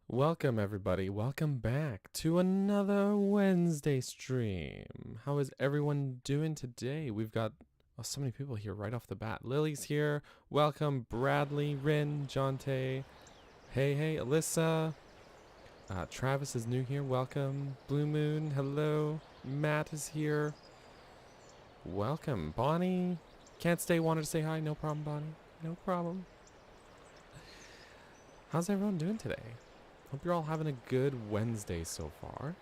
Welcome, everybody. Welcome back to another Wednesday stream. How is everyone doing today? We've got so many people here right off the bat. Lily's here. Welcome, Bradley, Rin, Jonte. Hey, Alyssa. Travis is new here. Welcome. Blue Moon, hello. Matt is here. Welcome. Bonnie. Can't stay, wanted to say hi. No problem, Bonnie. No problem. How's everyone doing today? Hope you're all having a good Wednesday so far.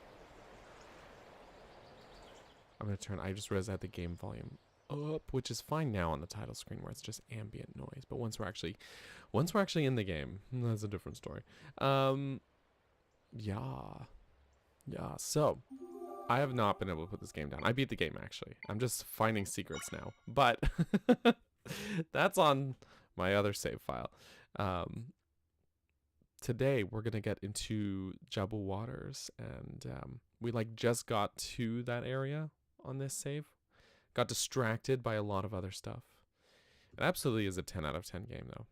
I just realized I had the game volume up, which is fine now on the title screen where it's just ambient noise. But once we're actually in the game, that's a different story. Yeah. So I have not been able to put this game down. I beat the game actually. I'm just finding secrets now. But that's on my other save file. Today we're gonna get into Jabal Waters, and we just got to that area on this save. Got distracted by a lot of other stuff. It absolutely is a 10 out of 10 game though.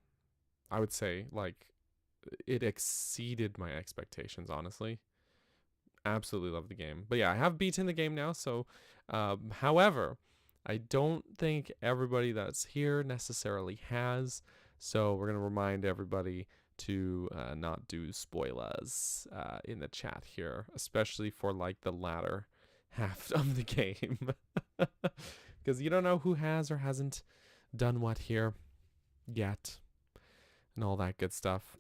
I would say it exceeded my expectations, honestly. Absolutely love the game. But yeah, I have beaten the game now, so however, I don't think everybody that's here necessarily has. So we're gonna remind everybody to not do spoilers in the chat here, especially for the latter half of the game, because you don't know who has or hasn't done what here yet and all that good stuff.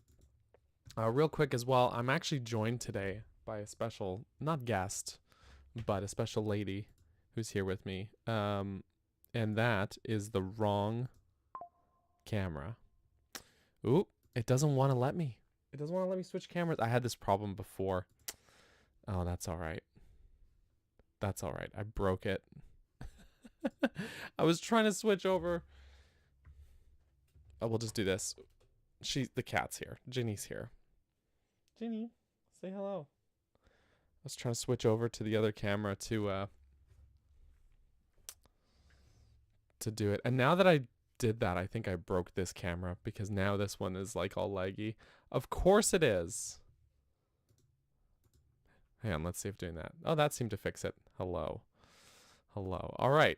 Real quick as well, I'm actually joined today by a special, not guest, but a special lady who's here with me, and that is the wrong camera. Ooh. It doesn't want to let me. It doesn't want to let me switch cameras. I had this problem before. Oh, that's all right. That's all right. I broke it. I was trying to switch over. Oh, we'll just do this. The cat's here. Ginny's here. Ginny, say hello. I was trying to switch over to the other camera to do it. And now that I did that, I think I broke this camera because now this one is all laggy. Of course it is. Hang on, let's see if doing that. Oh, that seemed to fix it. Hello. All right.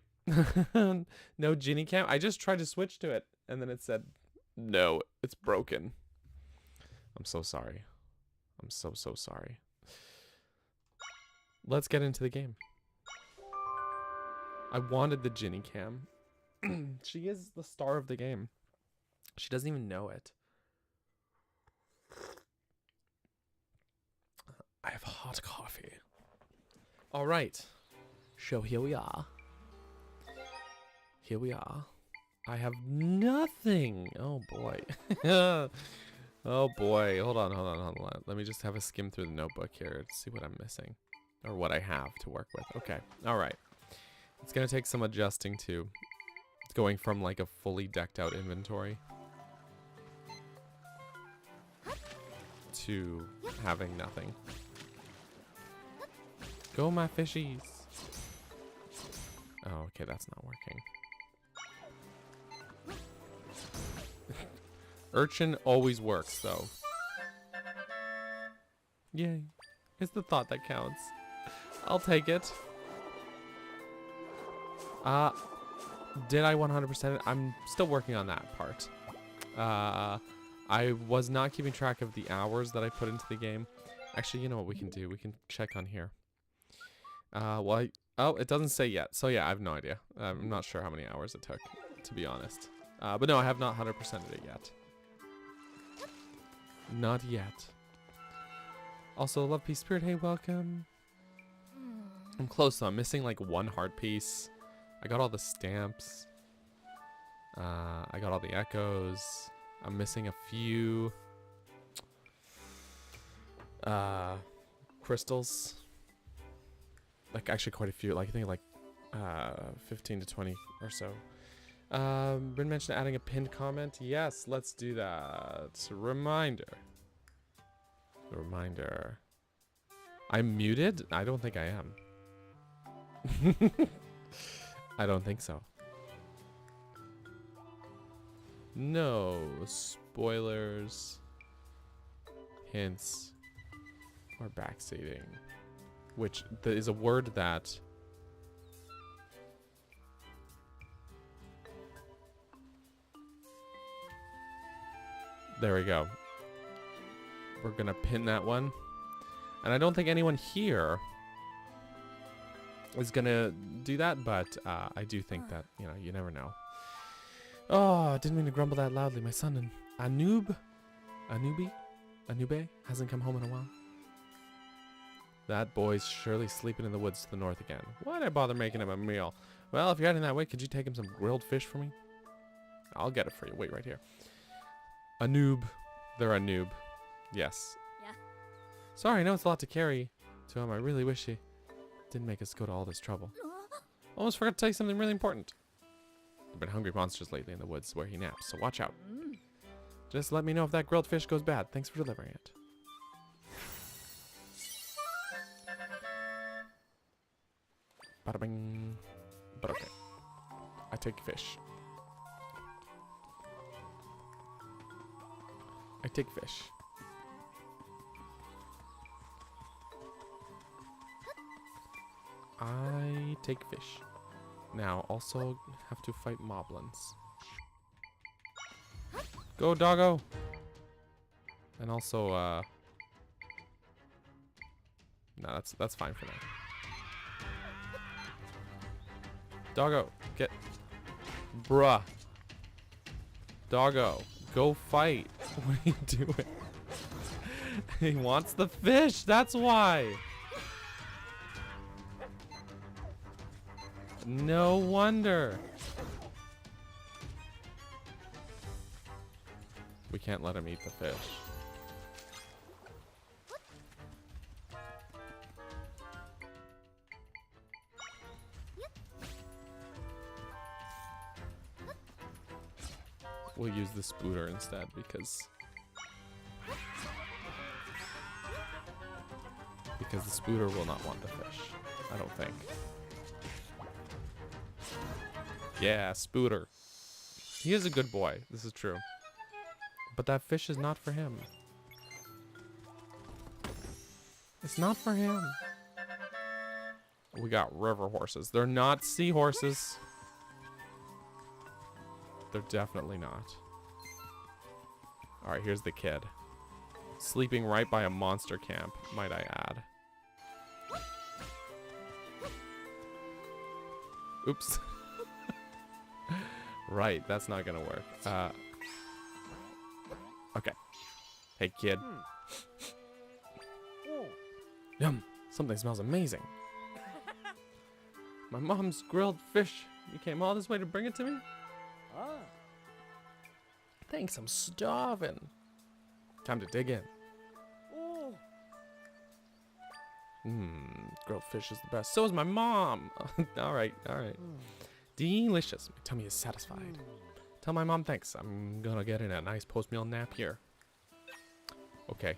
No Ginny cam. I just tried to switch to it and then it said no, it's broken. I'm so sorry. I'm so sorry. Let's get into the game. I wanted the Ginny cam. She is the star of the game. She doesn't even know it. I have hot coffee. All right. So here we are. I have nothing. Oh boy. Oh boy. Hold on. Let me just have a skim through the notebook here to see what I'm missing. Or what I have to work with. Okay. All right. It's going to take some adjusting too. Going from a fully decked out inventory to having nothing. Go my fishies. Oh, okay, that's not working. Urchin always works though. Yay. It's the thought that counts. I'll take it. Did I 100% it? I'm still working on that part. I was not keeping track of the hours that I put into the game. Actually, you know what we can do? We can check on here. Oh, it doesn't say yet. So yeah, I have no idea. I'm not sure how many hours it took, to be honest. But no, I have not 100%ed it yet. Not yet. Also, Love Peace Spirit, hey, welcome. I'm close though. I'm missing one heart piece. I got all the stamps. I got all the echoes. I'm missing a few crystals. Actually quite a few. I think 15 to 20 or so. Been mentioned adding a pinned comment. Yes, let's do that. Reminder. I'm muted? I don't think I am. I don't think so. No spoilers, hints, or backseating, which is a word that there we go. We're gonna pin that one, and I don't think anyone here is gonna do that, but I do think that, you know, you never know. Oh, I didn't mean to grumble that loudly. My son, Anube hasn't come home in a while. That boy's surely sleeping in the woods to the north again. Why'd I bother making him a meal? Well, if you're heading that way, could you take him some grilled fish for me? I'll get it for you. Wait right here. Anube. They're a noob. Yes. Yeah. Sorry, I know it's a lot to carry to him. I really wish he didn't make us go to all this trouble. Almost forgot to tell you something really important. There've been hungry monsters lately in the woods where he naps, so watch out. Just let me know if that grilled fish goes bad. Thanks for delivering it. Bada bing. But okay. I take fish. I take fish. I take fish. Now, also have to fight moblins. Go, doggo! And also, no, that's fine for now. Doggo, get... Bruh. Doggo, go fight. What are you doing? He wants the fish, that's why! No wonder. We can't let him eat the fish. We'll use the spooter instead because the spooter will not want the fish. I don't think. Yeah, Spooter. He is a good boy. This is true. But that fish is not for him. It's not for him. We got river horses. They're not seahorses. They're definitely not. Alright, here's the kid. Sleeping right by a monster camp, might I add. Oops. Right, that's not gonna work. Okay. Hey, kid. Yum, something smells amazing. My mom's grilled fish. You came all this way to bring it to me? Thanks, I'm starving. Time to dig in. Grilled fish is the best. So is my mom. Alright, alright. Delicious. My tummy is satisfied. Tell my mom thanks. I'm gonna get in a nice post-meal nap here. Okay.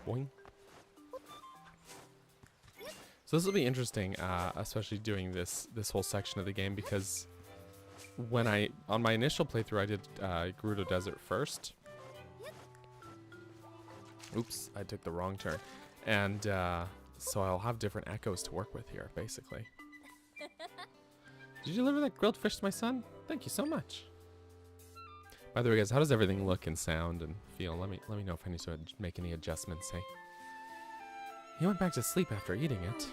Boing. So this will be interesting, especially doing this whole section of the game, because when on my initial playthrough I did Gerudo Desert first. Oops, I took the wrong turn. And so I'll have different echoes to work with here, basically. Did you deliver that grilled fish to my son? Thank you so much. By the way, guys, how does everything look and sound and feel? Let me know if I need to make any adjustments, hey? He went back to sleep after eating it.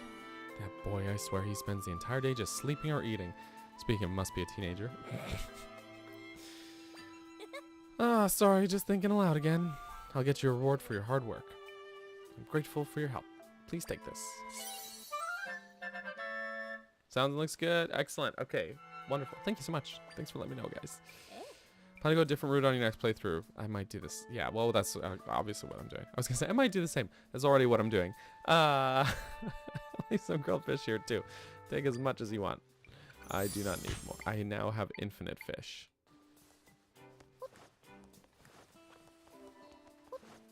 That boy, I swear he spends the entire day just sleeping or eating. Speaking of, must be a teenager. Ah, sorry, just thinking aloud again. I'll get you a reward for your hard work. I'm grateful for your help. Please take this. Sounds looks good. Excellent. Okay. Wonderful. Thank you so much. Thanks for letting me know, guys. Plan to go a different route on your next playthrough. I might do this. Yeah, well, that's obviously what I'm doing. I was going to say, I might do the same. That's already what I'm doing. I'll leave some grilled fish here, too. Take as much as you want. I do not need more. I now have infinite fish.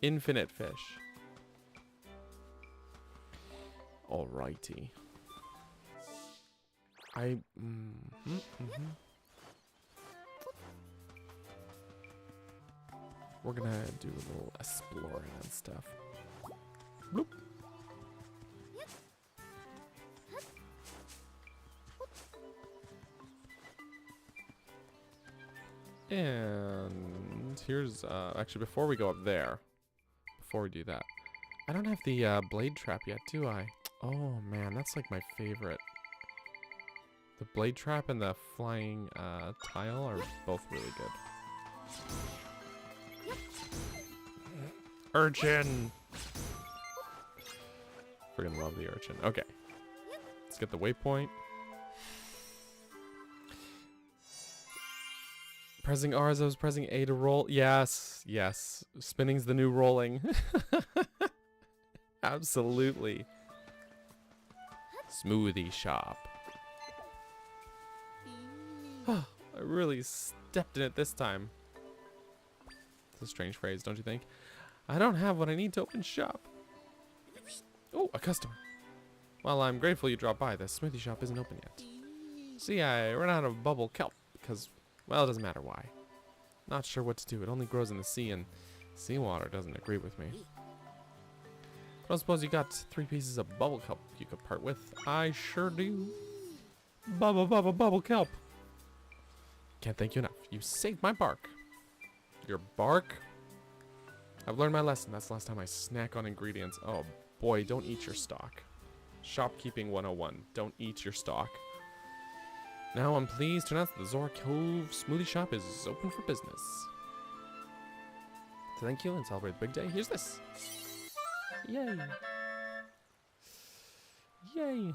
Infinite fish. Alrighty. we're gonna do a little exploring and stuff. Bloop. And here's, actually, before we go up there, before we do that, I don't have the blade trap yet, do I? Oh man, that's like my favorite. The blade trap and the flying tile are both really good. Urchin! Freaking love the urchin. Okay. Let's get the waypoint. Pressing R as I was pressing A to roll. Yes, yes. Spinning's the new rolling. Absolutely. Smoothie shop. I really stepped in it this time. It's a strange phrase, don't you think? I don't have what I need to open shop. Oh, a customer. Well, I'm grateful you dropped by. The smoothie shop isn't open yet. See, I ran out of bubble kelp because, well, it doesn't matter why. Not sure what to do. It only grows in the sea, and seawater doesn't agree with me. I don't suppose you got 3 pieces of bubble kelp you could part with. I sure do. Bubble kelp. Can't thank you enough. You saved my bark. Your bark? I've learned my lesson. That's the last time I snack on ingredients. Oh boy, don't eat your stock. Shopkeeping 101. Don't eat your stock. Now I'm pleased to announce that the Zora Cove Smoothie Shop is open for business. To thank you and celebrate the big day, here's this. Yay. Yay.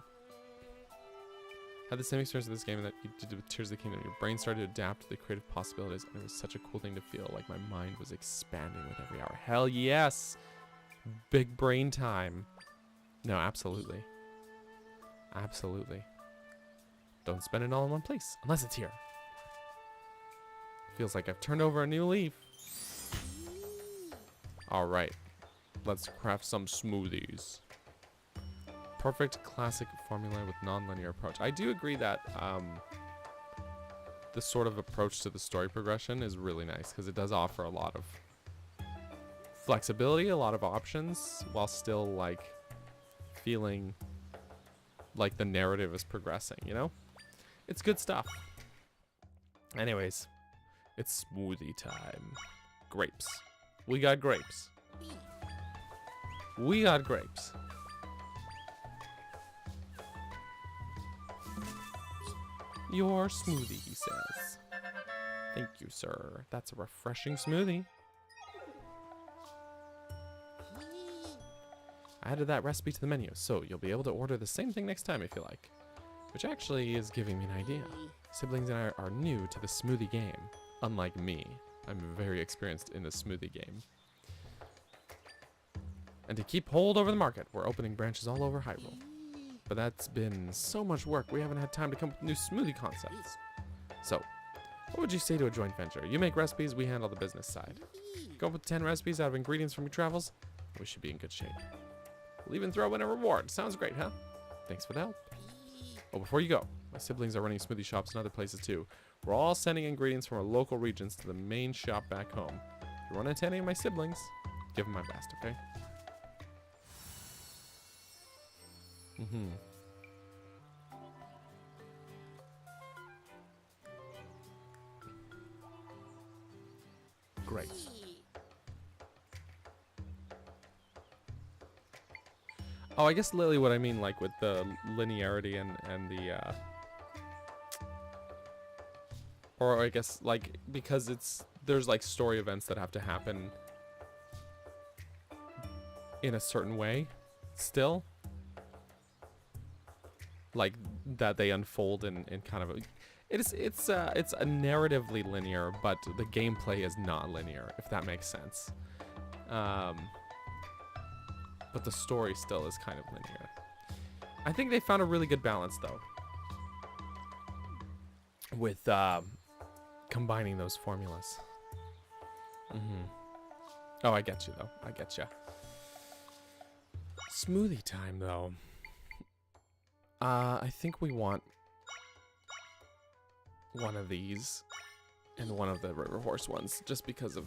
Had the same experience with this game that you did with Tears of the Kingdom. Your brain started to adapt to the creative possibilities, and it was such a cool thing to feel like my mind was expanding with every hour. Hell yes! Big brain time. No, absolutely. Absolutely. Don't spend it all in one place, unless it's here. Feels like I've turned over a new leaf. Alright. Let's craft some smoothies. Perfect classic formula with non-linear approach. I do agree that this sort of approach to the story progression is really nice because it does offer a lot of flexibility, a lot of options, while still like feeling like the narrative is progressing, you know? It's good stuff. Anyways, it's smoothie time. Grapes. We got grapes. We got grapes. Your smoothie, he says. Thank you, sir. That's a refreshing smoothie. I added that recipe to the menu, so you'll be able to order the same thing next time if you like. Which actually is giving me an idea. Siblings and I are new to the smoothie game. Unlike me, I'm very experienced in the smoothie game. And to keep hold over the market, we're opening branches all over Hyrule. But that's been so much work, we haven't had time to come up with new smoothie concepts. So, what would you say to a joint venture? You make recipes, we handle the business side. Come up with 10 recipes out of ingredients from your travels, we should be in good shape. We'll even throw in a reward. Sounds great, huh? Thanks for the help. Oh, before you go, my siblings are running smoothie shops in other places too. We're all sending ingredients from our local regions to the main shop back home. If you run into any of my siblings, give them my best, okay? Great. Oh, I guess Lily, what I mean, like with the linearity and the, or I guess like because there's like story events that have to happen in a certain way, still. Like that they unfold in kind of a, it's a narratively linear, but the gameplay is not linear, if that makes sense. But the story still is kind of linear. I think they found a really good balance though, with combining those formulas. Oh, I get you though. I get you. Smoothie time though. I think we want one of these and one of the river horse ones, just because of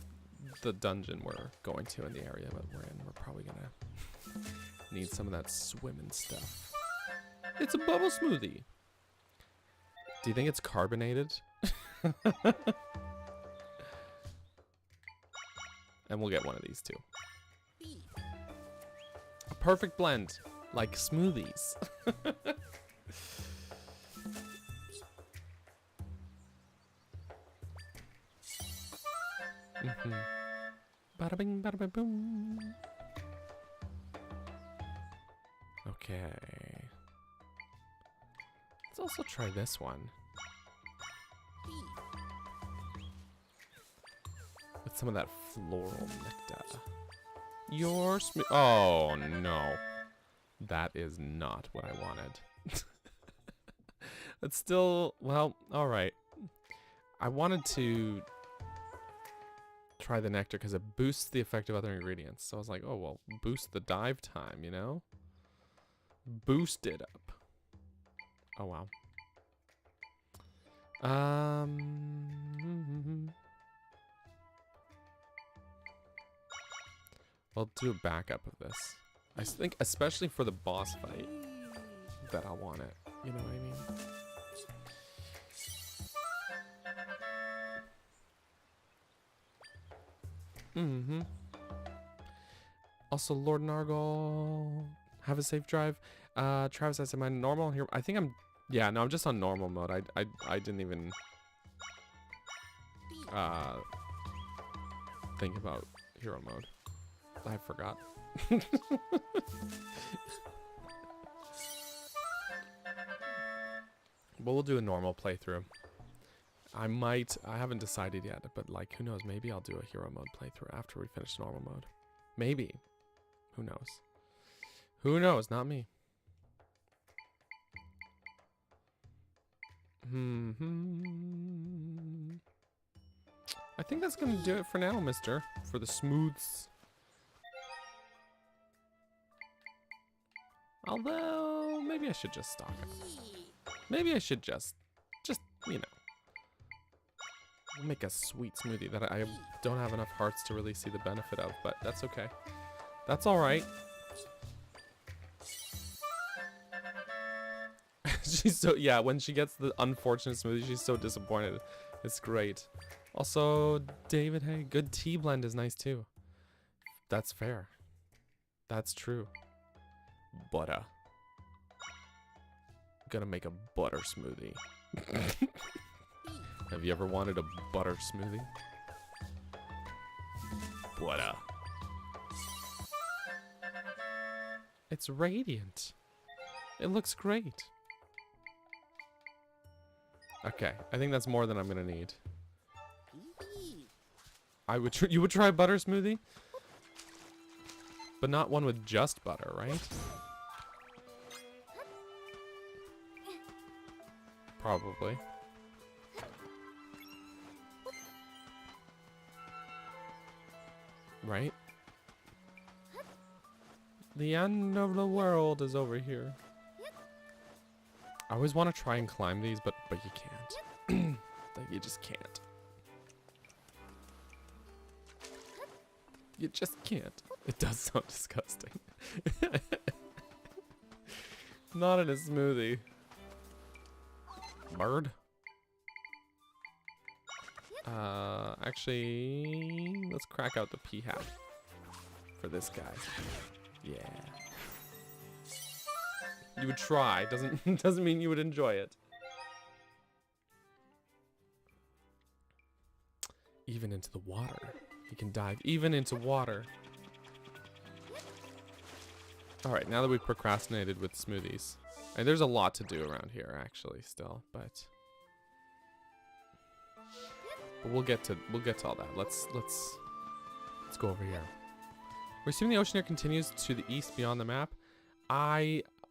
the dungeon we're going to in the area that we're in. We're probably gonna need some of that swimming stuff. It's a bubble smoothie. Do you think it's carbonated? And we'll get one of these too. A perfect blend, like smoothies. Bada bing, bada bing, boom. Okay. Let's also try this one. With some of that floral nectar. Oh no. That is not what I wanted. It's still, well, alright. I wanted to try the nectar because it boosts the effect of other ingredients. So I was like, oh, well, boost the dive time, you know? Boost it up. Oh, wow. I'll do a backup of this. I think, especially for the boss fight, that I want it. You know what I mean? Also, Lord Nargle, have a safe drive. Travis, I said, am I normal here? I think I'm, yeah, no, I'm just on normal mode. I didn't even think about hero mode. I forgot. But we'll do a normal playthrough. I haven't decided yet, but like, who knows? Maybe I'll do a hero mode playthrough after we finish normal mode. Maybe. Who knows? Who knows? Not me. I think that's gonna do it for now, mister. For the smooths. Although, maybe I should just stock it. Maybe I should just, you know. Make a sweet smoothie that I don't have enough hearts to really see the benefit of, but that's okay. That's alright. She's so, yeah, when she gets the unfortunate smoothie, she's so disappointed. It's great. Also, David, hey, good tea blend is nice too. That's fair. That's true. Butter. Gonna make a butter smoothie. Have you ever wanted a butter smoothie? Butter. It's radiant. It looks great. Okay, I think that's more than I'm gonna need. You would try a butter smoothie? But not one with just butter, right? Probably. Right? The end of the world is over here. I always want to try and climb these, but you can't. Like, you just can't. You just can't. It does sound disgusting. Not in a smoothie. Bird? Actually, let's crack out the pea hat for this guy. Yeah. You would try, doesn't mean you would enjoy it. Even into the water. He can dive even into water. Alright, now that we've procrastinated with smoothies. And there's a lot to do around here actually still, but we'll get to all that. Let's go over here. We're assuming the ocean air continues to the east beyond the map.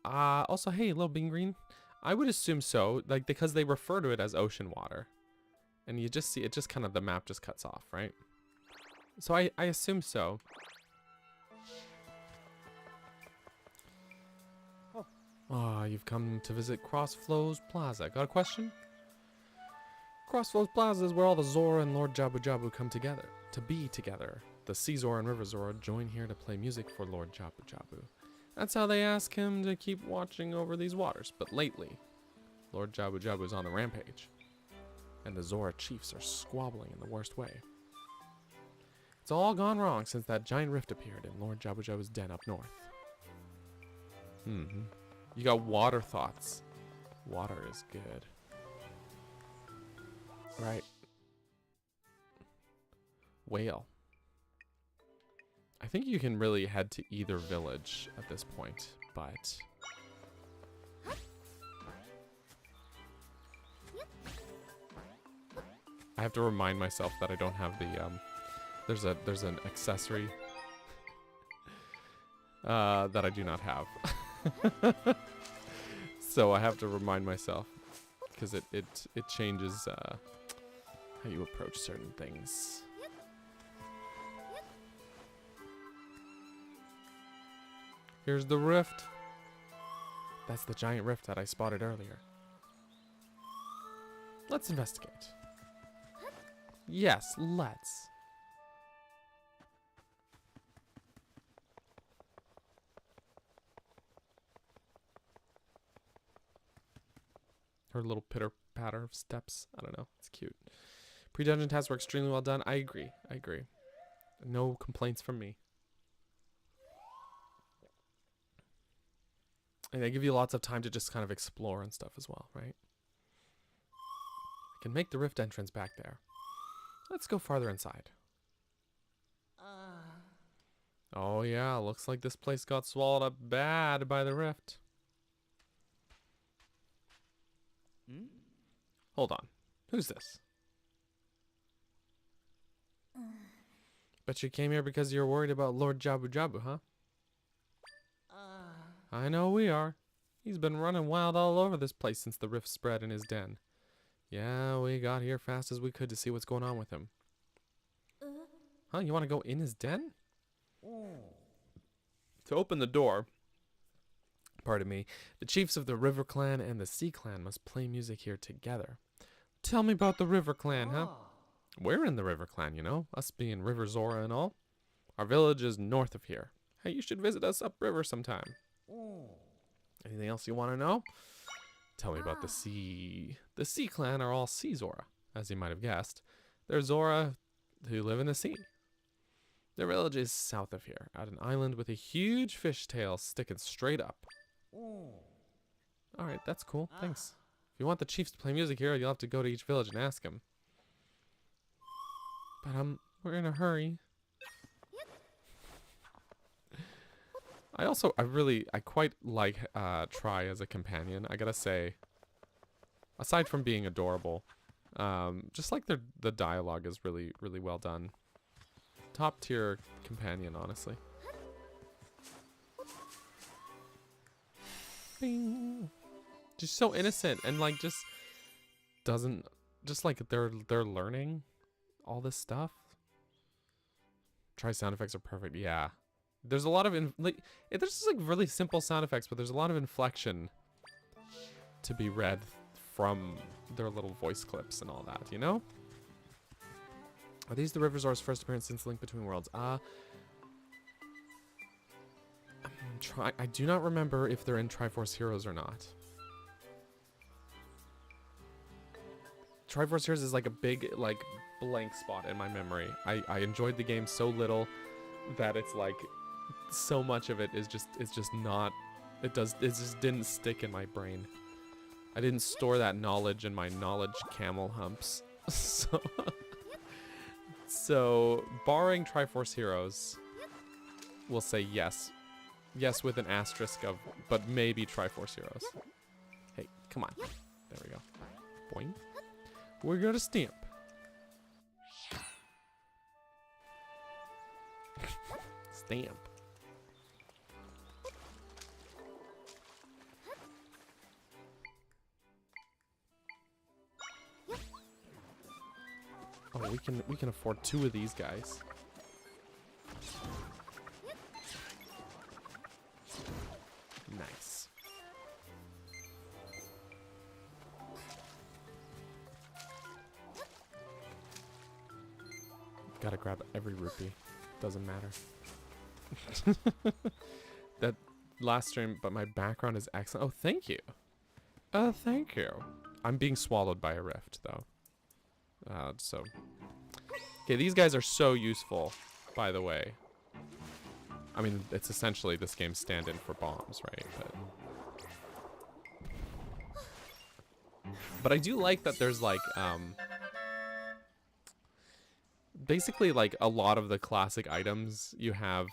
Also, hey, little bean green. I would assume so, like, because they refer to it as ocean water. And you just see, it just kind of, the map just cuts off, right? So I assume so. Oh, you've come to visit Crossflows Plaza. Got a question? Crossflows Plaza is where all the Zora and Lord Jabu Jabu come together. to be together. The Sea Zora and River Zora join here to play music for Lord Jabu Jabu. That's how they ask him to keep watching over these waters. But lately, Lord Jabu Jabu is on a rampage, and the Zora chiefs are squabbling in the worst way. It's all gone wrong since that giant rift appeared in Lord Jabu Jabu's den up north. You got water thoughts. Water is good. Right. Whale. I think you can really head to either village at this point, but I have to remind myself that I don't have the there's an accessory that I do not have. So I have to remind myself because it changes how you approach certain things. Here's the rift. That's the giant rift that I spotted earlier. Let's investigate. Yes, let's. Her little pitter patter of steps. I don't know. It's cute. Pre-dungeon tasks were extremely well done. I agree. I agree. No complaints from me. And they give you lots of time to just kind of explore and stuff as well, right? I can make the rift entrance back there. Let's go farther inside. Oh yeah, looks like this place got swallowed up bad by the rift. Hold on. Who's this? Bet you came here because you're worried about Lord Jabu Jabu, huh? I know we are. He's been running wild all over this place since the rift spread in his den. Yeah, we got here fast as we could to see what's going on with him. Huh? You want to go in his den? To open the door, pardon me, the chiefs of the River Clan and the Sea Clan must play music here together. Tell me about the River Clan, huh? We're in the River Clan, you know, us being River Zora and all. Our village is north of here. Hey, you should visit us upriver sometime. Anything else you want to know? Tell me about the sea. The Sea Clan are all Sea Zora, as you might have guessed. They're Zora who live in the sea. Their village is south of here, at an island with a huge fish tail sticking straight up. Alright, that's cool. Thanks. If you want the chiefs to play music here, you'll have to go to each village and ask them. But we're in a hurry. I quite like Try as a companion. I gotta say, aside from being adorable, just like the dialogue is really, really well done. Top tier companion, honestly. Bing. Just so innocent and like just doesn't, just like they're learning all this stuff. Try sound effects are perfect. Yeah. There's a lot of there's just like really simple sound effects, but there's a lot of inflection to be read from their little voice clips and all that, you know? Are these the River Zora's first appearance since Link Between Worlds? I do not remember if they're in Triforce Heroes or not. Triforce Heroes is like a big like blank spot in my memory. I enjoyed the game so little that it's like so much of it is just not, it just didn't stick in my brain. I didn't store that knowledge in my knowledge camel humps. So barring Triforce Heroes, we'll say yes. Yes with an asterisk of, but maybe Triforce Heroes. Hey, come on. There we go. Boing. We're gonna stamp. Stamp. Oh, we can afford 2 of these guys. Nice. Gotta grab every rupee. Doesn't matter. That last stream, but my background is excellent. Oh, thank you. Thank you. I'm being swallowed by a rift, though. So. Okay, these guys are so useful, by the way. I mean, it's essentially this game's stand-in for bombs, right? But I do like that there's, like, basically, like, a lot of the classic items you have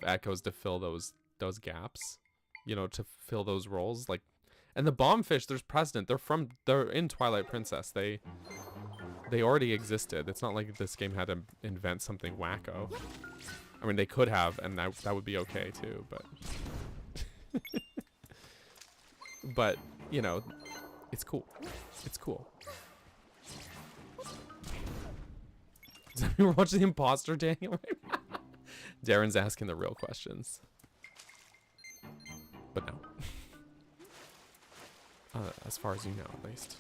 echoes to fill those gaps, you know, to fill those roles, like, and the bombfish, there's precedent. They're in Twilight Princess. They already existed. It's not like this game had to invent something wacko. I mean, they could have, and that would be okay too, but but you know, it's cool. It's cool. We're watching the imposter Daniel right now. Darren's asking the real questions. But no. As far as you know, at least.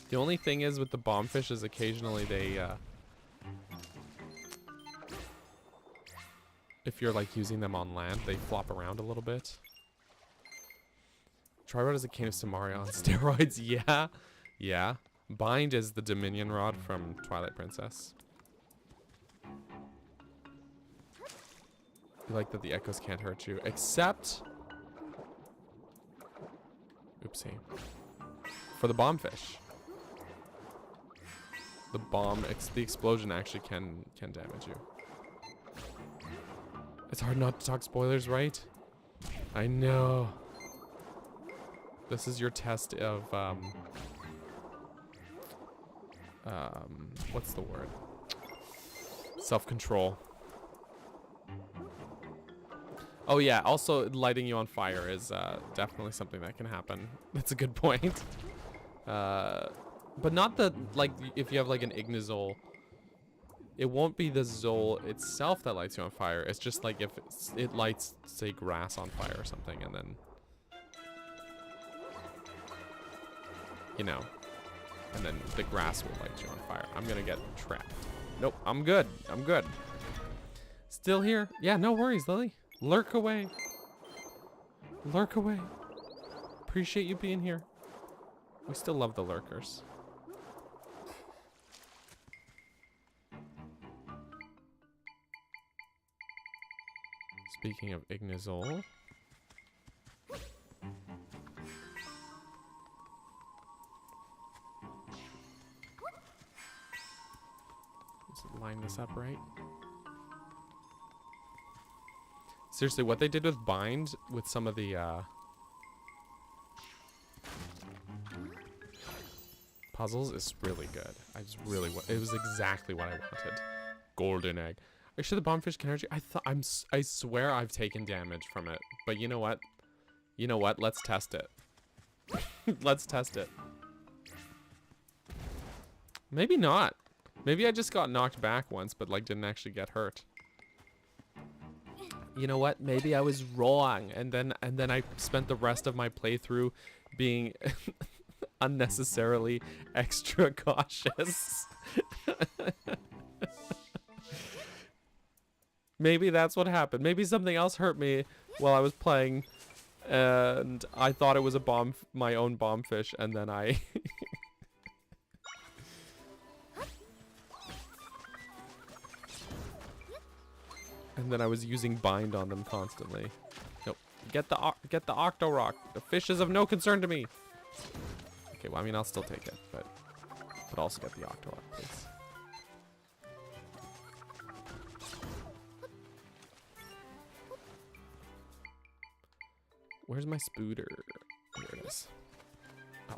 The only thing is with the bombfish is occasionally they, if you're like using them on land, they flop around a little bit. Tri-Rod is a cane of Samaria on steroids. Yeah. Yeah. Bind is the Dominion Rod from Twilight Princess. You like that the echoes can't hurt you, except... Oopsie. For the bombfish. The explosion actually can damage you. It's hard not to talk spoilers, right? I know. This is your test of, what's the word? Self-control. Oh yeah, also lighting you on fire is definitely something that can happen. That's a good point. But not the, like, if you have like an Ignizol, it won't be the Zol itself that lights you on fire. It's just like if it lights, say, grass on fire or something, and then, you know, and then the grass will light you on fire. I'm gonna get trapped. Nope, I'm good. I'm good. Still here? Yeah, no worries, Lily. Lurk away. Lurk away. Appreciate you being here. We still love the lurkers. Speaking of Ignizol. Let's line this up right. Seriously, what they did with Bind, with some of the puzzles is really good. It was exactly what I wanted. Golden egg. Are you sure the bombfish can hurt you? I swear I've taken damage from it. But you know what? You know what? Let's test it. Let's test it. Maybe not. Maybe I just got knocked back once, but like didn't actually get hurt. You know what? Maybe I was wrong, and then I spent the rest of my playthrough being unnecessarily extra cautious. Maybe that's what happened. Maybe something else hurt me while I was playing, and I thought it was my own bombfish, and then I and then I was using Bind on them constantly. Nope. Get the Octo Rock. The fish is of no concern to me. Okay, well, I mean, I'll still take it, but also get the Octo Rock, please. Where's my spooter? Here it is. Oh,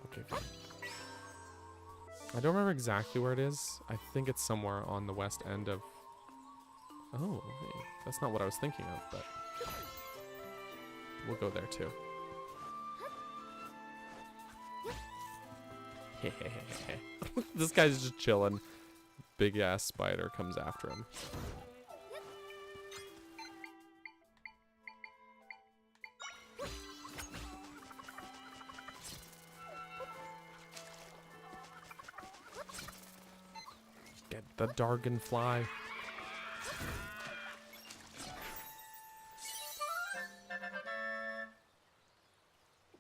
okay, fine. I don't remember exactly where it is. I think it's somewhere on the west end of... Oh, hey, that's not what I was thinking of, but we'll go there too. This guy's just chilling. Big ass spider comes after him. The Dragonfly.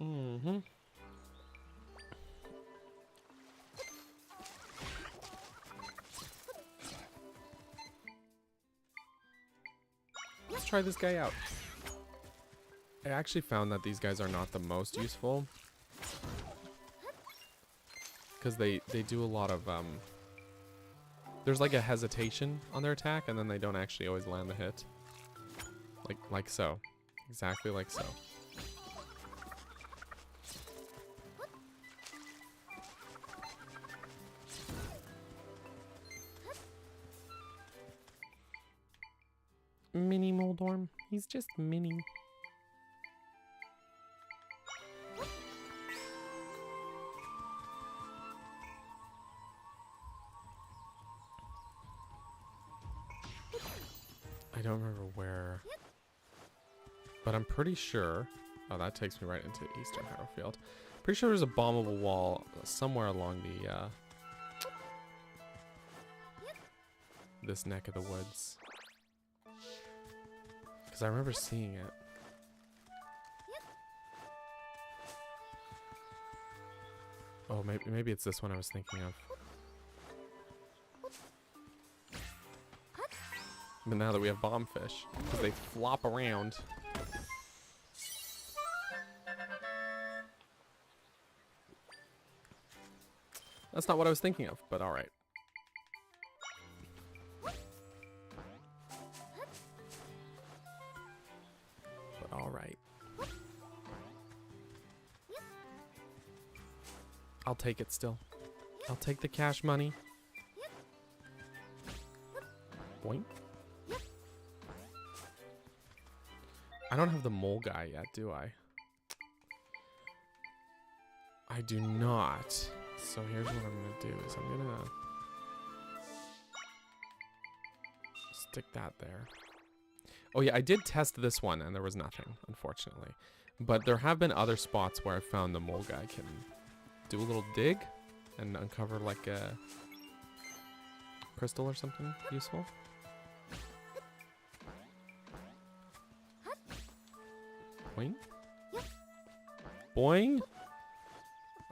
Mm-hmm. Let's try this guy out. I actually found that these guys are not the most useful. Because they do a lot of, there's like a hesitation on their attack, and then they don't actually always land the hit. Like so. Exactly like so. Mini Moldorm. He's just mini. I don't remember where, but I'm pretty sure. Oh, that takes me right into Eastern Harrowfield. Pretty sure there's a bombable wall somewhere along the this neck of the woods. Because I remember seeing it. Oh, maybe it's this one I was thinking of. But now that we have bombfish, because they flop around. That's not what I was thinking of, but alright. But alright. I'll take it still. I'll take the cash money. Boink. I don't have the mole guy yet, do I? I do not. So here's what I'm gonna do is I'm gonna stick that there. Oh yeah, I did test this one and there was nothing, unfortunately. But there have been other spots where I found the mole guy can do a little dig and uncover like a crystal or something useful. Boing. Boing.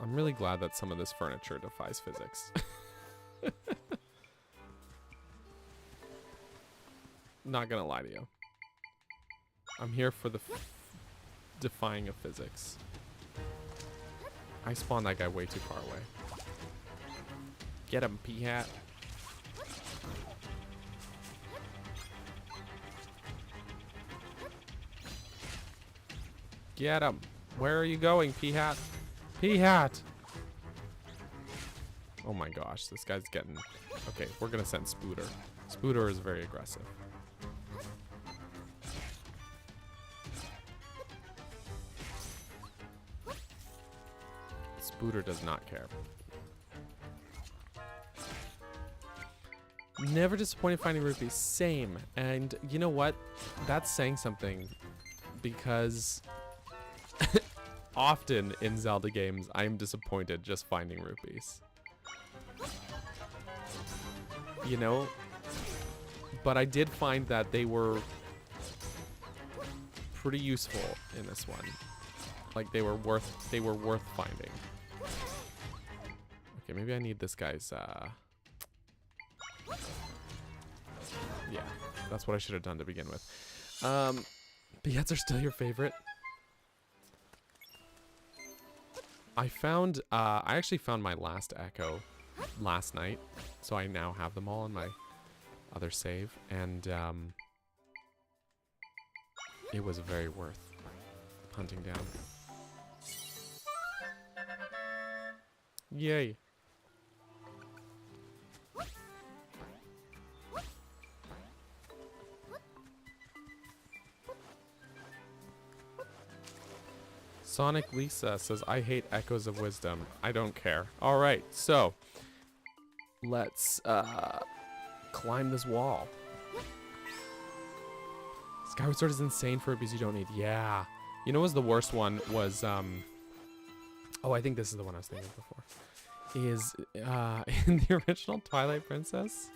I'm really glad that some of this furniture defies physics. Not gonna lie to you. I'm here for the defying of physics. I spawned that guy way too far away. Get him, P-Hat. Get him. Where are you going, P-Hat? P-Hat! Oh my gosh, this guy's getting... Okay, we're gonna send Spooter. Spooter is very aggressive. Spooter does not care. Never disappointed finding rupees. Same. And you know what? That's saying something. Because... often in Zelda games, I'm disappointed just finding rupees. You know? But I did find that they were pretty useful in this one. Like they were worth finding. Okay, maybe I need this guy's yeah, that's what I should have done to begin with. Piets are still your favorite? I actually found my last echo last night, so I now have them all in my other save, and it was very worth hunting down. Yay. Sonic Lisa says, I hate echoes of wisdom. I don't care. All right, so let's climb this wall. Skyward Sword is insane for rupees you don't need. Yeah. You know what was the worst one was, oh, I think this is the one I was thinking of before. is in the original Twilight Princess.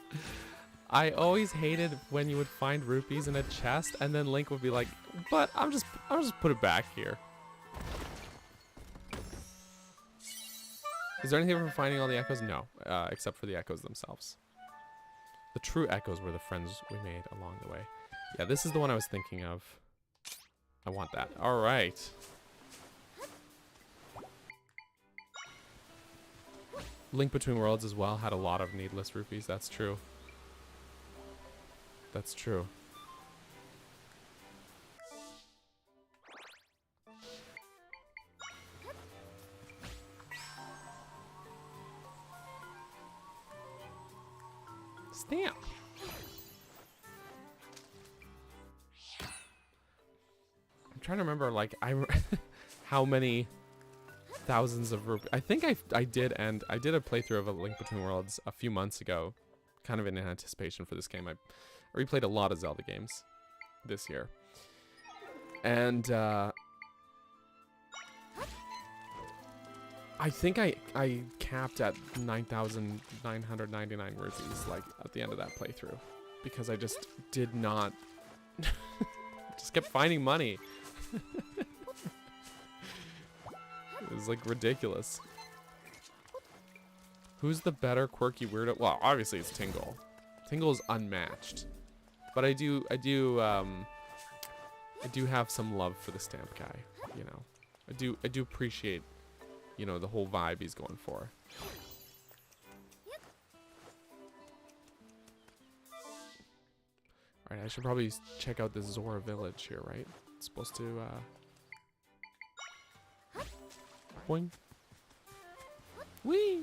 I always hated when you would find rupees in a chest and then Link would be like, but I'll just put it back here. Is there anything from finding all the echoes? No, except for the echoes themselves. The true echoes were the friends we made along the way. Yeah, this is the one I was thinking of. I want that. All right. Link Between Worlds as well had a lot of needless rupees. That's true. That's true. Stamp. I'm trying to remember, like, how many thousands of rupees. I think I did a playthrough of A Link Between Worlds a few months ago, kind of in anticipation for this game. I replayed a lot of Zelda games this year, and I think I capped at 9,999 rupees, like, at the end of that playthrough, because I just did not, just kept finding money. It was like ridiculous. Who's the better quirky weirdo? Well, obviously it's Tingle. Tingle is unmatched, but I do have some love for the stamp guy. You know, I do appreciate, you know, the whole vibe he's going for. All right, I should probably check out this Zora village here, right? It's supposed to boing. Whee!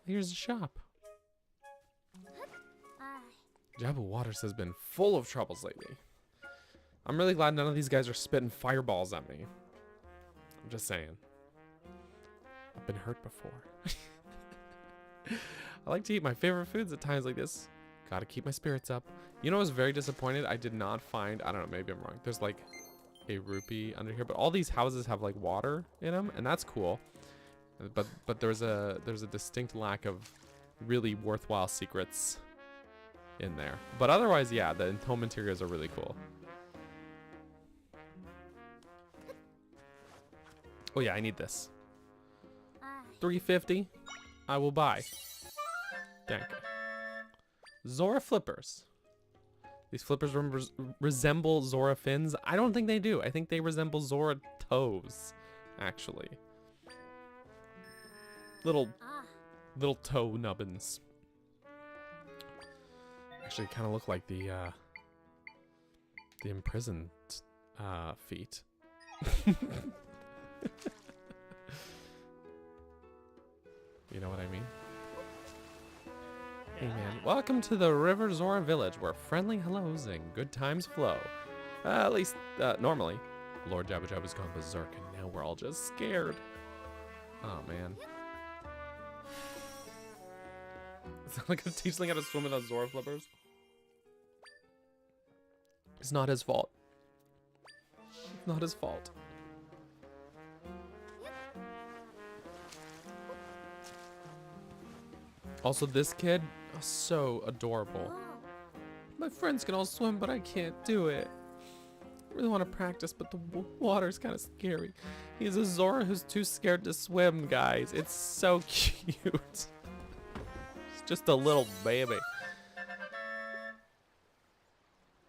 Here's the shop. Jabba Waters has been full of troubles lately. I'm really glad none of these guys are spitting fireballs at me. I'm just saying. I've been hurt before. I like to eat my favorite foods at times like this. Gotta keep my spirits up. You know, I was very disappointed. I did not find, I don't know, maybe I'm wrong. There's like a rupee under here, but all these houses have like water in them, and that's cool. But there's a distinct lack of really worthwhile secrets in there. But otherwise, yeah, the home interiors are really cool. Oh yeah, I need this. 350. I will buy. Thank you. Zora flippers. These flippers resemble Zora fins. I don't think they do. I think they resemble Zora toes, actually. Little toe nubbins. Actually, kind of look like the imprisoned feet. You know what I mean? Hey man, welcome to the River Zora Village, where friendly hellos and good times flow. At least, normally. Lord Jabba Jabba's gone berserk, and now we're all just scared. Oh man. Is that like a teach Link how to swim without Zora flippers? It's not his fault. It's not his fault. Also, this kid, oh, so adorable. My friends can all swim, but I can't do it. I really want to practice, but the water's kind of scary. He's a Zora who's too scared to swim, guys. It's so cute. It's just a little baby.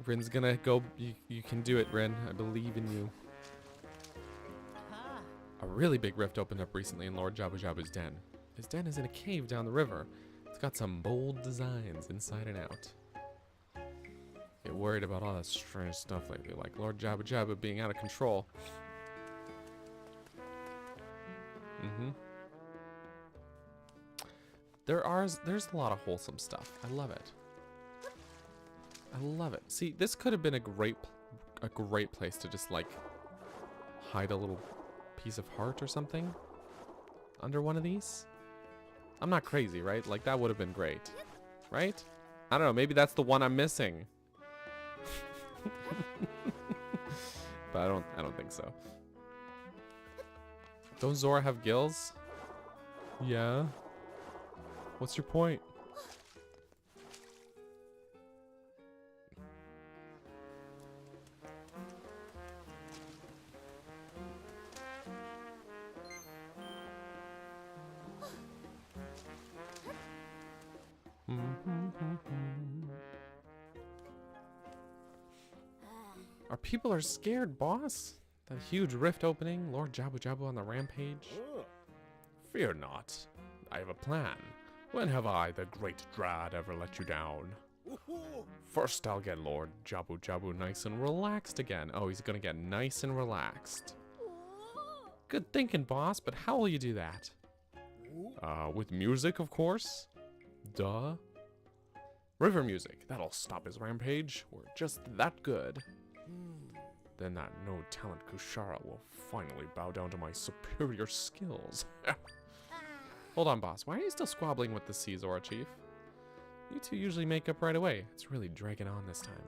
Rin's gonna go. You can do it, Rin. I believe in you. A really big rift opened up recently in Lord Jabba Jabba's den. His den is in a cave down the river. It's got some bold designs inside and out. Get worried about all that strange stuff lately, like Lord Jabba Jabba being out of control. There's a lot of wholesome stuff. I love it. I love it. See, this could have been a great place to just like hide a little piece of heart or something under one of these. I'm not crazy, right? Like that would have been great, right? I don't know. Maybe that's the one I'm missing. But I don't think so. Don't Zora have gills? Yeah. What's your point? Our people are scared, boss. That huge rift opening, Lord Jabu Jabu on the rampage. Fear not. I have a plan. When have I, the great Drad, ever let you down? First, I'll get Lord Jabu Jabu nice and relaxed again. Oh, he's gonna get nice and relaxed. Good thinking, boss, but how will you do that? With music, of course. Duh. River music. That'll stop his rampage. We're just that good. Then that no-talent Kushara will finally bow down to my superior skills. Hold on, boss. Why are you still squabbling with the sea, Zora, Chief? You two usually make up right away. It's really dragging on this time.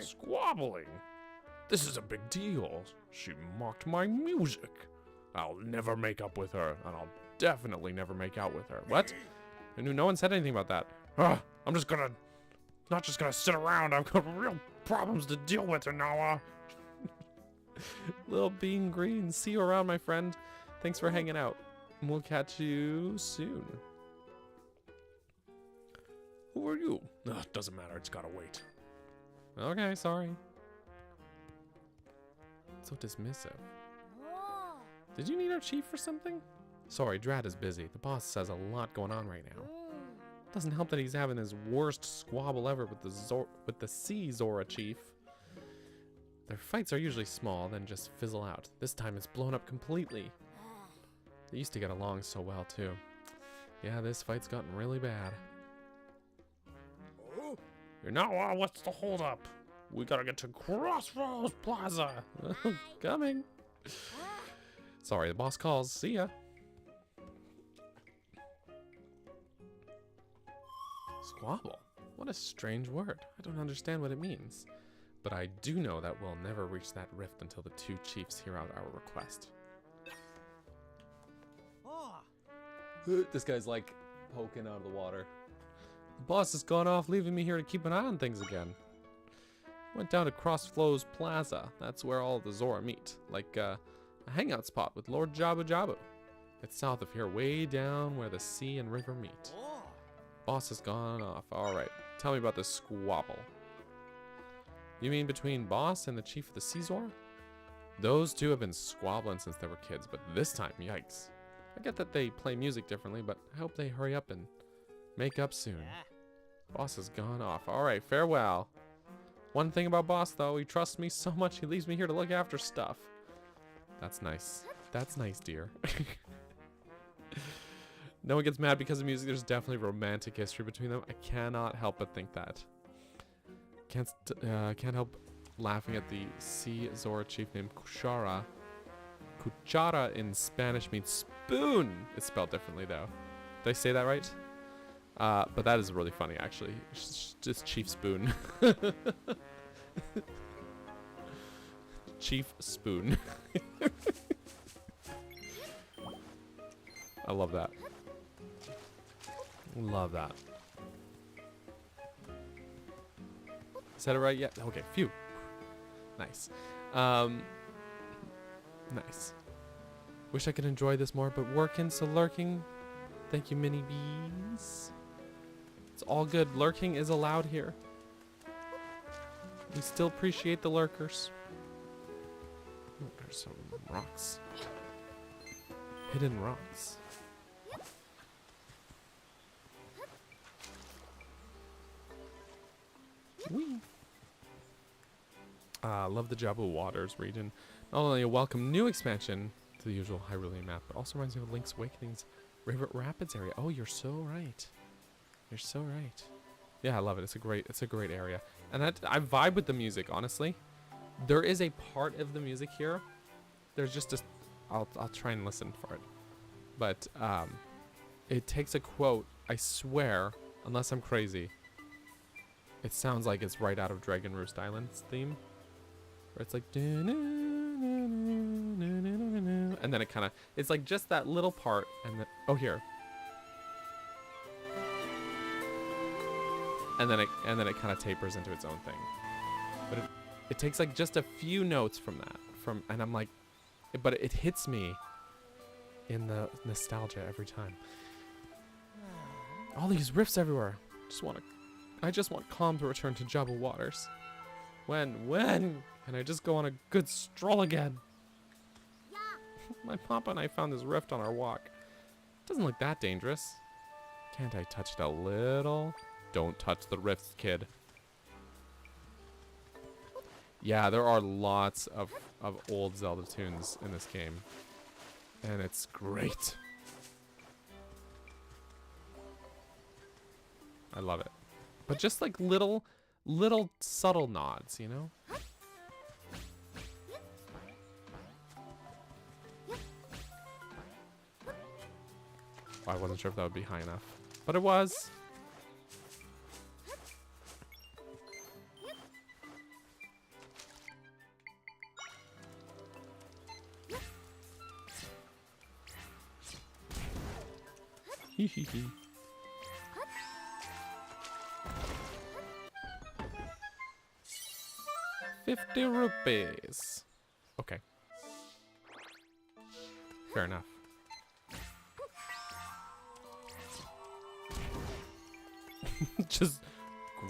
Squabbling? This is a big deal. She mocked my music. I'll never make up with her, and I'll definitely never make out with her. What? I knew no one said anything about that. I'm just gonna... Not just gonna sit around. I've got real problems to deal with, Anawa. Little bean green. See you around, my friend. Thanks for hanging out. We'll catch you soon. Who are you? Doesn't matter. It's gotta wait. Okay, sorry. So dismissive. Did you need our chief for something? Sorry, Drad is busy. The boss has a lot going on right now. Doesn't help that he's having his worst squabble ever with the sea Zora chief. Their fights are usually small, then just fizzle out. This time it's blown up completely. They used to get along so well, too. Yeah, this fight's gotten really bad. You know, what's the holdup? We gotta get to Crossroads Plaza. Coming. Sorry, the boss calls. See ya. Squabble? What a strange word. I don't understand what it means. But I do know that we'll never reach that rift until the two chiefs hear out our request. This guy's like poking out of the water. The boss has gone off, leaving me here to keep an eye on things again. Went down to Crossflows Plaza. That's where all the Zora meet. Like a hangout spot with Lord Jabu Jabu. It's south of here, way down where the sea and river meet. Boss has gone off. Alright, tell me about this squabble. You mean between boss and the chief of the sea Zora? Those two have been squabbling since they were kids, but this time, yikes. I get that they play music differently, but I hope they hurry up and make up soon. Boss has gone off. Alright, farewell. One thing about boss, though, he trusts me so much he leaves me here to look after stuff. That's nice. That's nice, dear. No one gets mad because of music. There's definitely romantic history between them. I cannot help but think that. Can't help laughing at the sea Zora chief named Kushara. Cuchara in Spanish means spoon. It's spelled differently though. Did I say that right? But that is really funny actually. Just Chief Spoon. Chief Spoon. I love that. Love that. Said it right yet? Okay, phew. Nice. Nice. Wish I could enjoy this more, but working, so lurking. Thank you, mini bees. It's all good. Lurking is allowed here. We still appreciate the lurkers. Ooh, there's some rocks. Hidden rocks. Whee! Love the Jabu Waters region. Not only a welcome new expansion to the usual Hyrulean map, but also reminds me of Link's Awakening's River Rapids area. Oh, you're so right. You're so right. Yeah, I love it. It's a great area. And I vibe with the music, honestly. There is a part of the music here. There's just a I'll try and listen for it. But it takes a quote, I swear, unless I'm crazy. It sounds like it's right out of Dragon Roost Island's theme. Where it's like and And then it kind of, it's like just that little part, and then, oh, here. And then it kind of tapers into its own thing. But it takes like just a few notes from that, and I'm like, but it hits me in the nostalgia every time. All these riffs everywhere. I just want calm to return to Jabba Waters. When? Can I just go on a good stroll again? My papa and I found this rift on our walk. Doesn't look that dangerous. Can't I touch it a little? Don't touch the rifts, kid. Yeah, there are lots of old Zelda tunes in this game. And it's great. I love it. But just like little subtle nods, you know? I wasn't sure if that would be high enough. But it was. Hee hee hee. ₹50. Okay. Fair enough. Just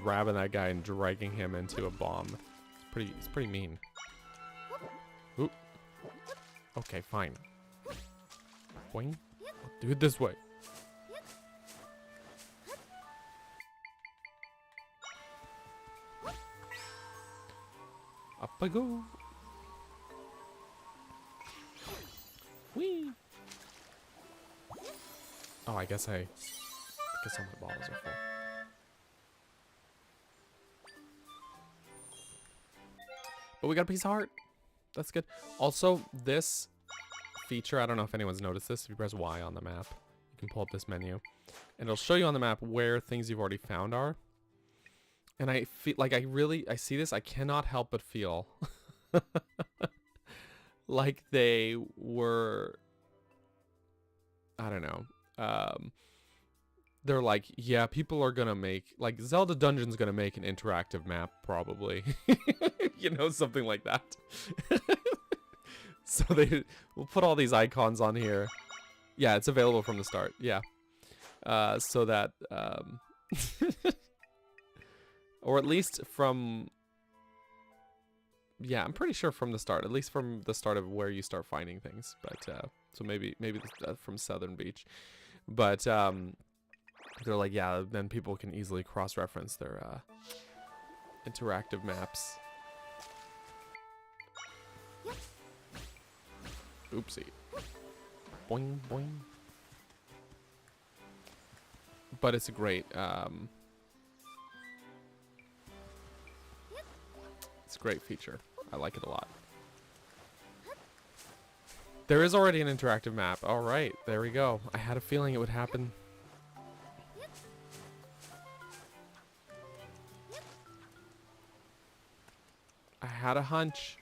grabbing that guy and dragging him into a bomb. It's pretty mean. Oop. Okay, fine. Boing. I'll do it this way. Up I go. Whee. Oh, I guess all my bottles are full. But we got a piece of heart. That's good. Also, this feature, I don't know if anyone's noticed this. If you press Y on the map, you can pull up this menu. And it'll show you on the map where things you've already found are. And I feel like I see this, I cannot help but feel like they were, I don't know. They're like, yeah, people are gonna make, like, Zelda Dungeon's gonna make an interactive map, probably. You know, something like that. So we'll put all these icons on here. Yeah, it's available from the start, yeah. So that, or at least from, yeah, I'm pretty sure from the start, at least from the start of where you start finding things. But, so maybe from Southern Beach. But, they're like, yeah, then people can easily cross-reference their interactive maps. Oopsie. Boing, boing. But it's a great, it's a great feature. I like it a lot. There is already an interactive map. All right, there we go. I had a feeling it would happen. I had a hunch.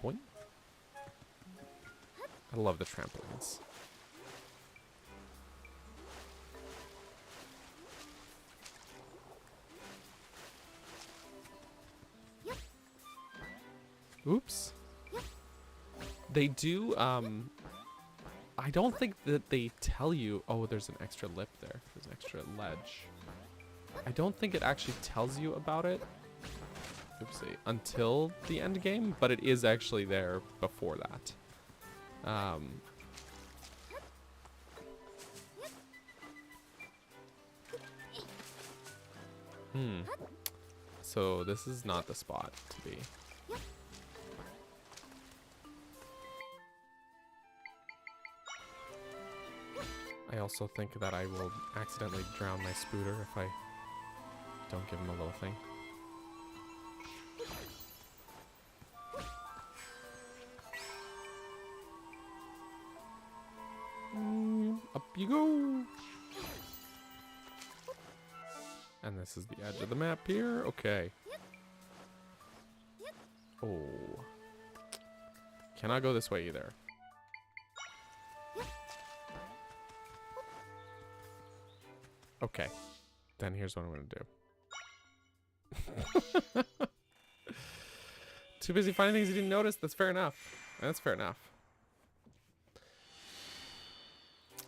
Boing. I love the trampolines. Oops. They do, I don't think that they tell you, oh, there's an extra lip there. There's an extra ledge. I don't think it actually tells you about it, oopsie, until the end game, but it is actually there before that. So this is not the spot to be. I also think that I will accidentally drown my Spooter if I don't give him a little thing. Up you go! And this is the edge of the map here. Okay. Oh. Cannot go this way either. Okay. Then here's what I'm going to do. Too busy finding things you didn't notice? That's fair enough. That's fair enough.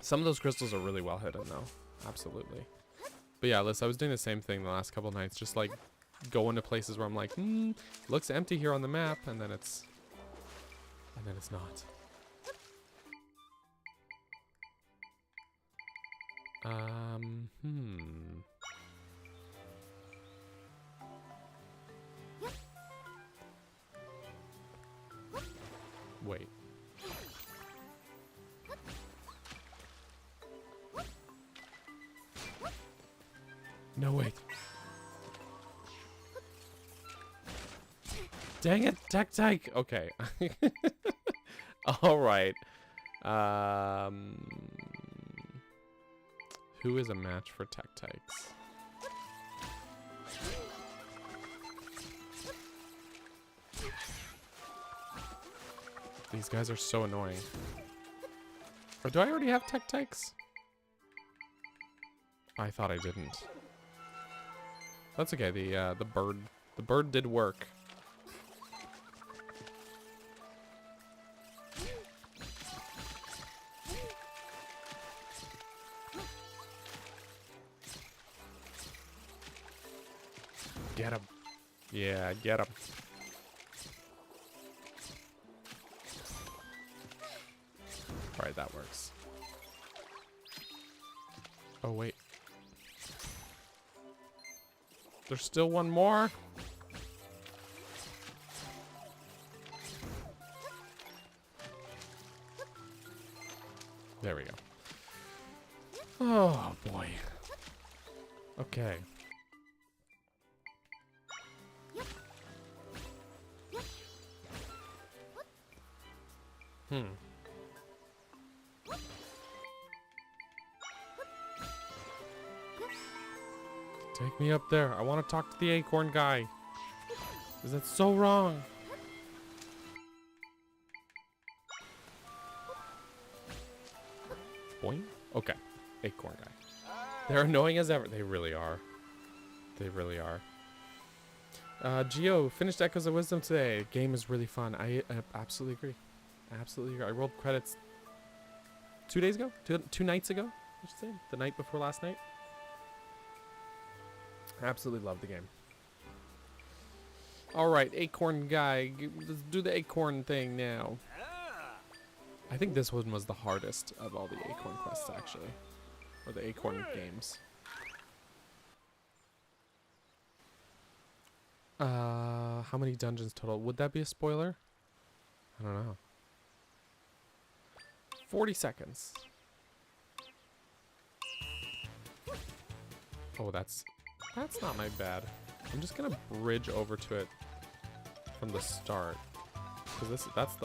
Some of those crystals are really well hidden, though. Absolutely. But yeah, listen, I was doing the same thing the last couple nights. Just like going to places where I'm like, looks empty here on the map, and then it's not. Wait. No, wait. Dang it, Tech. Okay. All right. Who is a match for Tech? These guys are so annoying. Or do I already have Tech? I thought I didn't. That's okay. The bird did work. Get him. Yeah, get him. Alright, that works. Oh, wait. There's still one more. There we go. Oh, boy. Okay. Take me up there. I want to talk to the acorn guy. Is that so wrong? Boing. Okay. Acorn guy. They're annoying as ever. They really are. They really are. Geo, finished Echoes of Wisdom today. Game is really fun. I absolutely agree. Absolutely agree. I rolled credits 2 days ago? Two nights ago, I should say. The night before last night. Absolutely love the game. Alright, acorn guy. Let's do the acorn thing now. I think this one was the hardest of all the acorn quests, actually. Or the acorn games. How many dungeons total? Would that be a spoiler? I don't know. 40 seconds. Oh, that's not my bad. I'm just gonna bridge over to it from the start. Cause that's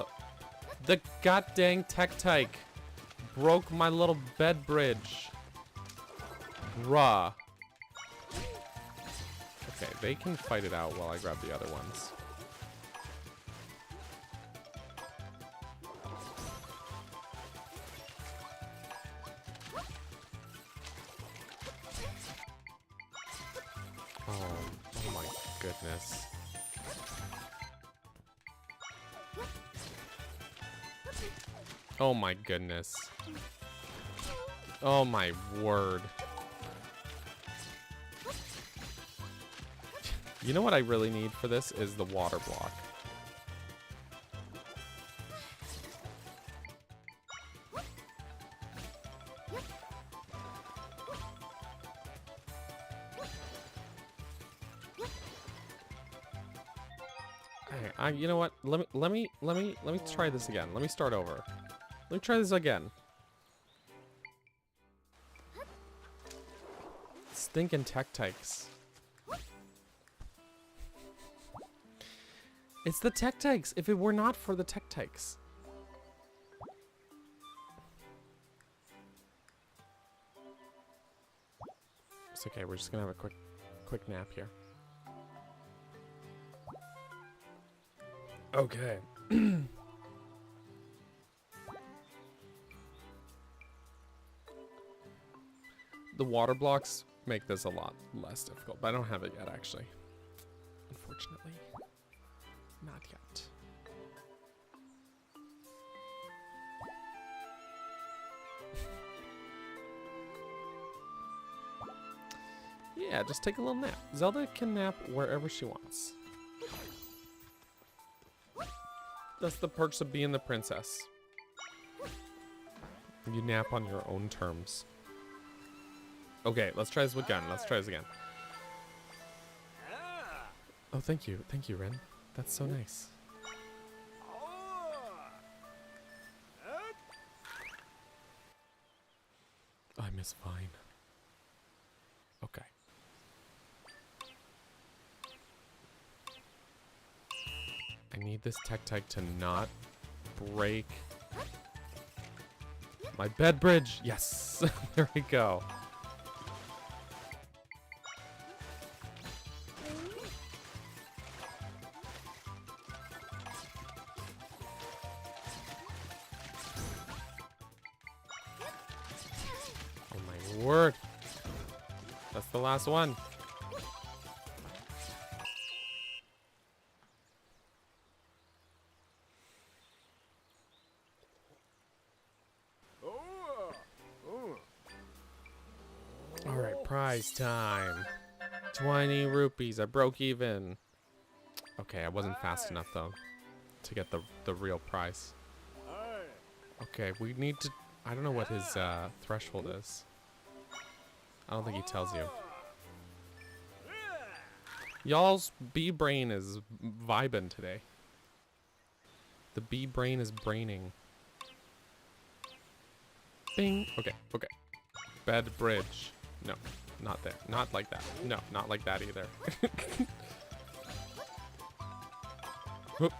the goddamn Tech broke my little bed bridge. Bruh. Okay, they can fight it out while I grab the other ones. Oh my goodness. Oh my goodness. Oh my word. You know what I really need for this is the water block. Okay, you know what? Let me try this again. Let me start over. Let me try this again. Stinking Tech-Tykes. It's the Tech-Tykes. If it were not for the Tech-Tykes. It's okay. We're just gonna have a quick nap here. Okay. the water blocks make this a lot less difficult, but I don't have it yet, actually. Unfortunately. Not yet. Yeah, just take a little nap. Zelda can nap wherever she wants. That's the perks of being the princess. You nap on your own terms. Okay, let's try this again. Let's try this again. Oh, thank you. Thank you, Ren. That's so nice. I miss Vine. Okay. I need this Tech to not break my bed bridge. Yes. There we go. Oh my word. That's the last one. Alright, prize time. 20 rupees. I broke even. Okay, I wasn't fast enough though to get the real prize. Okay, we need to... I don't know what his threshold is. I don't think he tells you. Y'all's bee brain is vibing today. The bee brain is braining. Bing. Okay, okay. Bed bridge. No, not there. Not like that. No, not like that either. Whoop.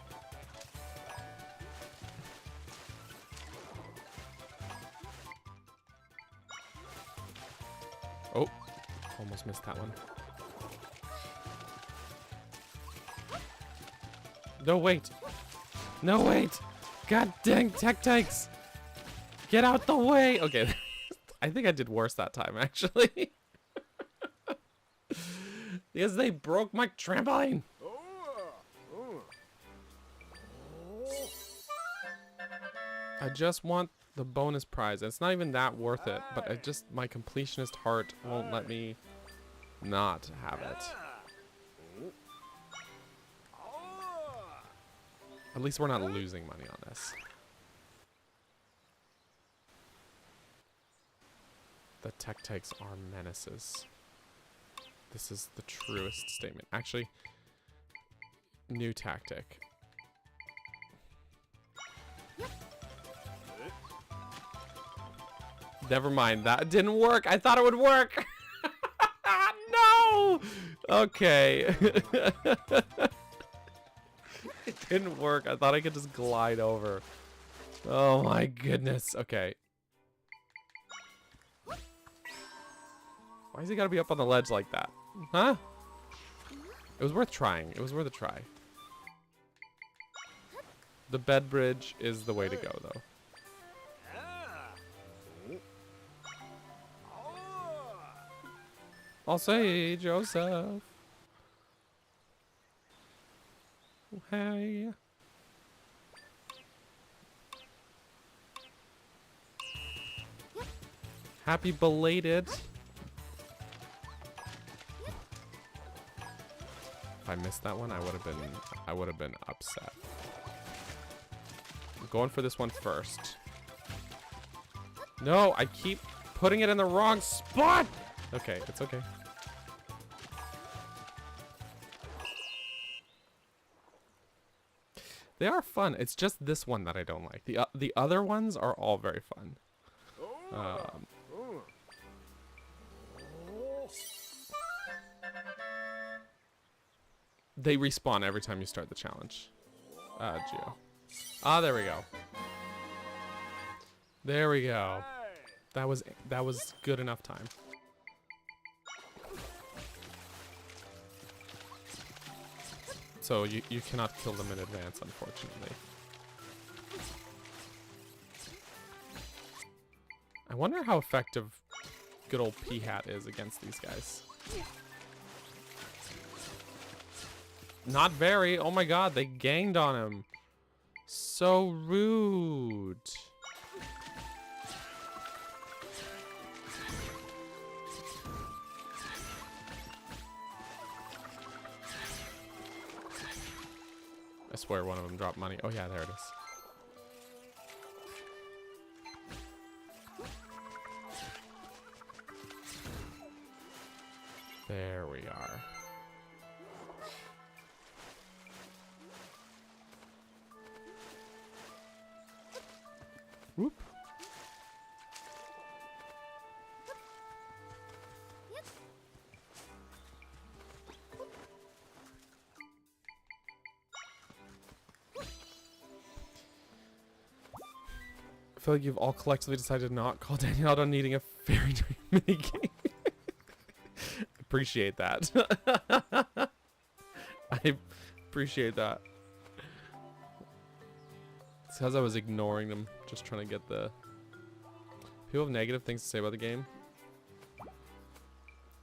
Oh, almost missed that one. No, wait. No, wait. God dang Tech-Tikes. Get out the way. Okay. I think I did worse that time, actually. Because they broke my trampoline. I just want the bonus prize. It's not even that worth it, but I just, my completionist heart won't let me not have it. At least we're not losing money on this. The Tech-Tikes are menaces. This is the truest statement. Actually, new tactic. Never mind, that didn't work. I thought it would work. No! Okay. It didn't work. I thought I could just glide over. Oh my goodness. Okay. Why has he got to be up on the ledge like that? Huh? It was worth trying. It was worth a try. The bed bridge is the way to go, though. I'll say, Joseph. Hey. Happy belated. If I missed that one, I would have been upset. I'm going for this one first. No, I keep putting it in the wrong spot. Okay, it's okay. They are fun. It's just this one that I don't like. The other ones are all very fun. They respawn every time you start the challenge. Geo. Ah, there we go. There we go. That was good enough time. So you cannot kill them in advance, unfortunately. I wonder how effective good old P-Hat is against these guys. Not very. Oh my god, they ganged on him. So rude. I swear one of them dropped money. Oh yeah, there it is. There we are. Whoop. I feel like you've all collectively decided to not call Daniel out on needing a fairy dream minigame. Appreciate that. I appreciate that. It's because I was ignoring them, just trying to get the... People have negative things to say about the game.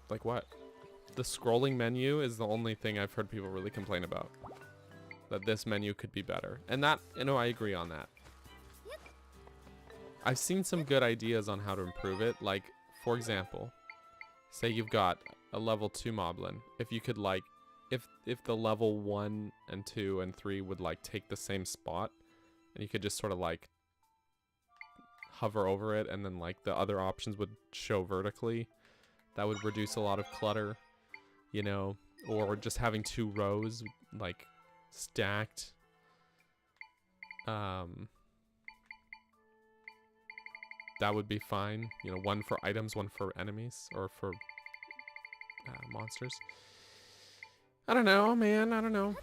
Like what? The scrolling menu is the only thing I've heard people really complain about. That this menu could be better. And that, you know, I agree on that. I've seen some good ideas on how to improve it. Like, for example, say you've got a level 2 moblin. If you could, like, if the level 1 and 2 and 3 would, like, take the same spot, and you could just sort of, like, hover over it, and then, like, the other options would show vertically, that would reduce a lot of clutter, you know? Or just having 2 rows, like, stacked. That would be fine. You know, one for items, one for enemies, or for monsters. I don't know, man. I don't know.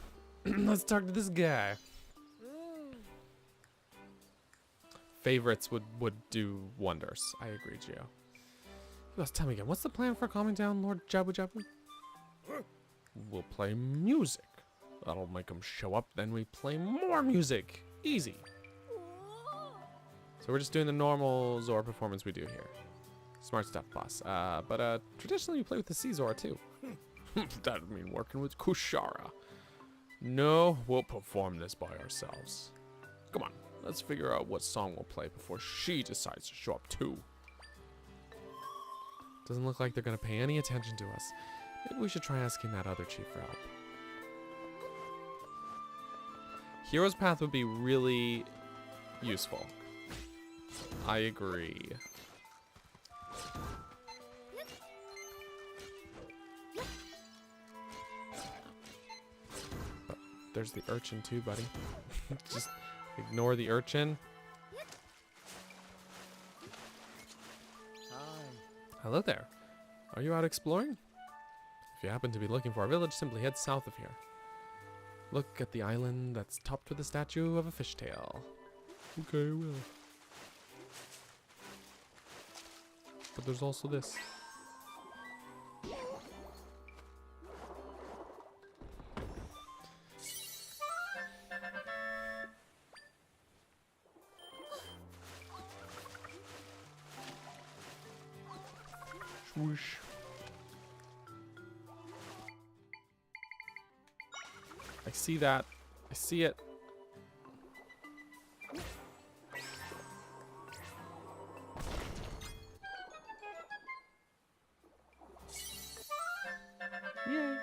Let's talk to this guy. Favorites would do wonders. I agree, Gio. Let's tell me again. What's the plan for calming down Lord Jabu Jabu? We'll play music. That'll make him show up. Then we play more music. Easy. So we're just doing the normal Zora performance we do here. Smart stuff, boss. But traditionally we play with the Sea Zora too. That'd mean working with Kushara. No, we'll perform this by ourselves. Come on, let's figure out what song we'll play before she decides to show up too. Doesn't look like they're gonna pay any attention to us. Maybe we should try asking that other chief for help. Hero's Path would be really useful. I agree. But there's the urchin too, buddy. Just ignore the urchin. Hi. Hello there. Are you out exploring? If you happen to be looking for our village, simply head south of here. Look at the island that's topped with a statue of a fishtail. Okay, well. But there's also this. Swoosh. I see that. I see it. Yay.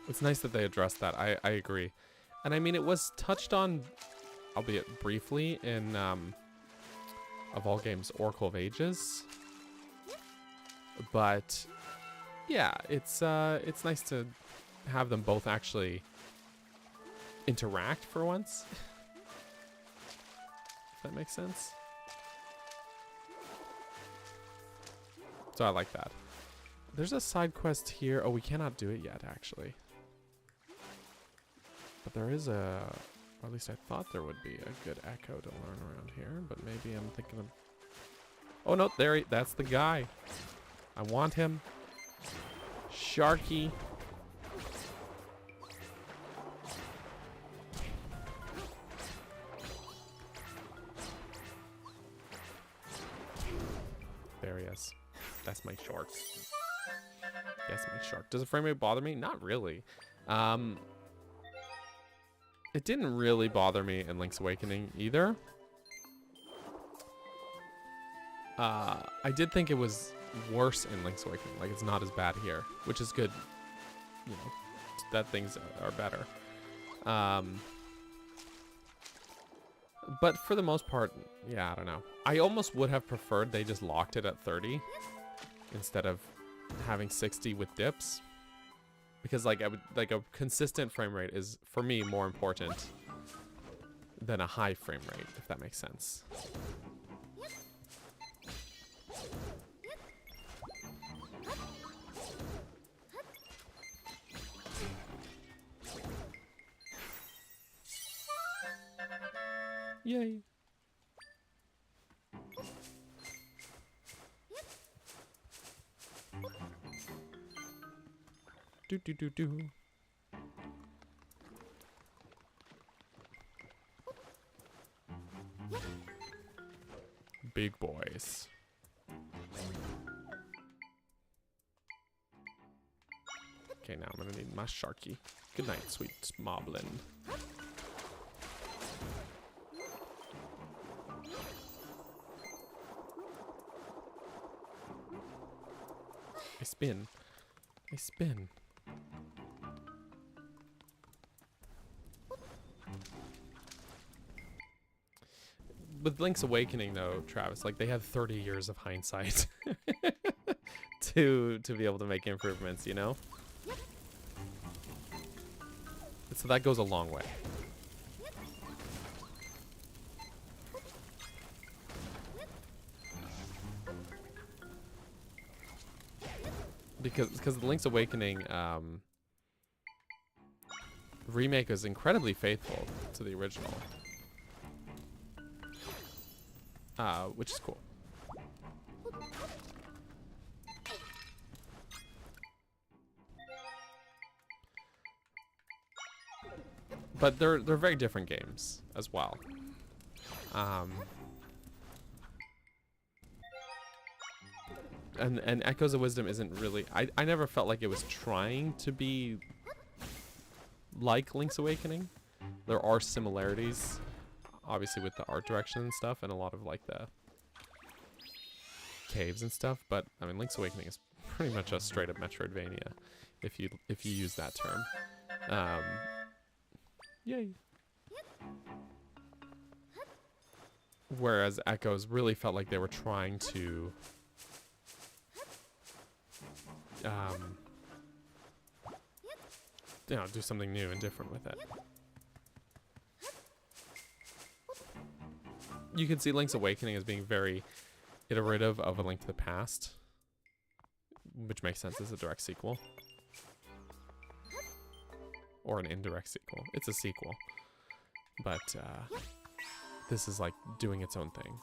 It's nice that they addressed that. I agree. And I mean, it was touched on, albeit briefly, in of all games, Oracle of Ages. But yeah, it's nice to have them both actually interact for once. If that makes sense. So I like that. There's a side quest here. Oh, we cannot do it yet, actually. But there is a, or at least I thought there would be a good echo to learn around here, but maybe I'm thinking of... Oh no, that's the guy. I want him. Sharky. areas. That's my shark. That's my shark. Does the frame rate bother me? Not really. It didn't really bother me in Link's Awakening either. I did think it was worse in Link's Awakening. Like, it's not as bad here, which is good. You know, that things are better. But for the most part, yeah, I don't know. I almost would have preferred they just locked it at 30 instead of having 60 with dips. Because like a consistent frame rate is, for me, more important than a high frame rate, if that makes sense. Yay. Do do do do. Big boys. Okay, now I'm gonna need my sharky. Good night, sweet moblin. I spin. I spin. With Link's Awakening, though, Travis, like, they had 30 years of hindsight to be able to make improvements, you know? So that goes a long way. Because the Link's Awakening remake is incredibly faithful to the original. Which is cool. But they're very different games as well. And Echoes of Wisdom isn't really... I never felt like it was trying to be like Link's Awakening. There are similarities, obviously, with the art direction and stuff, and a lot of like the caves and stuff. But I mean, Link's Awakening is pretty much a straight up Metroidvania, if you use that term. Yay. Whereas Echoes really felt like they were trying to you know, do something new and different with it. You can see Link's Awakening as being very iterative of A Link to the Past, which makes sense as a direct sequel. Or an indirect sequel. It's a sequel. But this is like doing its own thing.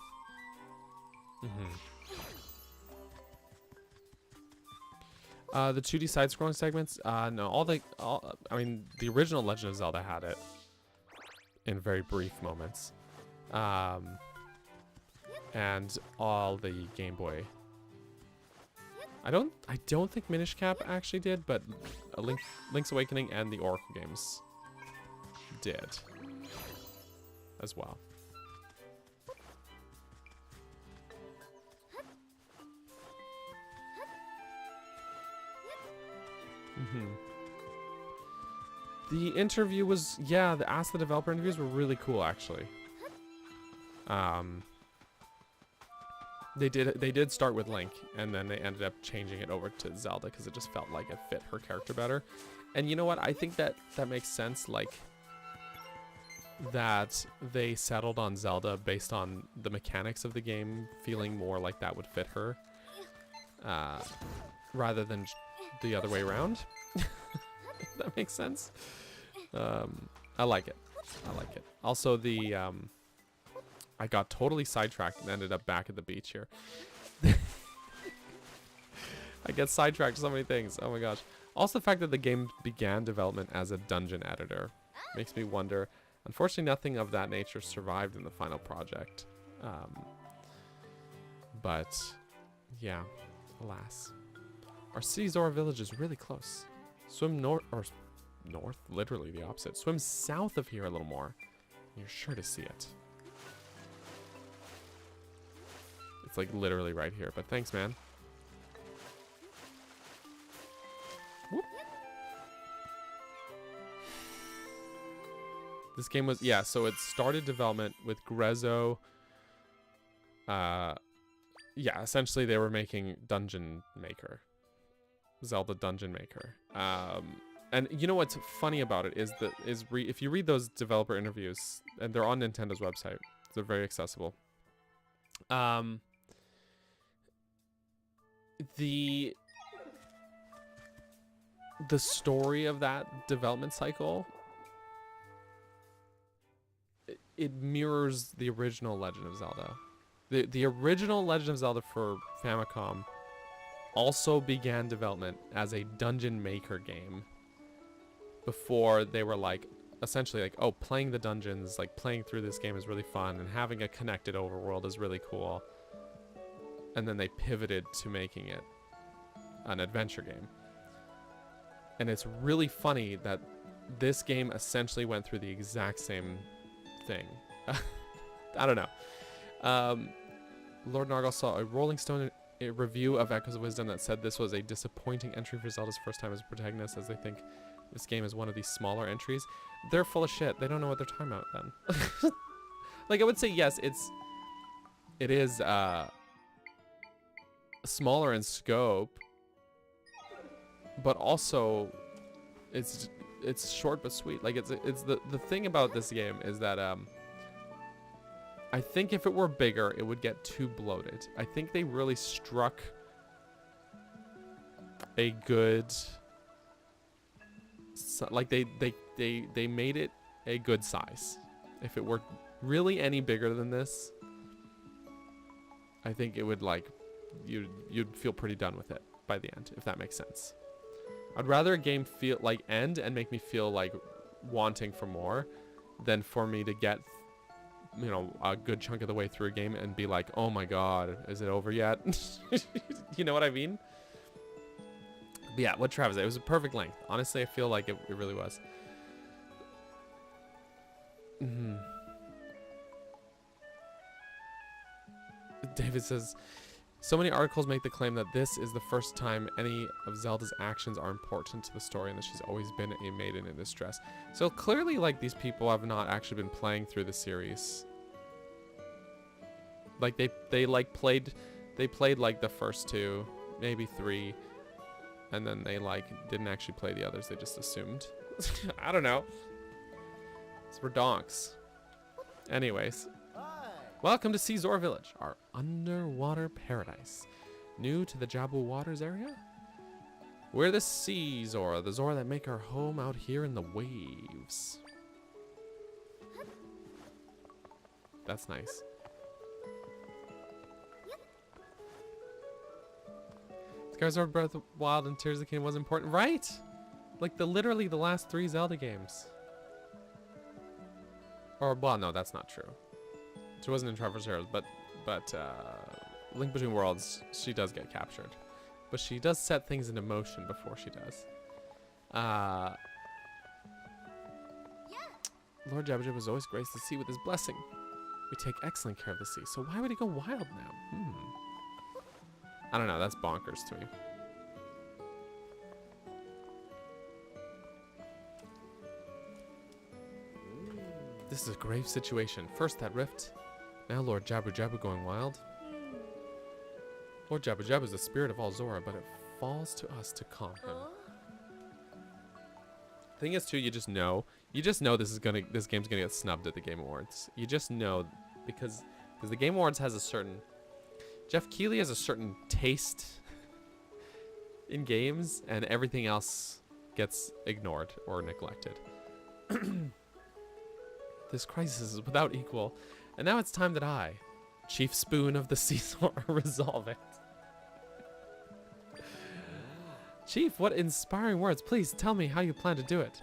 The 2D side-scrolling segments, no, I mean, the original Legend of Zelda had it in very brief moments. And all the Game Boy. I don't think Minish Cap actually did, but Link's Awakening and the Oracle games did as well. The interview was, yeah, the Ask the Developer interviews were really cool, actually. They did start with Link, and then they ended up changing it over to Zelda because it just felt like it fit her character better. And you know what? I think that makes sense, like, that they settled on Zelda based on the mechanics of the game feeling more like that would fit her, rather than the other way around. If that makes sense. I like it. I like it. Also, the I got totally sidetracked and ended up back at the beach here. I get sidetracked so many things. Oh my gosh. Also, the fact that the game began development as a dungeon editor makes me wonder. Unfortunately, nothing of that nature survived in the final project. But Yeah, alas. Our city Zora village is really close. Swim north, literally the opposite. Swim south of here a little more. You're sure to see it. It's like literally right here, but thanks, man. Whoop. This game was, yeah, so it started development with Grezzo. Yeah, essentially they were making Dungeon Maker. Zelda Dungeon Maker. And you know what's funny about it is that if you read those developer interviews, and they're on Nintendo's website, they're very accessible. The story of that development cycle, it mirrors the original Legend of Zelda. The original Legend of Zelda for Famicom also began development as a Dungeon Maker game before they were like, essentially like, oh, playing the dungeons, like playing through this game is really fun and having a connected overworld is really cool. And then they pivoted to making it an adventure game. And it's really funny that this game essentially went through the exact same thing. I don't know. Lord Nargle saw a Rolling Stone review of Echoes of Wisdom that said this was a disappointing entry for Zelda's first time as a protagonist, as they think this game is one of these smaller entries. They're full of shit. They don't know what they're talking about then. Like, I would say, yes, it is smaller in scope, but also it's short but sweet. Like, it's the thing about this game is that I think if it were bigger, it would get too bloated. I think they really struck a good, like they made it a good size. If it were really any bigger than this, I think it would, like, you'd feel pretty done with it by the end, if that makes sense. I'd rather a game feel like end and make me feel like wanting for more than for me to get, you know, a good chunk of the way through a game and be like, oh my god, is it over yet? You know what I mean? But yeah, what Travis said, it was a perfect length. Honestly, I feel like it really was. David says, so many articles make the claim that this is the first time any of Zelda's actions are important to the story and that she's always been a maiden in distress. So clearly, like, these people have not actually been playing through the series. Like, they played like the first two, maybe three, and then they like didn't actually play the others. They just assumed. I don't know. It's for donks. Anyways. Welcome to Zora Village, our underwater paradise. New to the Jabu Waters area? We're the Sea Zora, the Zora that make our home out here in the waves. That's nice. Skyward Breath of the Wild and Tears of the Kingdom was important, right? Like literally the last 3 Zelda games. Or, well, no, that's not true. She wasn't in Traverse Heroes, but Link Between Worlds, she does get captured. But she does set things into motion before she does. Lord Jabu Jabu has always graced the sea with his blessing. We take excellent care of the sea, so why would he go wild now? I don't know, that's bonkers to me. This is a grave situation. First that rift, now Lord Jabu Jabu going wild. Lord Jabu Jabu is the spirit of all Zora, but it falls to us to calm him. Thing is, too, you just know this game's gonna get snubbed at the Game Awards. You just know because the Game Awards has a certain, Jeff Keighley has a certain taste in games, and everything else gets ignored or neglected. This crisis is without equal, and now it's time that I, Chief Spoon of the Sea Zora, resolve it. Chief, what inspiring words. Please tell me how you plan to do it.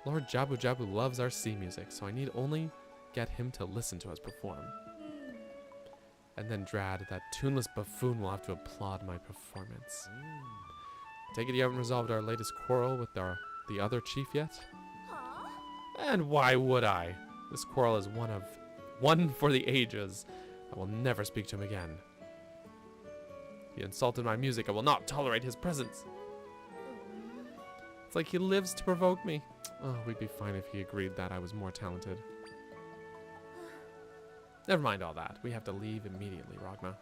Lord Jabu Jabu loves our sea music, so I need only get him to listen to us perform. And then Drad, that tuneless buffoon, will have to applaud my performance. Take it you haven't resolved our latest quarrel with the other chief yet? And why would I? This quarrel is one for the ages. I will never speak to him again. He insulted my music. I will not tolerate his presence. It's like he lives to provoke me. Oh, we'd be fine if he agreed that I was more talented. Never mind all that. We have to leave immediately, Rogma.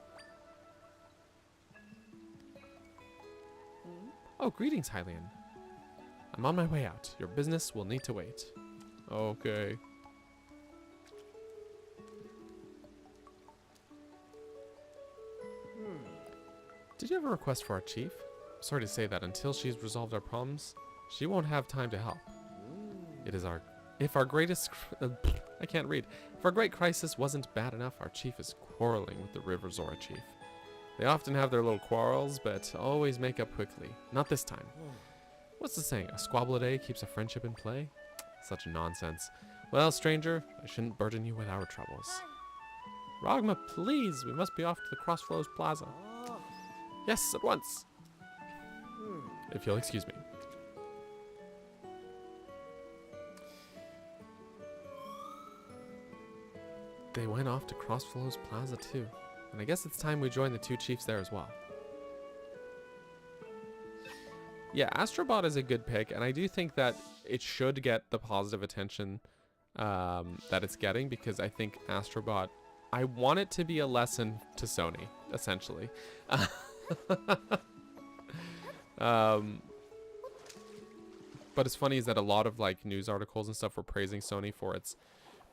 Oh, greetings, Hylian. I'm on my way out. Your business will need to wait. Okay. Did you have a request for our chief? Sorry to say that until she's resolved our problems, she won't have time to help. If our greatest, I can't read. If our great crisis wasn't bad enough, our chief is quarreling with the River Zora chief. They often have their little quarrels, but always make up quickly. Not this time. What's the saying? A squabble a day keeps a friendship in play? Such nonsense. Well, stranger, I shouldn't burden you with our troubles. Rogma, please, we must be off to the Crossflows Plaza. Yes, at once. If you'll excuse me. They went off to Crossflows Plaza too. And I guess it's time we join the two chiefs there as well. Yeah, Astrobot is a good pick, and I do think that it should get the positive attention that it's getting, because I think Astrobot, I want it to be a lesson to Sony, essentially. But it's funny is that a lot of like news articles and stuff were praising Sony for its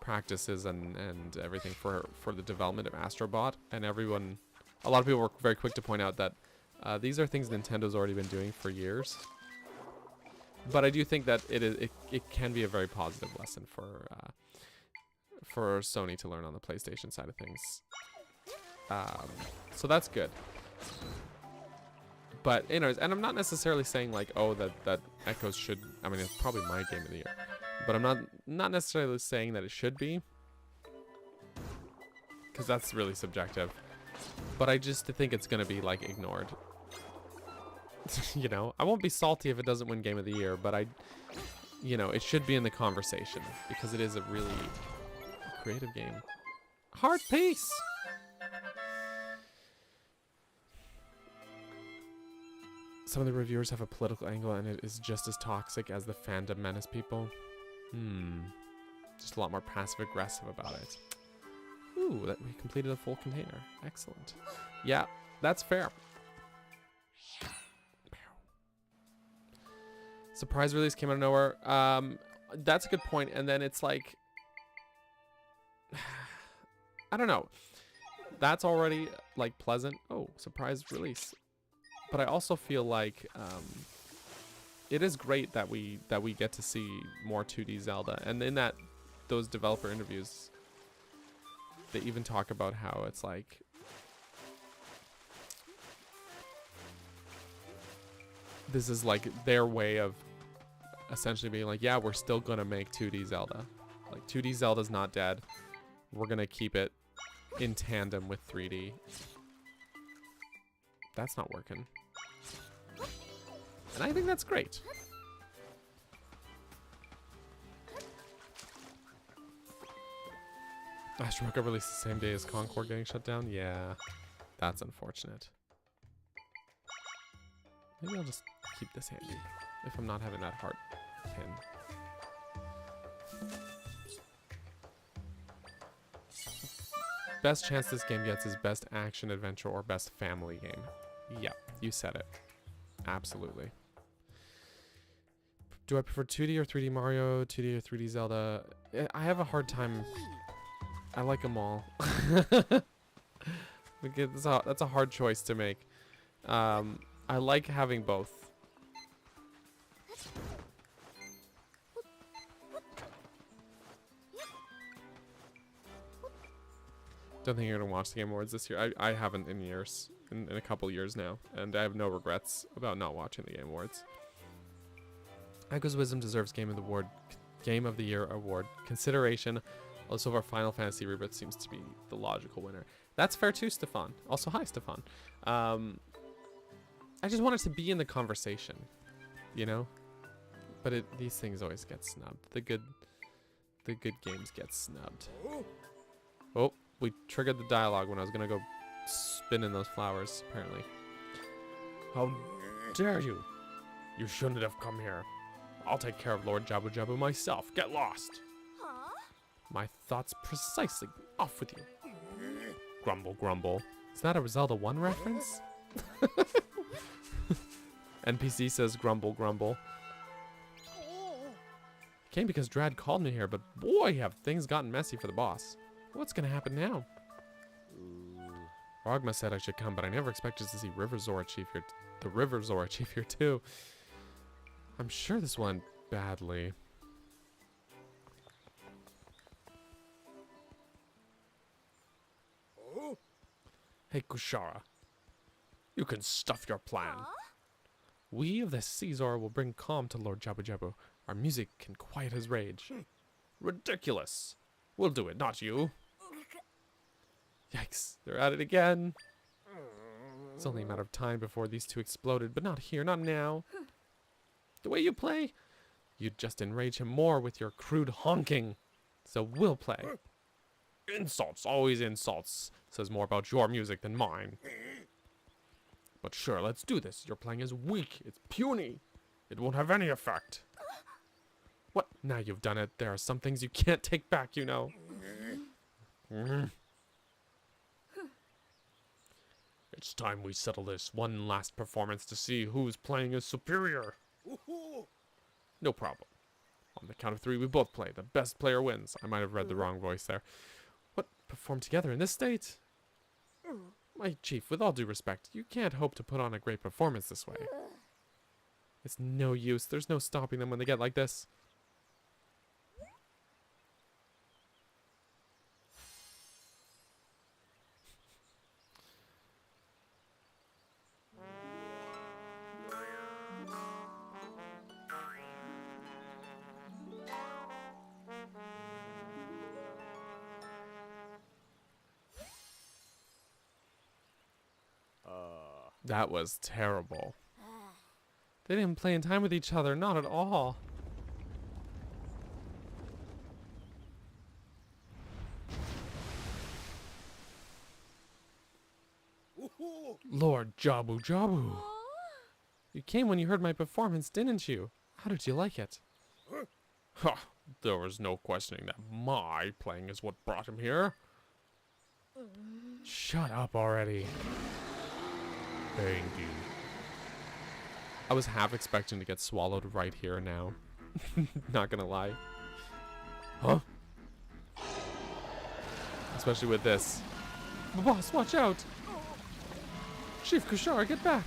practices and everything for the development of Astrobot, and a lot of people were very quick to point out that these are things Nintendo's already been doing for years. But I do think that it can be a very positive lesson for Sony to learn on the PlayStation side of things. So that's good. But anyways, and I'm not necessarily saying like, oh, that Echoes should, I mean, it's probably my game of the year. But I'm not necessarily saying that it should be, because that's really subjective. But I just think it's going to be like ignored. You know, I won't be salty if it doesn't win Game of the Year, but you know, it should be in the conversation because it is a really creative game. Hard piece. Some of the reviewers have a political angle and it is just as toxic as the fandom menace people. Just a lot more passive aggressive about it. Ooh, that we completed a full container. Excellent. Yeah, that's fair. Surprise release came out of nowhere. That's a good point. And then it's like, I don't know. That's already like pleasant. Oh, surprise release. But I also feel like it is great that we get to see more 2D Zelda. And in those developer interviews, they even talk about how it's like this is like their way of essentially being like, yeah, we're still gonna make 2D Zelda. Like 2D Zelda's not dead. We're gonna keep it in tandem with 3D. That's not working. And I think that's great. Astro got released the same day as Concord getting shut down? Yeah, that's unfortunate. Maybe I'll just keep this handy if I'm not having that heart pin. Best chance this game gets is best action adventure or best family game. Yeah, you said it. Absolutely. Do I prefer 2D or 3D Mario, 2D or 3D Zelda? I have a hard time. I like them all. That's a hard choice to make. I like having both. Don't think you're gonna watch the Game Awards this year. I haven't in years, in a couple years now, and I have no regrets about not watching the Game Awards. Echo's Wisdom deserves Game of the Year award consideration. Also, our Final Fantasy reboot seems to be the logical winner. That's fair too, Stefan. Also, hi, Stefan. I just wanted to be in the conversation, you know? But these things always get snubbed. The good games get snubbed. Oh, we triggered the dialogue when I was gonna go spin in those flowers, apparently. How dare you? You shouldn't have come here. I'll take care of Lord Jabu Jabu myself. Get lost. Huh? My thoughts precisely. Off with you. Grumble, grumble. Is that a Zelda 1 reference? NPC says grumble, grumble. Came because Drad called me here, but boy, have things gotten messy for the boss. What's gonna happen now? Rogma said I should come, but I never expected to see River Zora Chief here. The River Zora Chief here too. I'm sure this went badly. Hey, Kushara. You can stuff your plan. Huh? We of the Caesar will bring calm to Lord Jabu Jabu. Our music can quiet his rage. Ridiculous. We'll do it, not you. Yikes, they're at it again. It's only a matter of time before these two exploded, but not here, not now. The way you play, you'd just enrage him more with your crude honking. So we'll play. Insults, always insults. Says more about your music than mine. But sure, let's do this. Your playing is weak. It's puny. It won't have any effect. What? Now you've done it. There are some things you can't take back, you know. It's time we settle this. One last performance to see whose playing is superior. No problem. On the count of 3, we both play. The best player wins. I might have read the wrong voice there. What? Perform together in this state? My chief, with all due respect, you can't hope to put on a great performance this way. It's no use. There's no stopping them when they get like this. That was terrible. They didn't play in time with each other, not at all. Lord Jabu Jabu. You came when you heard my performance, didn't you? How did you like it? Ha! There was no questioning that my playing is what brought him here. Shut up already. Thank you. I was half expecting to get swallowed right here and now. Not gonna lie. Huh? Especially with this. Boss, watch out! Chief Kushara, get back!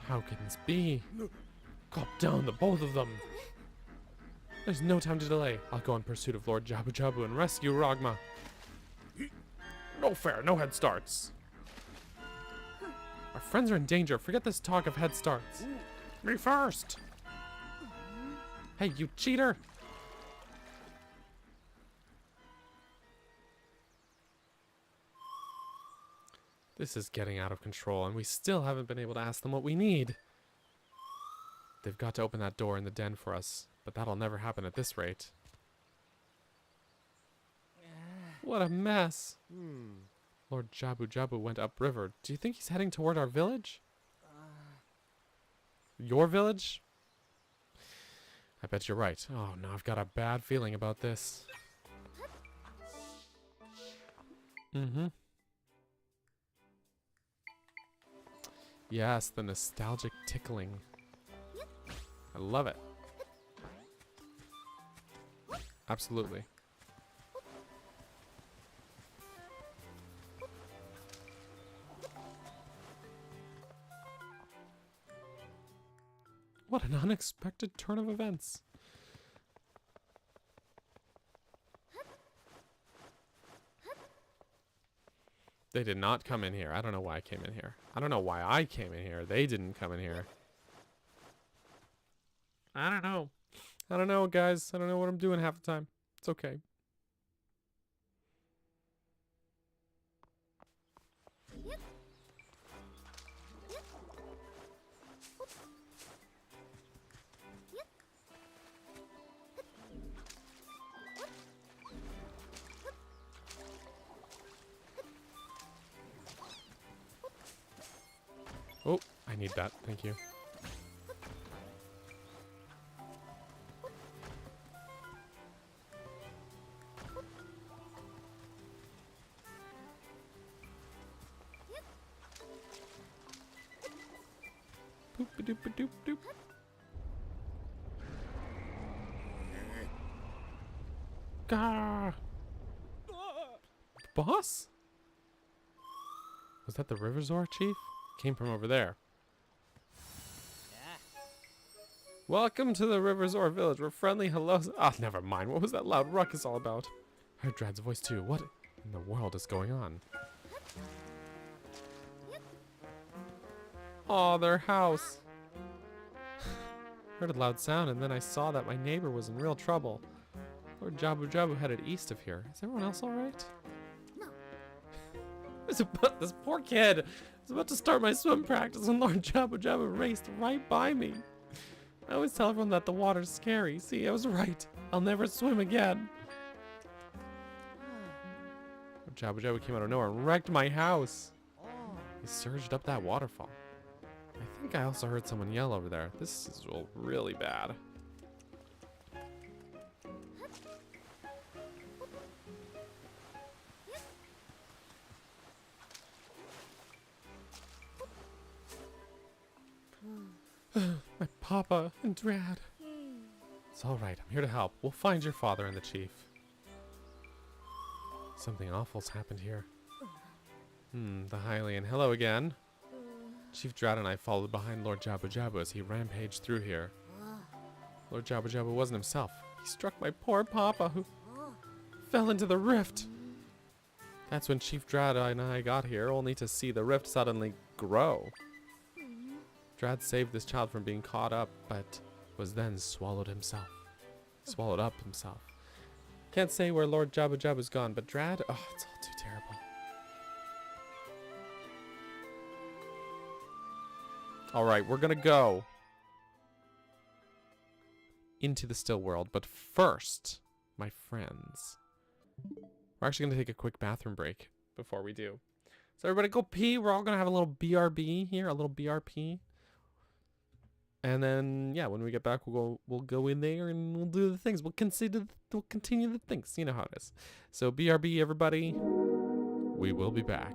How can this be? Cop down the both of them! There's no time to delay. I'll go in pursuit of Lord Jabu Jabu and rescue Rogma. No fair, no head starts. Our friends are in danger. Forget this talk of head starts. Me first! Hey, you cheater! This is getting out of control, and we still haven't been able to ask them what we need. They've got to open that door in the den for us, but that'll never happen at this rate. What a mess! Lord Jabu Jabu went upriver. Do you think he's heading toward our village? Your village? I bet you're right. Oh no, I've got a bad feeling about this. Yes, the nostalgic tickling. I love it. Absolutely. What an unexpected turn of events. They did not come in here. I don't know why I came in here. I don't know why I came in here. They didn't come in here. I don't know. I don't know, guys. I don't know what I'm doing half the time. It's okay. Oh, I need that. Thank you. Boop-a-doop-a-doop-doop. Gah! Boss? Was that the River Zora chief? Came from over there. Welcome to the River Zora village. We're friendly hellos. Ah, never mind. What was that loud ruckus all about? I heard Drad's voice too. What in the world is going on? Oh, their house. Heard a loud sound, and then I saw that my neighbor was in real trouble. Lord Jabu Jabu headed east of here. Is everyone else all right? No. This poor kid. I was about to start my swim practice when Lord Jabu Jabu raced right by me. I always tell everyone that the water's scary. See, I was right. I'll never swim again. Lord Jabu Jabu came out of nowhere and wrecked my house. He surged up that waterfall. I think I also heard someone yell over there. This is really bad. My papa and Drad. It's all right. I'm here to help. We'll find your father and the chief. Something awful's happened here. The Hylian. Hello again. Chief Drad and I followed behind Lord Jabu Jabu as he rampaged through here. Lord Jabu Jabu wasn't himself. He struck my poor papa, who fell into the rift. That's when Chief Drad and I got here, only to see the rift suddenly grow. Drad saved this child from being caught up, but was then swallowed up himself. Can't say where Lord Jabu Jabu's gone, but Drad, oh, it's all too terrible. Alright, we're gonna go into the still world, but first, my friends, we're actually gonna take a quick bathroom break before we do. So everybody go pee. We're all gonna have a little BRB here, a little BRP. And then, yeah, when we get back, we'll go in there and we'll do the things. We'll continue the things. You know how it is. So BRB, everybody. We will be back.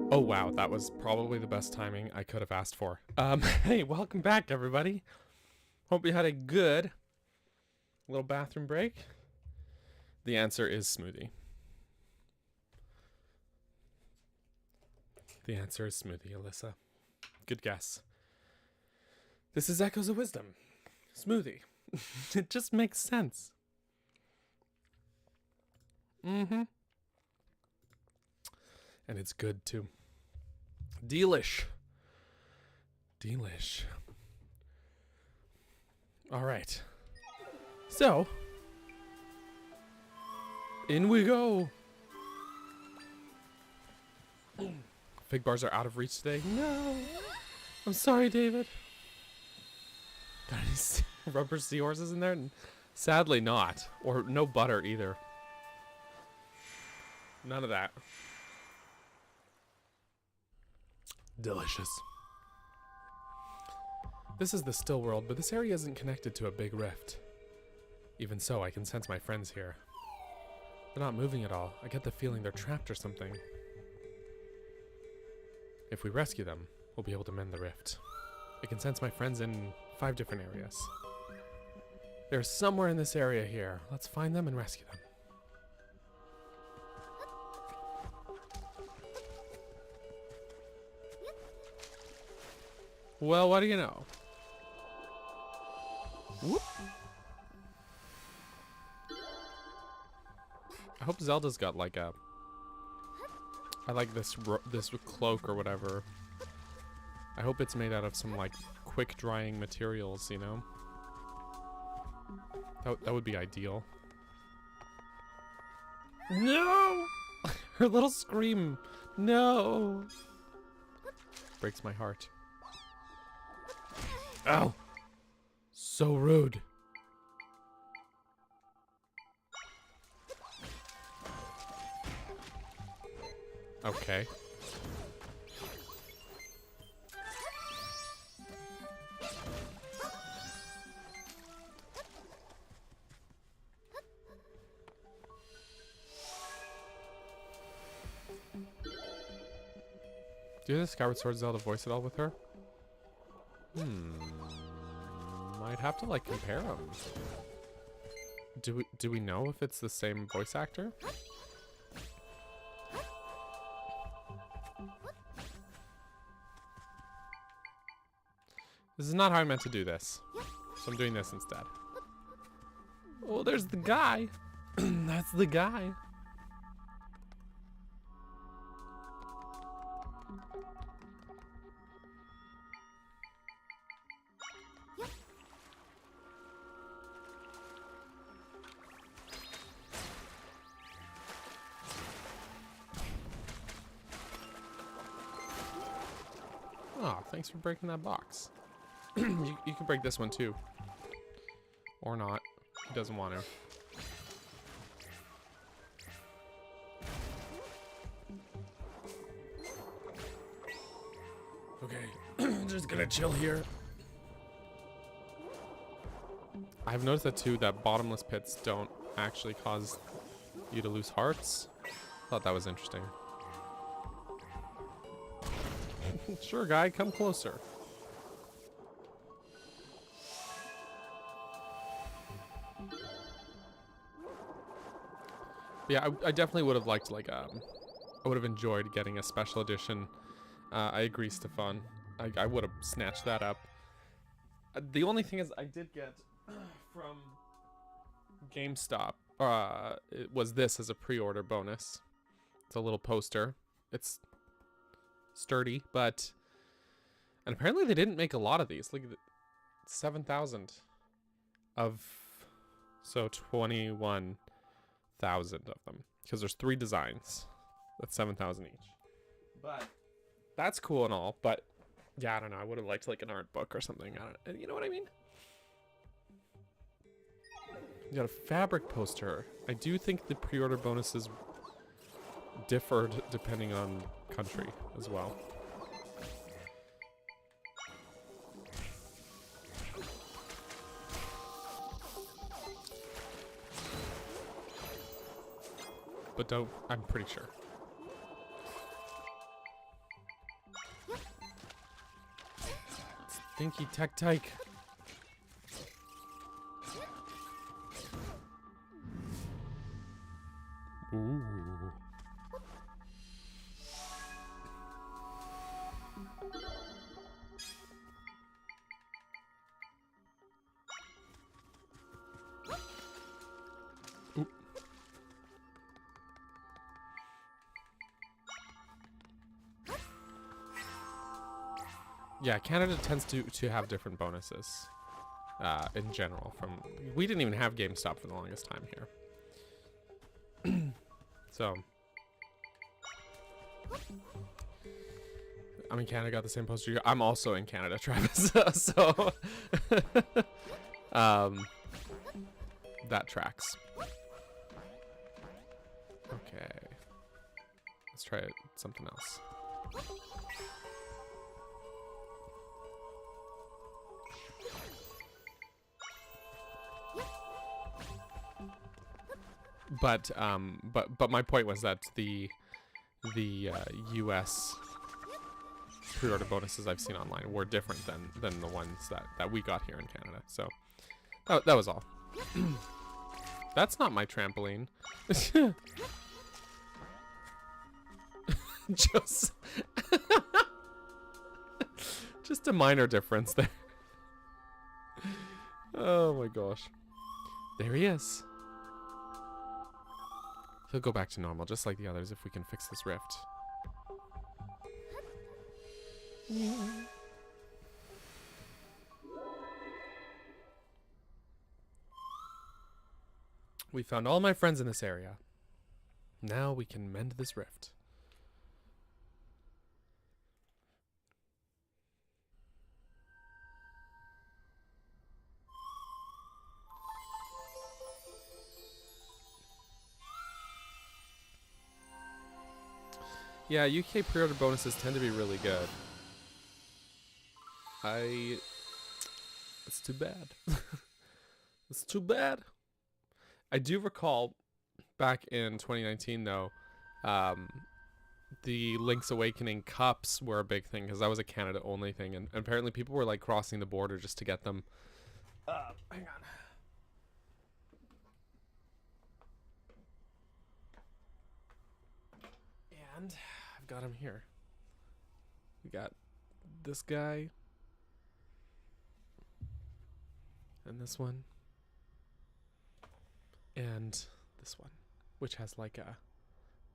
Oh wow, that was probably the best timing I could have asked for. Hey, welcome back everybody. Hope you had a good little bathroom break. The answer is smoothie. The answer is smoothie, Alyssa. Good guess. This is Echoes of Wisdom. Smoothie. It just makes sense. Mm-hmm. And it's good too. Delish. Delish. All right. So, in we go. Fig bars are out of reach today. No. I'm sorry, David. Got any rubber seahorses in there? Sadly not. Or no butter either. None of that. Delicious. This is the still world, but this area isn't connected to a big rift. Even so, I can sense my friends here. They're not moving at all. I get the feeling they're trapped or something. If we rescue them, we'll be able to mend the rift. I can sense my friends in 5 different areas. They're somewhere in this area here. Let's find them and rescue them. Well, what do you know? Whoop. I hope Zelda's got like a... I like this cloak or whatever. I hope it's made out of some like quick drying materials, you know? That would be ideal. No! Her little scream. No! Breaks my heart. Ow! So rude. Okay. Do you have the Skyward Sword Zelda voice at all with her? Might have to like compare them. Do we know if it's the same voice actor? This is not how I meant to do this. So I'm doing this instead. Oh, there's the guy. That's the guy. Oh, thanks for breaking that box. You can break this one too. Or not. He doesn't want to. Okay, just gonna chill here. I've noticed that too, that bottomless pits don't actually cause you to lose hearts. Thought that was interesting. Sure, guy, come closer. Yeah, I definitely would have liked like I would have enjoyed getting a special edition. I agree, Stefan. I would have snatched that up. The only thing is I did get from GameStop it was this as a pre-order bonus. It's a little poster. It's sturdy, but and apparently they didn't make a lot of these. Look at 7,000 of, so 21,000 of them, because there's 3 designs. That's 7,000 each. But that's cool and all, but yeah, I don't know. I would have liked like an art book or something. I don't, you know what I mean? You got a fabric poster. I do think the pre-order bonuses differed depending on country as well. But don't, I'm pretty sure. Dinky tech tyke. Ooh. Ooh. Yeah, Canada tends to have different bonuses in general. We didn't even have GameStop for the longest time here. So, I'm in Canada, got the same poster. I'm also in Canada, Travis. So, that tracks. Okay. Let's try something else. But my point was that the US pre-order bonuses I've seen online were different than the ones that we got here in Canada. So that was all. That's not my trampoline. Just a minor difference there. Oh my gosh. There he is. He'll go back to normal, just like the others, if we can fix this rift. We found all my friends in this area. Now we can mend this rift. Yeah, UK pre-order bonuses tend to be really good. It's too bad. It's too bad. I do recall back in 2019 though, the Link's Awakening cups were a big thing because that was a Canada only thing, and apparently people were like crossing the border just to get them. Hang on. And I've got him here. We got this guy. And this one. And this one. Which has like a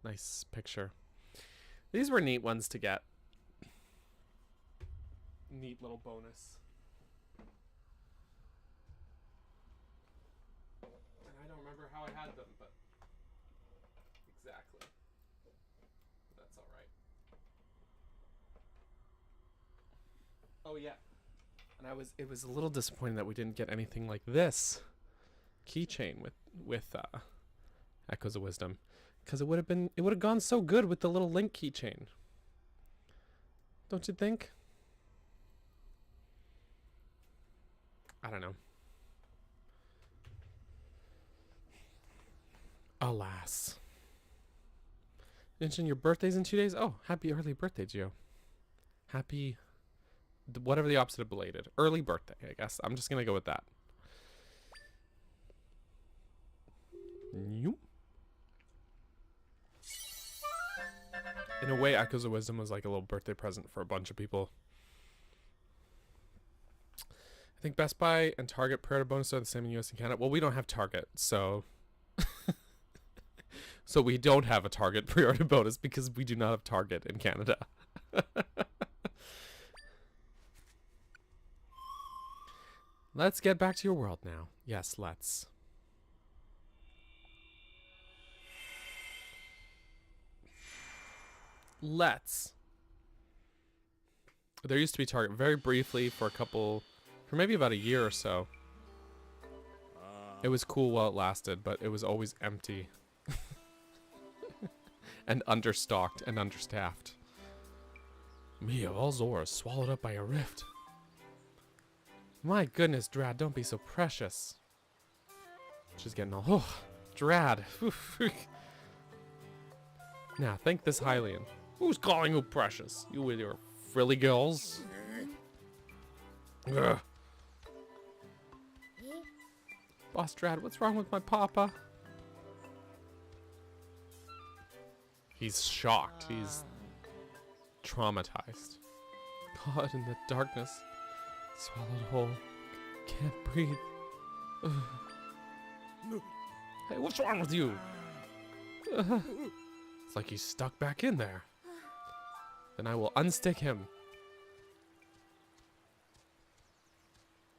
nice picture. These were neat ones to get. Neat little bonus. And I don't remember how I had them, but exactly. That's all right. Oh yeah. And it was a little disappointing that we didn't get anything like this keychain with Echoes of Wisdom, because it would have gone so good with the little Link keychain. Don't you think? I don't know. Alas. Mention your birthday's in 2 days. Oh, happy early birthday, Gio. Happy, whatever the opposite of belated. Early birthday, I guess. I'm just gonna go with that. In a way, Echoes of Wisdom was like a little birthday present for a bunch of people. I think Best Buy and Target pre-order bonus are the same in US and Canada. Well, we don't have Target, so so we don't have a Target pre-order bonus because we do not have Target in Canada. Let's get back to your world now. Yes, let's. There used to be Target very briefly for maybe about a year or so. It was cool while it lasted, but it was always empty. And understocked and understaffed. Me of all Zora swallowed up by a rift. My goodness, Drad, don't be so precious. She's getting all, oh, Drad. Now, thank this Hylian. Who's calling you precious? You with your frilly girls? Ugh. Boss Drat, what's wrong with my papa? He's shocked. He's traumatized. Caught in the darkness. Swallowed whole. Can't breathe. Ugh. Hey, what's wrong with you? It's like he's stuck back in there. Then I will unstick him.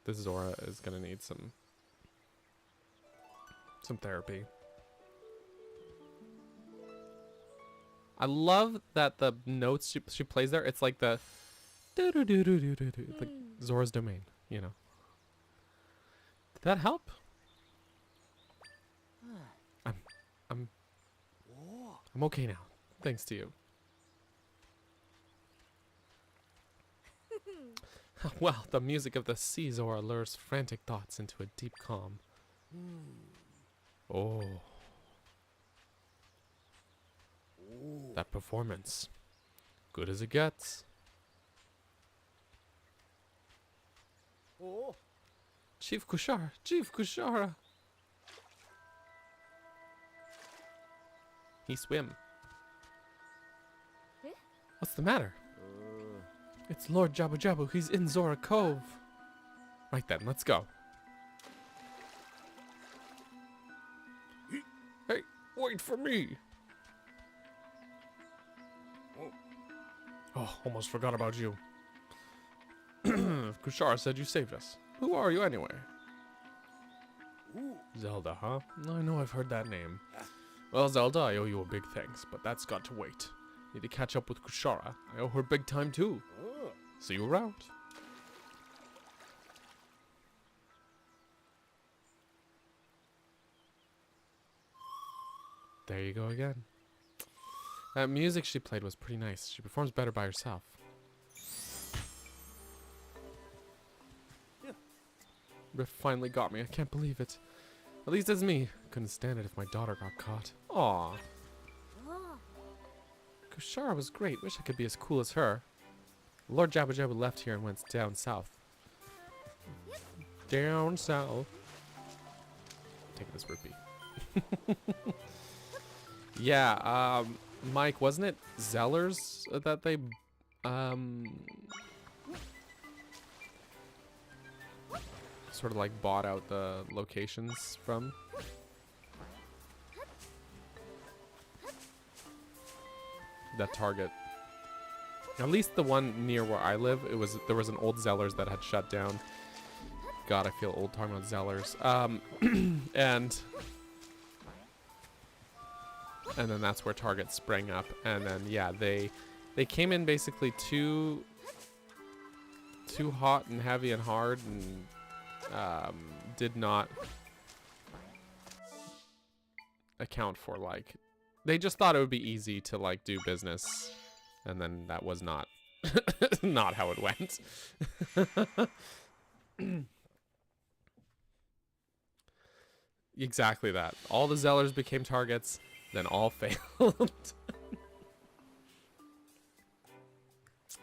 This Zora is gonna need some therapy. I love that the notes she plays there. It's like the do do do do do do do, like Zora's domain. You know. Did that help? I'm okay now, thanks to you. Well, the music of the sea, Zora, lures frantic thoughts into a deep calm. Oh. That performance. Good as it gets. Chief Kushara! Chief Kushara! He swim. What's the matter? It's Lord Jabu Jabu. He's in Zora Cove. Right then, let's go. Hey, wait for me. Oh, almost forgot about you. Kushara said you saved us. Who are you anyway? Zelda, huh? I know I've heard that name. Well, Zelda, I owe you a big thanks, but that's got to wait. Need to catch up with Kushara. I owe her big time too. See you around. There you go again. That music she played was pretty nice. She performs better by herself. Riff finally got me. I can't believe it. At least it's me. Couldn't stand it if my daughter got caught. Aww. Kushara was great. Wish I could be as cool as her. Lord Jabu Jabu left here and went down south. Down south. Take this rupee. Yeah, Mike, wasn't it Zellers that they sort of like bought out the locations from? That Target. At least the one near where I live, there was an old Zellers that had shut down. God, I feel old talking about Zellers. And then that's where Target sprang up. And then yeah, they came in basically too hot and heavy and hard, and did not account for, like, they just thought it would be easy to like do business, and then that was not not how it went. Exactly that. All the Zellers became Targets, then all failed.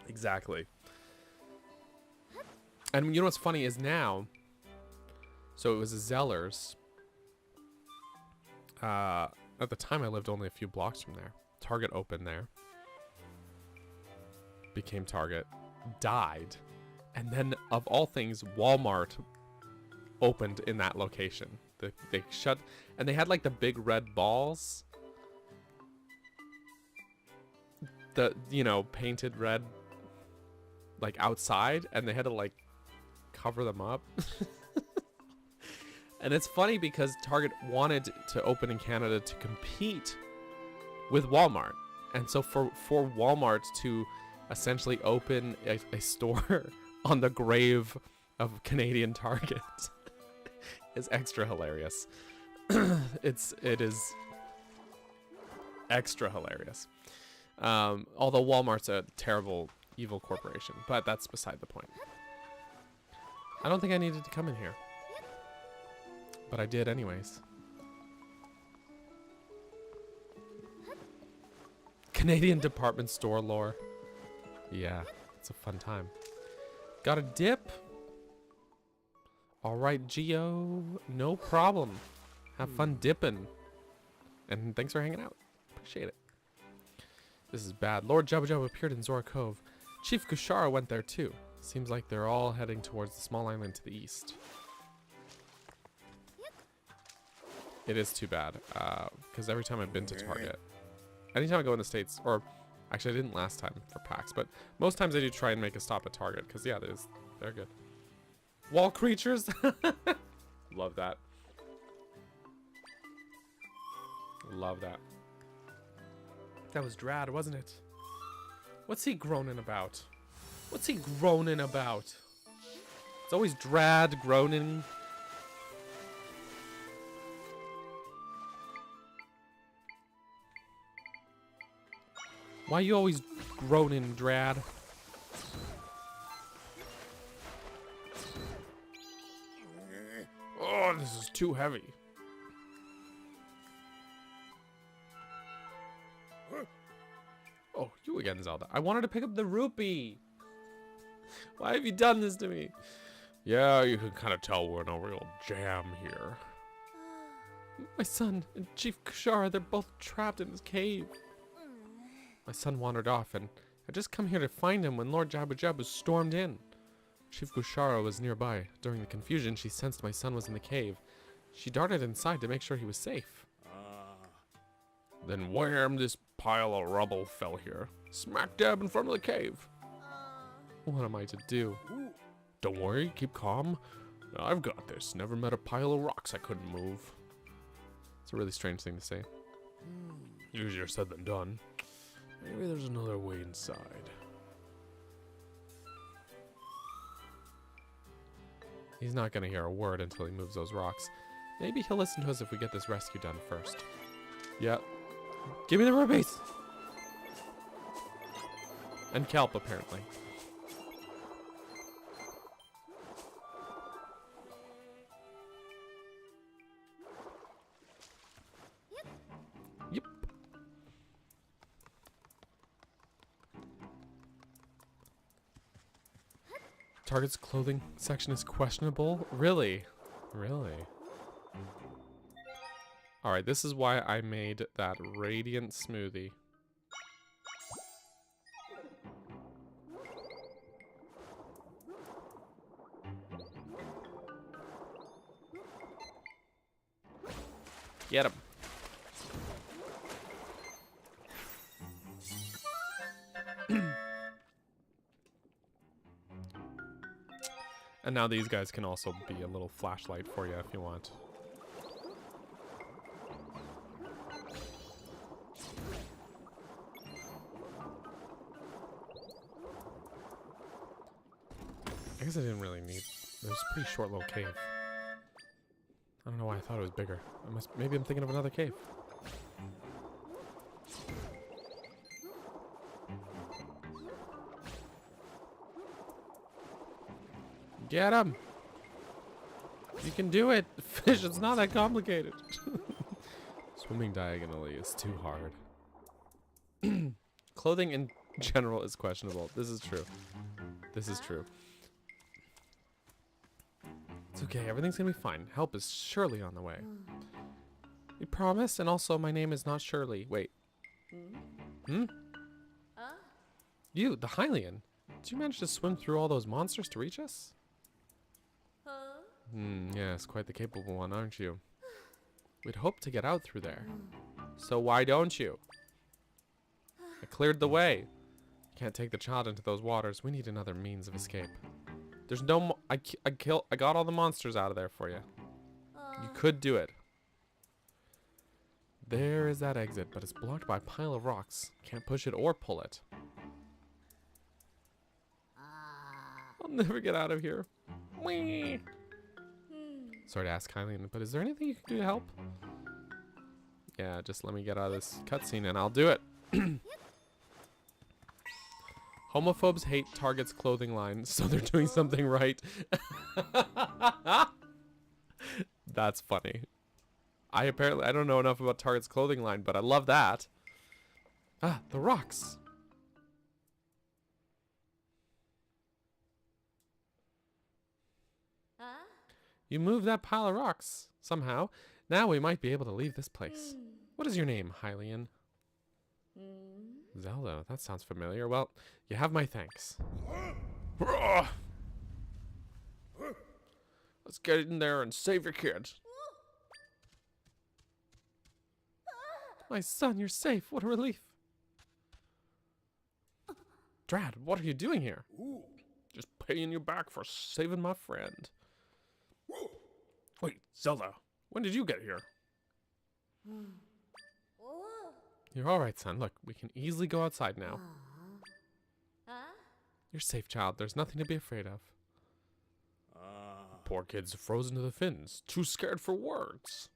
Exactly. And you know what's funny is now, so it was the Zellers. At the time I lived only a few blocks from there. Target opened there. Became Target. Died. And then, of all things, Walmart opened in that location. They shut, and they had like the big red balls. The, you know, painted red, like outside, and they had to like cover them up. And it's funny because Target wanted to open in Canada to compete with Walmart. And so for Walmart to essentially open a store on the grave of Canadian Target is extra hilarious. It is extra hilarious. Although Walmart's a terrible, evil corporation, but that's beside the point. I don't think I needed to come in here, but I did anyways. Canadian department store lore. Yeah, it's a fun time. Got a dip? All right, Geo. No problem. Have fun dipping. And thanks for hanging out. Appreciate it. This is bad. Lord Jabba Jabba appeared in Zora Cove. Chief Kushara went there too. Seems like they're all heading towards the small island to the east. It is too bad. Because every time I've been to Target, anytime I go in the States, or actually I didn't last time for PAX, but most times I do try and make a stop at Target. Because yeah, they're good. Wall creatures. Love that. Love that. That was Drad, wasn't it? What's he groaning about? What's he groaning about? It's always Drad groaning. Why you always groaning, Drad? Oh, this is too heavy. Oh, you again, Zelda. I wanted to pick up the rupee. Why have you done this to me? Yeah, you can kind of tell we're in a real jam here. My son and Chief Kushara, they're both trapped in this cave. My son wandered off, and I just come here to find him when Lord Jabba Jabba stormed in. Chief Kushara was nearby. During the confusion, she sensed my son was in the cave. She darted inside to make sure he was safe. Then wham, this pile of rubble fell here. Smack dab in front of the cave. What am I to do? Don't worry, keep calm. I've got this. Never met a pile of rocks I couldn't move. It's a really strange thing to say. Easier said than done. Maybe there's another way inside. He's not gonna hear a word until he moves those rocks. Maybe he'll listen to us if we get this rescue done first. Yep. Give me the rubies! And kelp, apparently. Yep. Target's clothing section is questionable? Really? Really? Alright, this is why I made that radiant smoothie. Get him. And now these guys can also be a little flashlight for you if you want. I guess I didn't really need... It was a pretty short little cave. I don't know why I thought it was bigger. Maybe I'm thinking of another cave. Get him! You can do it! Fish, it's not that complicated. Swimming diagonally is too hard. Clothing in general is questionable. This is true. This is true. It's okay, everything's gonna be fine. Help is surely on the way. You promise? And also, my name is not Shirley. Wait. Hmm? You, the Hylian. Did you manage to swim through all those monsters to reach us? Yes, quite the capable one, aren't you? We'd hoped to get out through there. So why don't you? I cleared the way. Can't take the child into those waters. We need another means of escape. There's no I got all the monsters out of there for you. You could do it. There is that exit, but it's blocked by a pile of rocks. Can't push it or pull it. I'll never get out of here. Whee! Sorry to ask kindly, but is there anything you can do to help? Yeah, just let me get out of this cutscene and I'll do it. Homophobes hate Target's clothing line, so they're doing something right. That's funny. I don't know enough about Target's clothing line, but I love that. Ah, the rocks. You moved that pile of rocks somehow. Now we might be able to leave this place. What is your name, Hylian? Zelda, that sounds familiar. Well, you have my thanks. Let's get in there and save your kid. My son, you're safe. What a relief. Drad, what are you doing here? Just paying you back for saving my friend. Wait, Zelda, when did you get here? You're alright, son. Look, we can easily go outside now. You're safe, child. There's nothing to be afraid of. Poor kid's frozen to the fins. Too scared for words.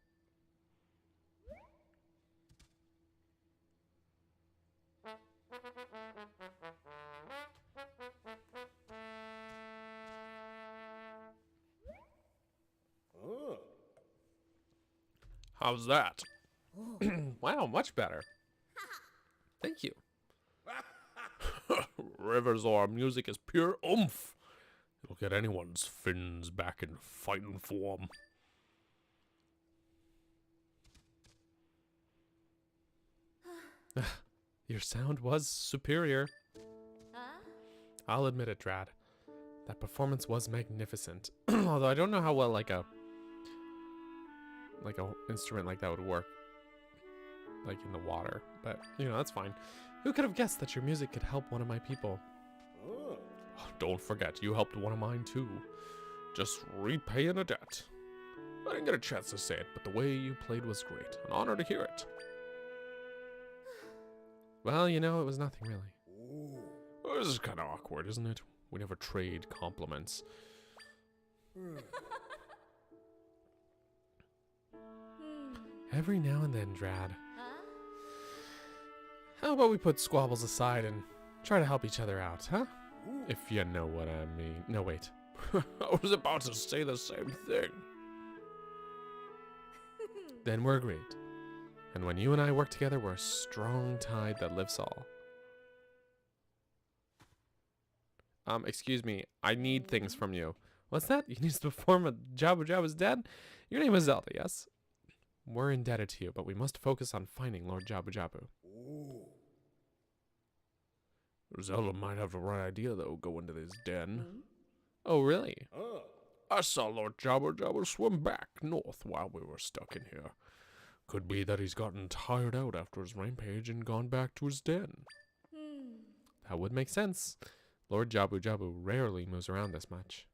How's that? Wow, much better. Thank you. River Zora music is pure oomph. It'll get anyone's fins back in fighting form. Your sound was superior. I'll admit it, Drad. That performance was magnificent. Although I don't know how well like a instrument like that would work. Like in the water. But, you know, that's fine. Who could have guessed that your music could help one of my people? Oh, don't forget, you helped one of mine too. Just repaying a debt. I didn't get a chance to say it, but the way you played was great. An honor to hear it. Well, you know, it was nothing really. Well, this is kind of awkward, isn't it? We never trade compliments. Every now and then, Drad. How about we put squabbles aside and try to help each other out, huh? If you know what I mean. No, wait. I was about to say the same thing. Then we're agreed. And when you and I work together, we're a strong tide that lifts all. Excuse me. I need things from you. What's that? You need to perform a Jabu Jabu's dead? Your name is Zelda, yes? We're indebted to you, but we must focus on finding Lord Jabu Jabu. Zelda might have the right idea, though, going to this den. Oh, really? I saw Lord Jabu Jabu swim back north while we were stuck in here. Could be that he's gotten tired out after his rampage and gone back to his den. That would make sense. Lord Jabu Jabu rarely moves around this much.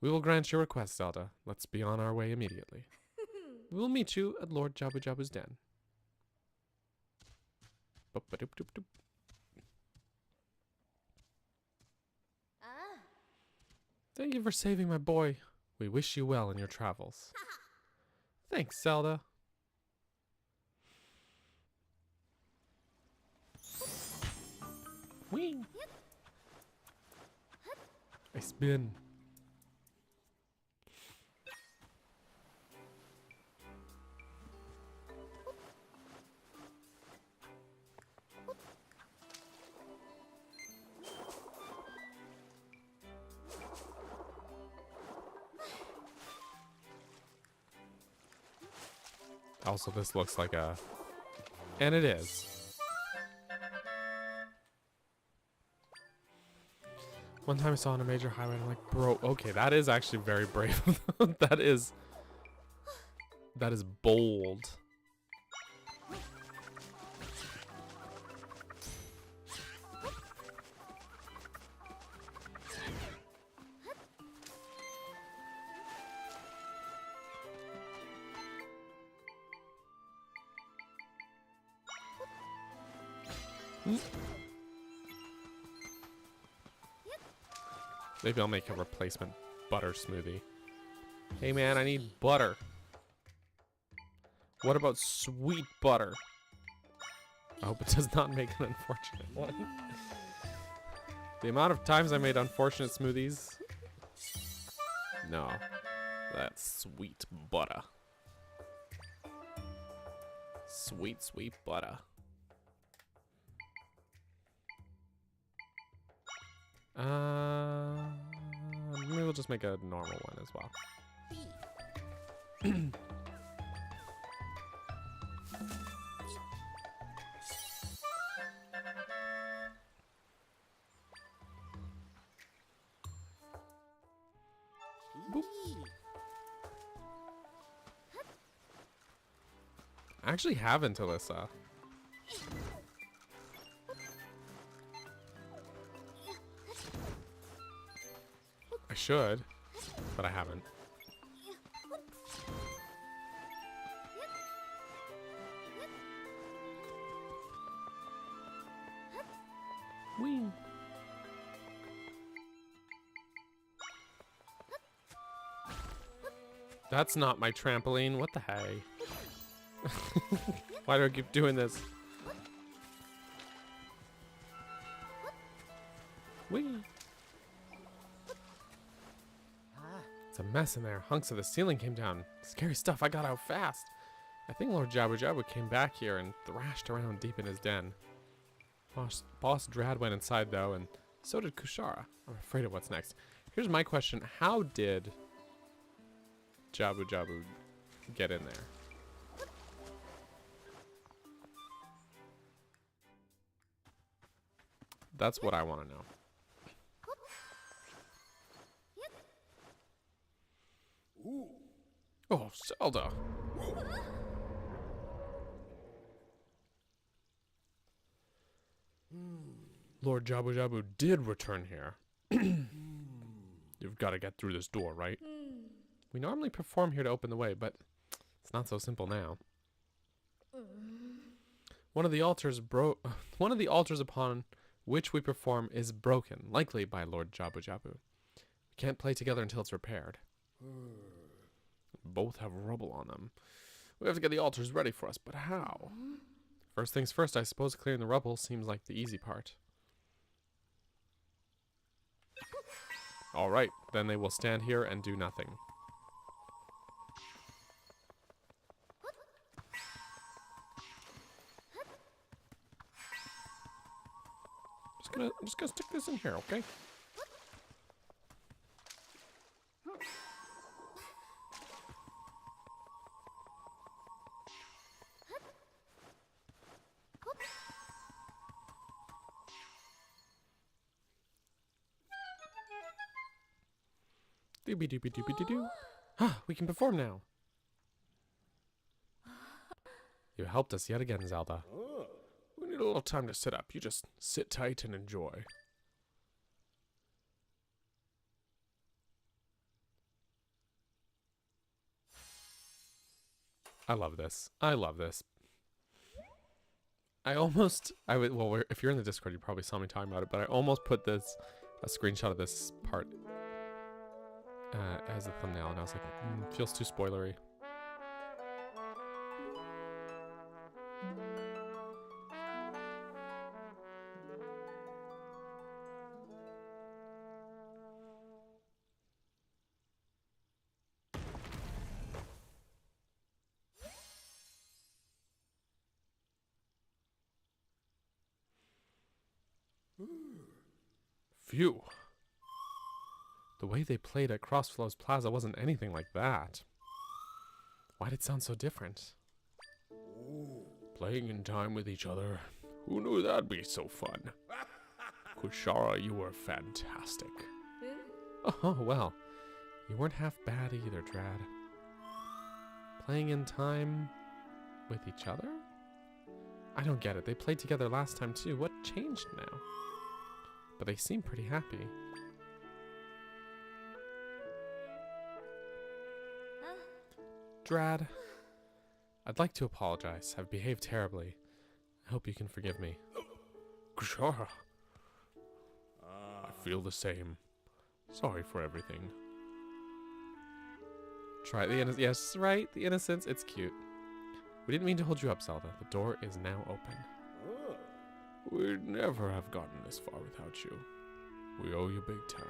We will grant your request, Zelda. Let's be on our way immediately. We will meet you at Lord Jabu Jabu's den. Boop-a-doop-doop-doop. Thank you for saving my boy. We wish you well in your travels. Thanks, Zelda. Whee! I spin. Also, this looks like a... And it is. One time I saw on a major highway and I'm like, bro, okay, that is actually very brave. That is bold. Maybe I'll make a replacement butter smoothie. Hey man, I need butter. What about sweet butter? I hope it does not make an unfortunate one. The amount of times I made unfortunate smoothies. No. That's sweet butter. Sweet, sweet butter. maybe we'll just make a normal one as well. Boop. I actually haven't, Alyssa. I should, but I haven't. Whee! That's not my trampoline. What the hey? Why do I keep doing this? Whee! It's a mess in there. Hunks of the ceiling came down. Scary stuff. I got out fast. I think Lord Jabu Jabu came back here and thrashed around deep in his den. Boss Drad went inside though, and so did Kushara. I'm afraid of what's next. Here's my question. How did Jabu Jabu get in there? That's what I want to know. Oh, Zelda. Lord Jabu Jabu did return here. You've got to get through this door, right? We normally perform here to open the way, but it's not so simple now. One of the altars upon which we perform is broken, likely by Lord Jabu Jabu. We can't play together until it's repaired. Both have rubble on them. We have to get the altars ready for us, but how? First things first, I suppose clearing the rubble seems like the easy part. Alright, then they will stand here and do nothing. I'm just gonna stick this in here, okay? Doobie doobie doobie doo doo. Ah, we can perform now. You helped us yet again, Zelda. We need a little time to sit up. You just sit tight and enjoy. I love this. I love this. Well, if you're in the Discord, you probably saw me talking about it, but I almost put a screenshot of this part as a thumbnail, and I was like, feels too spoilery. Phew. The way they played at Crossflows Plaza wasn't anything like that. Why did it sound so different? Playing in time with each other. Who knew that'd be so fun? Kushara, you were fantastic. Oh, well. You weren't half bad either, Drad. Playing in time with each other? I don't get it. They played together last time too. What changed now? But they seem pretty happy. Drad, I'd like to apologize. I've behaved terribly. I hope you can forgive me. Sure. I feel the same. Sorry for everything. Try the innocence. Yes, right. The innocence. It's cute. We didn't mean to hold you up, Zelda. The door is now open. We'd never have gotten this far without you. We owe you big time.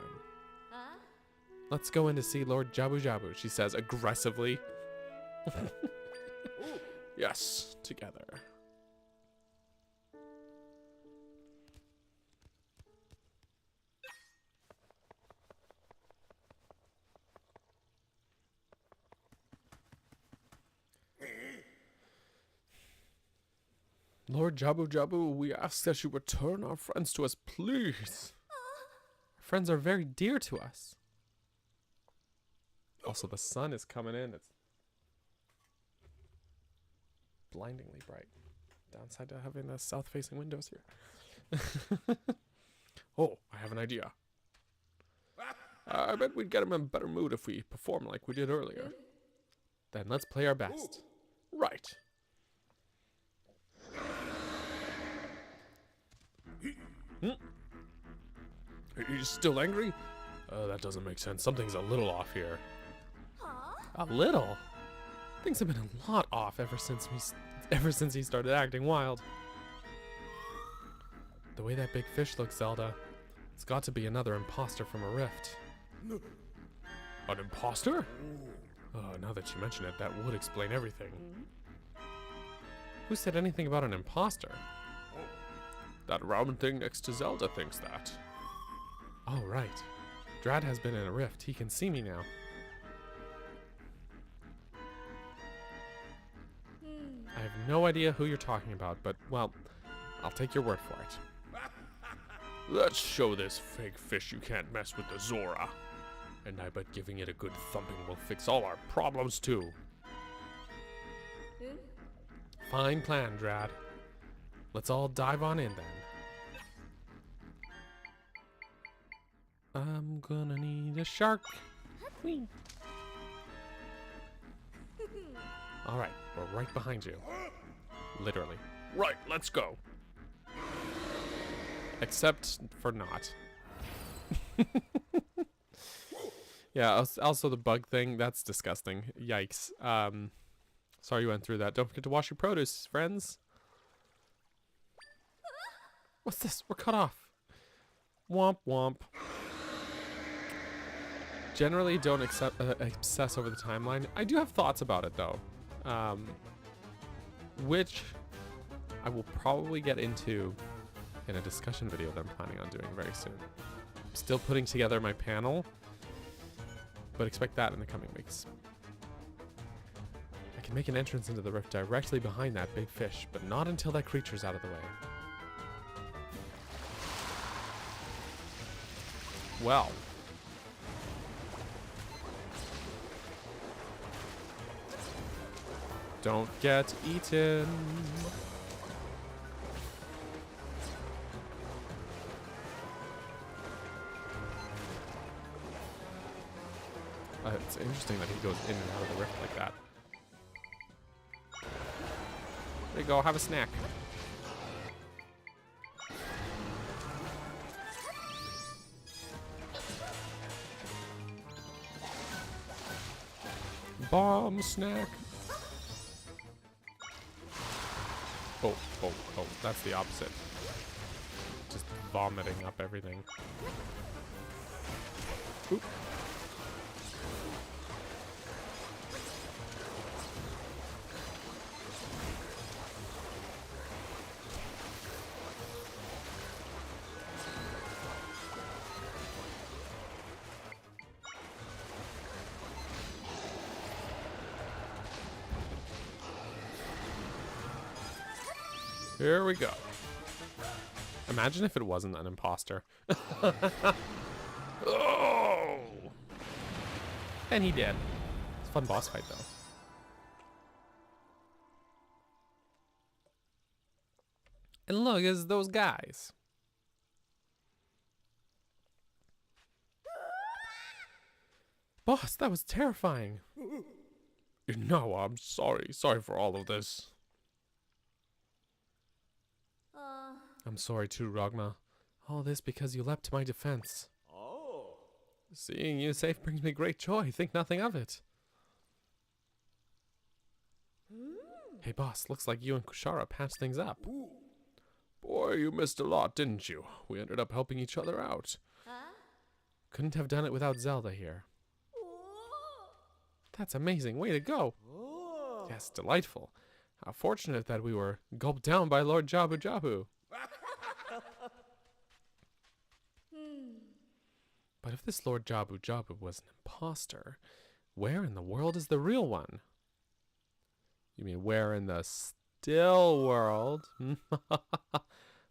Let's go in to see Lord Jabu Jabu, she says aggressively. Yes, together. Lord Jabu Jabu, we ask that you return our friends to us, please. Our friends are very dear to us. Also, the sun is coming in. It's blindingly bright. Downside to having the south-facing windows here. Oh, I have an idea. I bet we'd get him in a better mood if we perform like we did earlier. Then let's play our best. Right. Are you still angry? That doesn't make sense. Something's a little off here. A little? Things have been a lot off ever since he started acting wild. The way that big fish looks, Zelda, it's got to be another imposter from a rift. An imposter? Oh, now that you mention it, that would explain everything. Who said anything about an imposter? That round thing next to Zelda thinks that. Oh, right. Drad has been in a rift. He can see me now. I have no idea who you're talking about, but, well, I'll take your word for it. Let's show this fake fish you can't mess with the Zora. And I bet giving it a good thumping will fix all our problems too. Fine plan, Drad. Let's all dive on in then. I'm gonna need a shark. Whee. Alright, we're right behind you. Literally. Right, let's go. Except for not. Yeah, also the bug thing, that's disgusting. Yikes. Sorry you went through that. Don't forget to wash your produce, friends. What's this? We're cut off. Womp womp. Generally don't obsess over the timeline. I do have thoughts about it though. Which I will probably get into in a discussion video that I'm planning on doing very soon. I'm still putting together my panel, but expect that in the coming weeks. I can make an entrance into the rift directly behind that big fish, but not until that creature's out of the way. Well. Don't get eaten. It's interesting that he goes in and out of the rift like that. There you go, have a snack. Bomb snack. Oh, that's the opposite. Just vomiting up everything. Oop. Here we go. Imagine if it wasn't an imposter. Oh! And he did. It's a fun boss fight, though. And look, it's those guys. Boss, that was terrifying. No, I'm sorry. Sorry for all of this. I'm sorry too, Rogma. All this because you leapt to my defense. Oh. Seeing you safe brings me great joy. Think nothing of it. Hey, boss. Looks like you and Kushara patched things up. Boy, you missed a lot, didn't you? We ended up helping each other out. Couldn't have done it without Zelda here. That's amazing. Way to go. Yes, delightful. How fortunate that we were gulped down by Lord Jabu Jabu. But if this Lord Jabu Jabu was an imposter, where in the world is the real one? You mean where in the still world.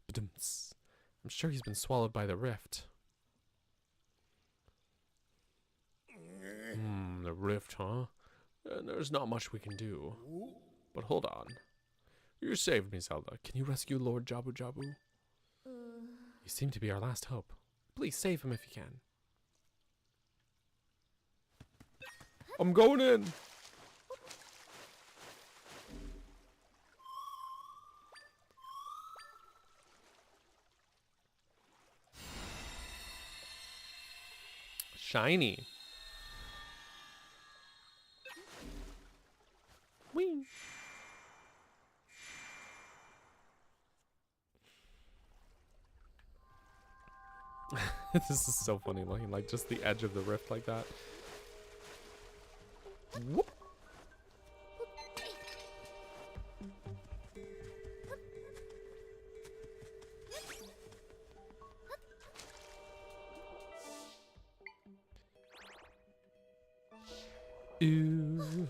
Ba-dums. I'm sure he's been swallowed by the rift. The rift, huh? There's not much we can do. But hold on. You saved me, Zelda. Can you rescue Lord Jabu Jabu? You seem to be our last hope. Please save him if you can. I'm going in. Shiny. Whee. This is so funny looking, like just the edge of the rift like that. Whoop. Ooh.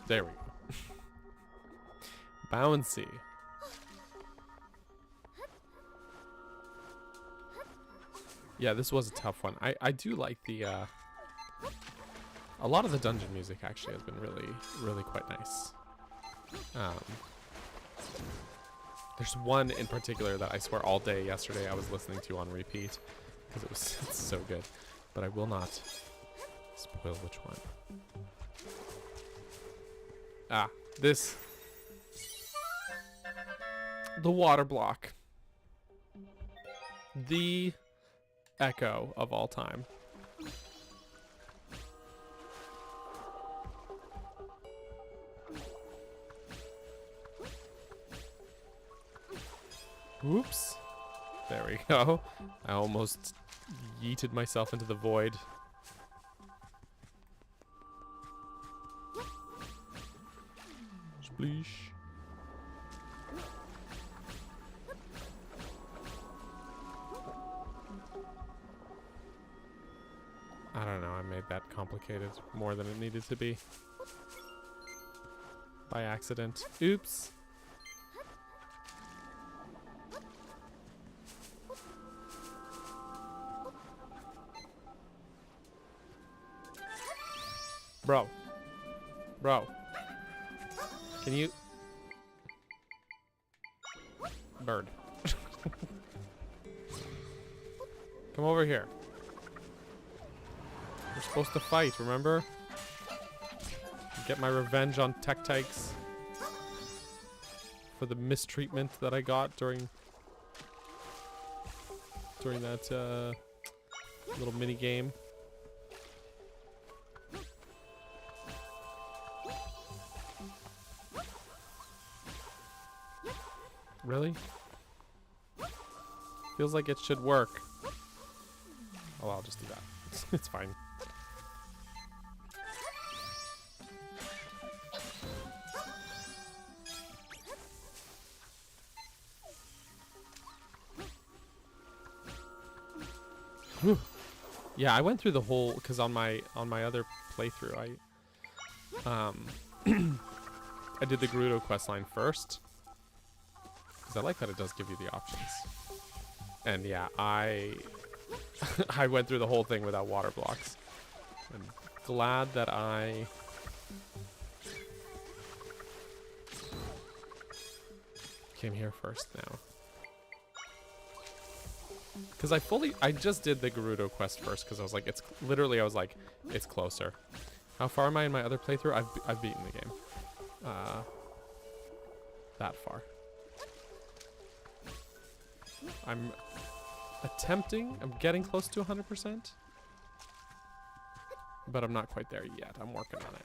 There we go. Bouncy. Yeah, this was a tough one. I do like the a lot of the dungeon music actually has been really quite nice. There's one in particular that I swear all day yesterday I was listening to on repeat because it's so good, but I will not spoil which one. This. The water block. The echo of all time. Oops. There we go. I almost yeeted myself into the void. Spleesh. I don't know, I made that complicated more than it needed to be. By accident. Oops. Bro. Can you... Bird. Come over here. We're supposed to fight, remember? Get my revenge on Tech-Tykes for the mistreatment that I got during that little mini game. Really? Feels like it should work. Oh, I'll just do that. It's fine. Whew. Yeah, I went through the whole because on my other playthrough, I did the Gerudo questline first because I like that it does give you the options. And yeah, I went through the whole thing without water blocks. I'm glad that I came here first now. Because I just did the Gerudo quest first because I was like, it's closer. How far am I in my other playthrough? I've beaten the game. That far. I'm getting close to 100%. But I'm not quite there yet. I'm working on it.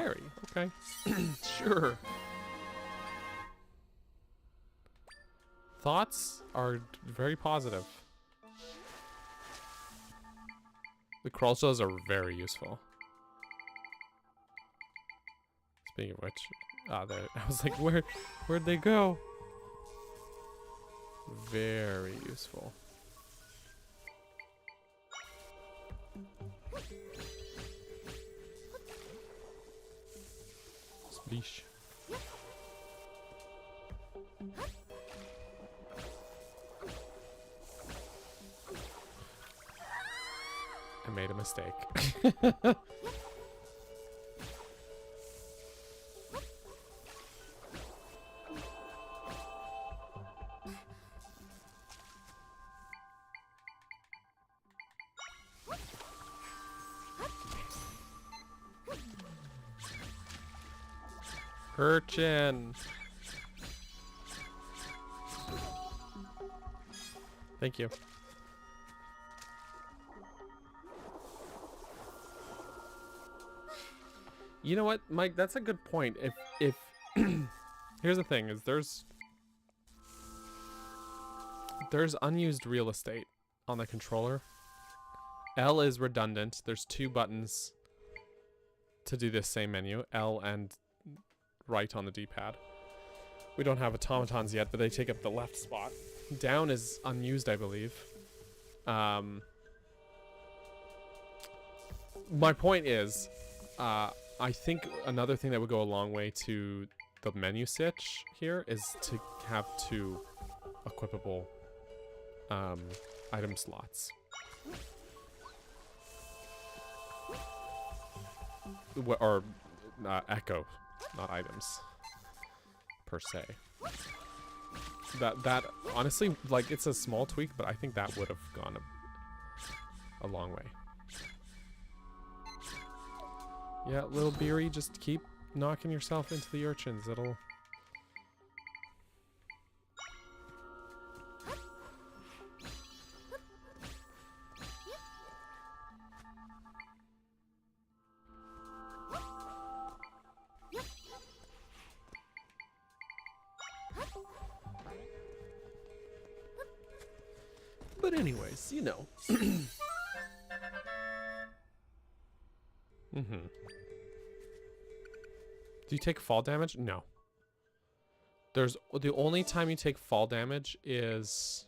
berry. Okay. Sure. Thoughts are very positive. The crawl shells are very useful. Speaking of which, there. I was like, where'd they go? Very useful. Splish. I made a mistake. Urchin. Thank you. You know what, Mike? That's a good point. If here's the thing: is there's unused real estate on the controller. L is redundant. There's 2 buttons to do this same menu: L and right on the D-pad. We don't have automatons yet, but they take up the left spot. Down is unused, I believe. My point is, I think another thing that would go a long way to the menu switch here is to have 2 equipable item slots. Or echo, not items per se. That honestly, like, it's a small tweak, but I think that would have gone a long way. Yeah, little Beery, just keep knocking yourself into the urchins. It'll... But anyways, you know. Mm-hmm. Do you take fall damage? No. There's the only time you take fall damage is...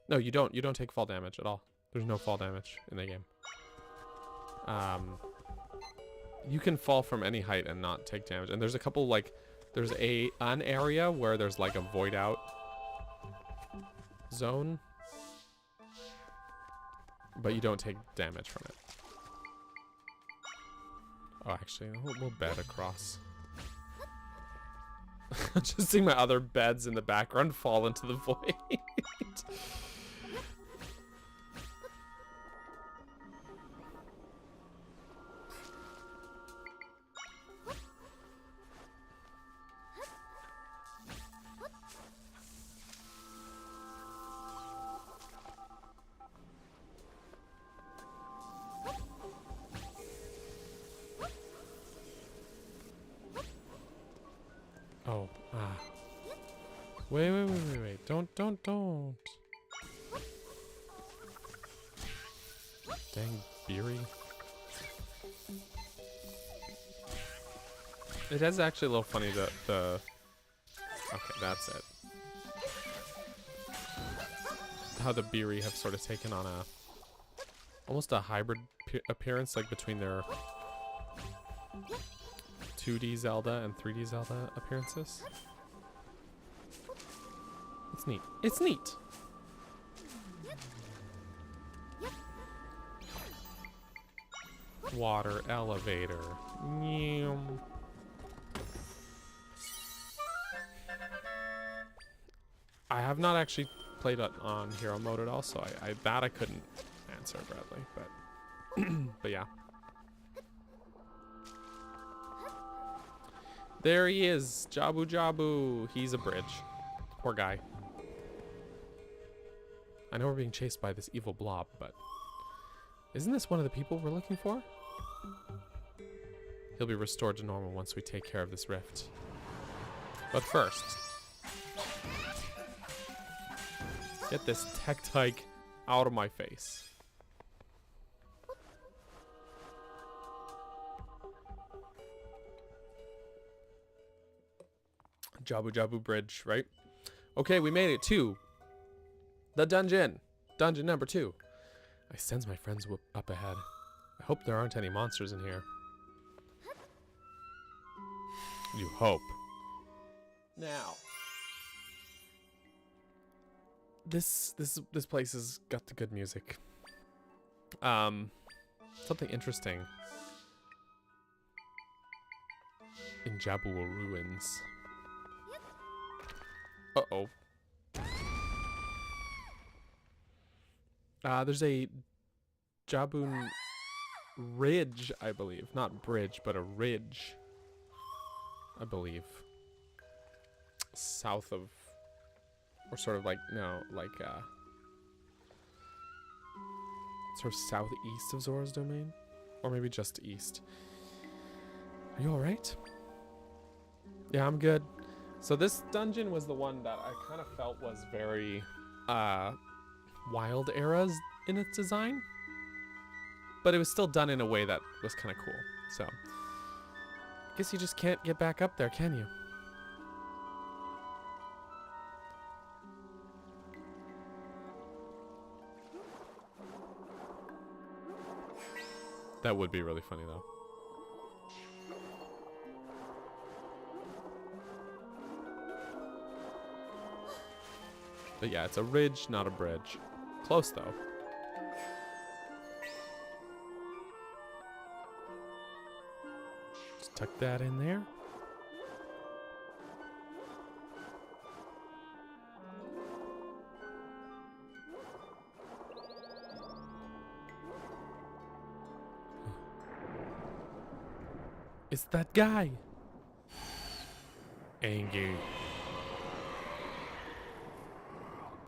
No, you don't. You don't take fall damage at all. There's no fall damage in the game. You can fall from any height and not take damage. And there's a couple, like... There's an area where there's like a void out zone. But you don't take damage from it. Oh, actually, we'll bed across. Just seeing my other beds in the background fall into the void. Oh, Wait. Don't. Dang, Beery. It is actually a little funny that the... Okay, that's it. How the Beery have sort of taken on a... almost a hybrid appearance, like between their 2D Zelda and 3D Zelda appearances. It's neat. It's neat! Water elevator. Nyum. I have not actually played it on hero mode at all, so I couldn't answer, Bradley, but but yeah. There he is, Jabu Jabu. He's a bridge. Poor guy. I know we're being chased by this evil blob, but isn't this one of the people we're looking for? He'll be restored to normal once we take care of this rift. But first, get this Tektite out of my face. Jabu Jabu Bridge, right? Okay, we made it to the dungeon. Dungeon number 2. I sense my friends up ahead. I hope there aren't any monsters in here. You hope. Now, this place has got the good music. Something interesting in Jabua Ruins. Uh-oh. There's a Jabun Ridge, I believe. Not bridge, but a ridge, I believe. South of, or sort of like, no, like, sort of southeast of Zora's domain? Or maybe just east. Are you alright? Yeah, I'm good. So this dungeon was the one that I kind of felt was very, Wild Eras in its design. But it was still done in a way that was kind of cool. So, I guess you just can't get back up there, can you? That would be really funny, though. But yeah, it's a ridge, not a bridge. Close, though. Just tuck that in there. It's that guy. Angry.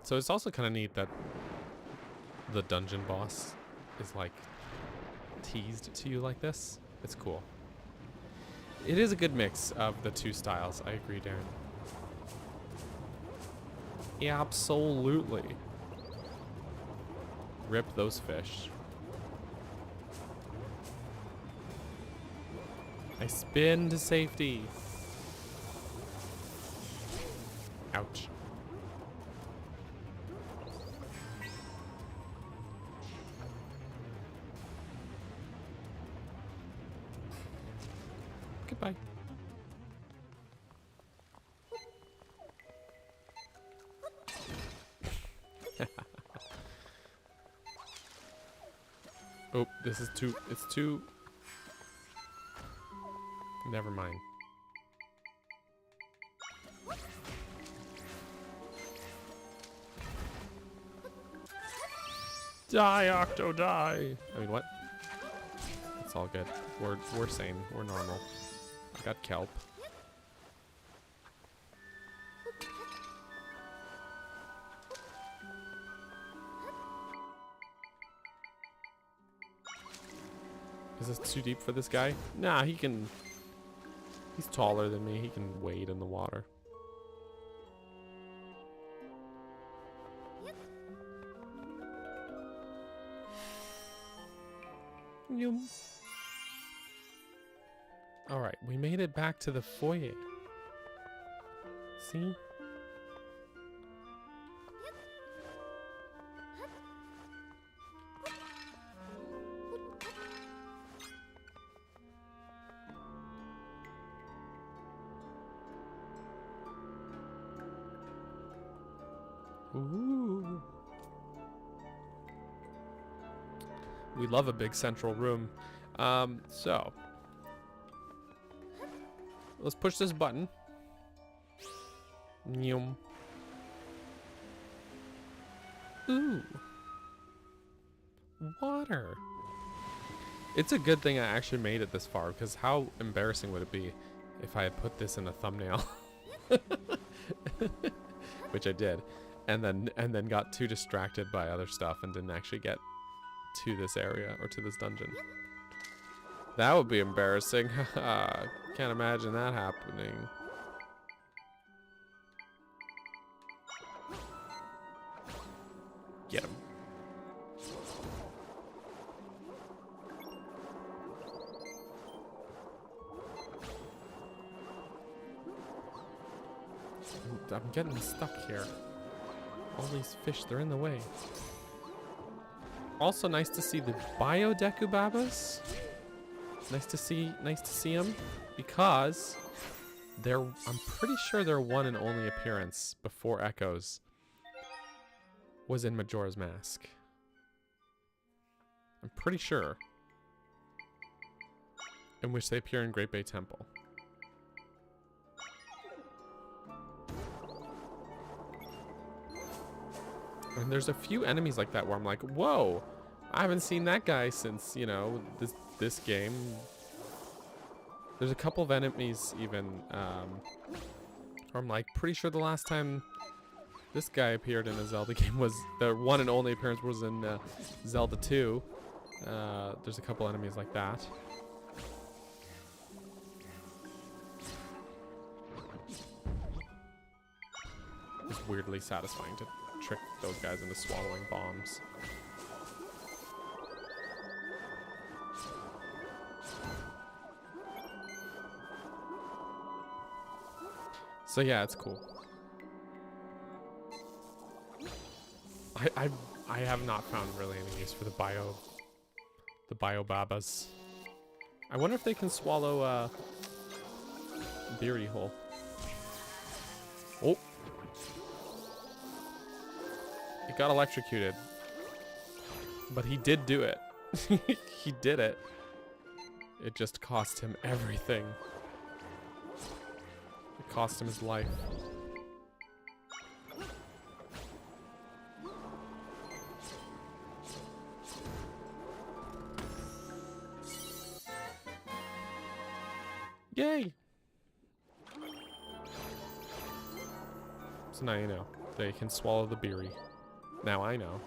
So it's also kind of neat that the dungeon boss is like teased to you like this. It's cool. It is a good mix of the two styles. I agree, Darren. Absolutely. Rip those fish. I spin to safety. Ouch. Goodbye. Oh, this is too, it's too. Never mind. Die, Octo, die! I mean, what? It's all good. We're sane. We're normal. I got kelp. Is this too deep for this guy? Nah, he can. He's taller than me. He can wade in the water. Alright, we made it back to the foyer. See? Ooh. We love a big central room. So let's push this button. Nyum. Ooh. Water. It's a good thing I actually made it this far, because how embarrassing would it be if I had put this in a thumbnail? Which I did. And then got too distracted by other stuff and didn't actually get to this area or to this dungeon. That would be embarrassing. Can't imagine that happening. Get him. I'm getting stuck here. All these fish, they're in the way. Also nice to see the Biodecubabas. Nice to see them because I'm pretty sure their one and only appearance before Echoes was in Majora's Mask. I'm pretty sure. In which they appear in Great Bay Temple. And there's a few enemies like that where I'm like, whoa, I haven't seen that guy since, you know, this game. There's a couple of enemies even, where I'm like, pretty sure the last time this guy appeared in a Zelda game was, the one and only appearance was in Zelda 2. There's a couple enemies like that. It's weirdly satisfying to trick those guys into swallowing bombs. So yeah, it's cool. I have not found really any use for the Biobabas. I wonder if they can swallow Beery Hole. Oh. It got electrocuted. But he did do it. He did it. It just cost him everything. It cost him his life. Yay! So now you know. They can swallow the Beery. Now I know.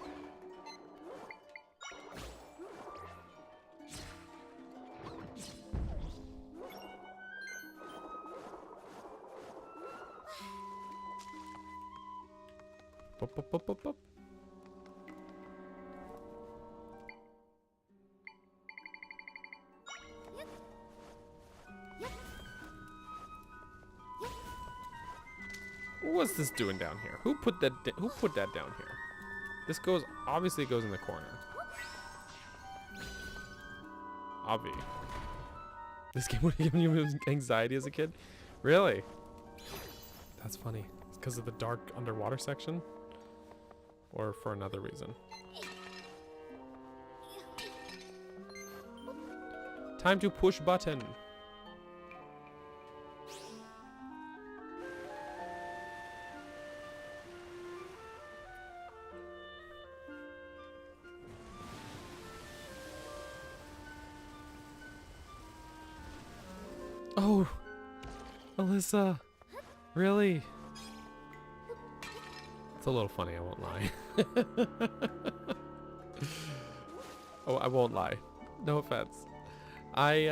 Bop, bop, bop, bop, bop. What's this doing down here? Who put that down here? This obviously goes in the corner. Obvi. This game would have given you anxiety as a kid? Really? That's funny. It's because of the dark underwater section? Or for another reason? Time to push button. Oh, Alyssa, really? It's a little funny, I won't lie. Oh, I won't lie. No offense. They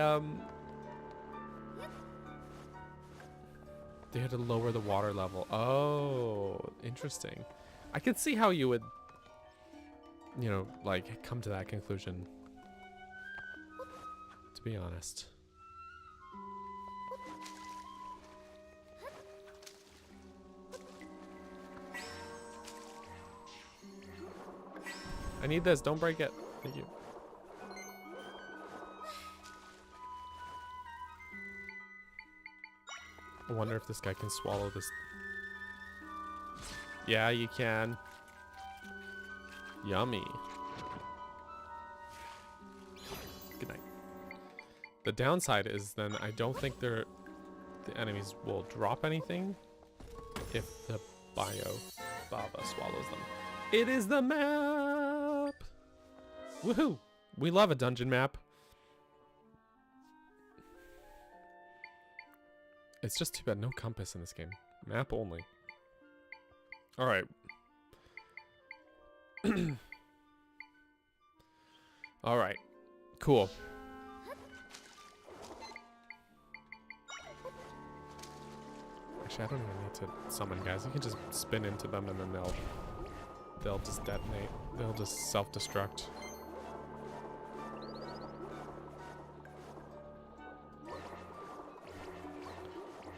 had to lower the water level. Oh, interesting. I could see how you would, you know, like, come to that conclusion. To be honest. I need this. Don't break it. Thank you. I wonder if this guy can swallow this. Yeah, you can. Yummy. Good night. The downside is then I don't think the enemies will drop anything if the Baba swallows them. It is the map! Woohoo! We love a dungeon map. It's just too bad no compass in this game. Map only. Alright. Alright. Cool. Actually, I don't even need to summon guys. You can just spin into them and then they'll just detonate. They'll just self-destruct.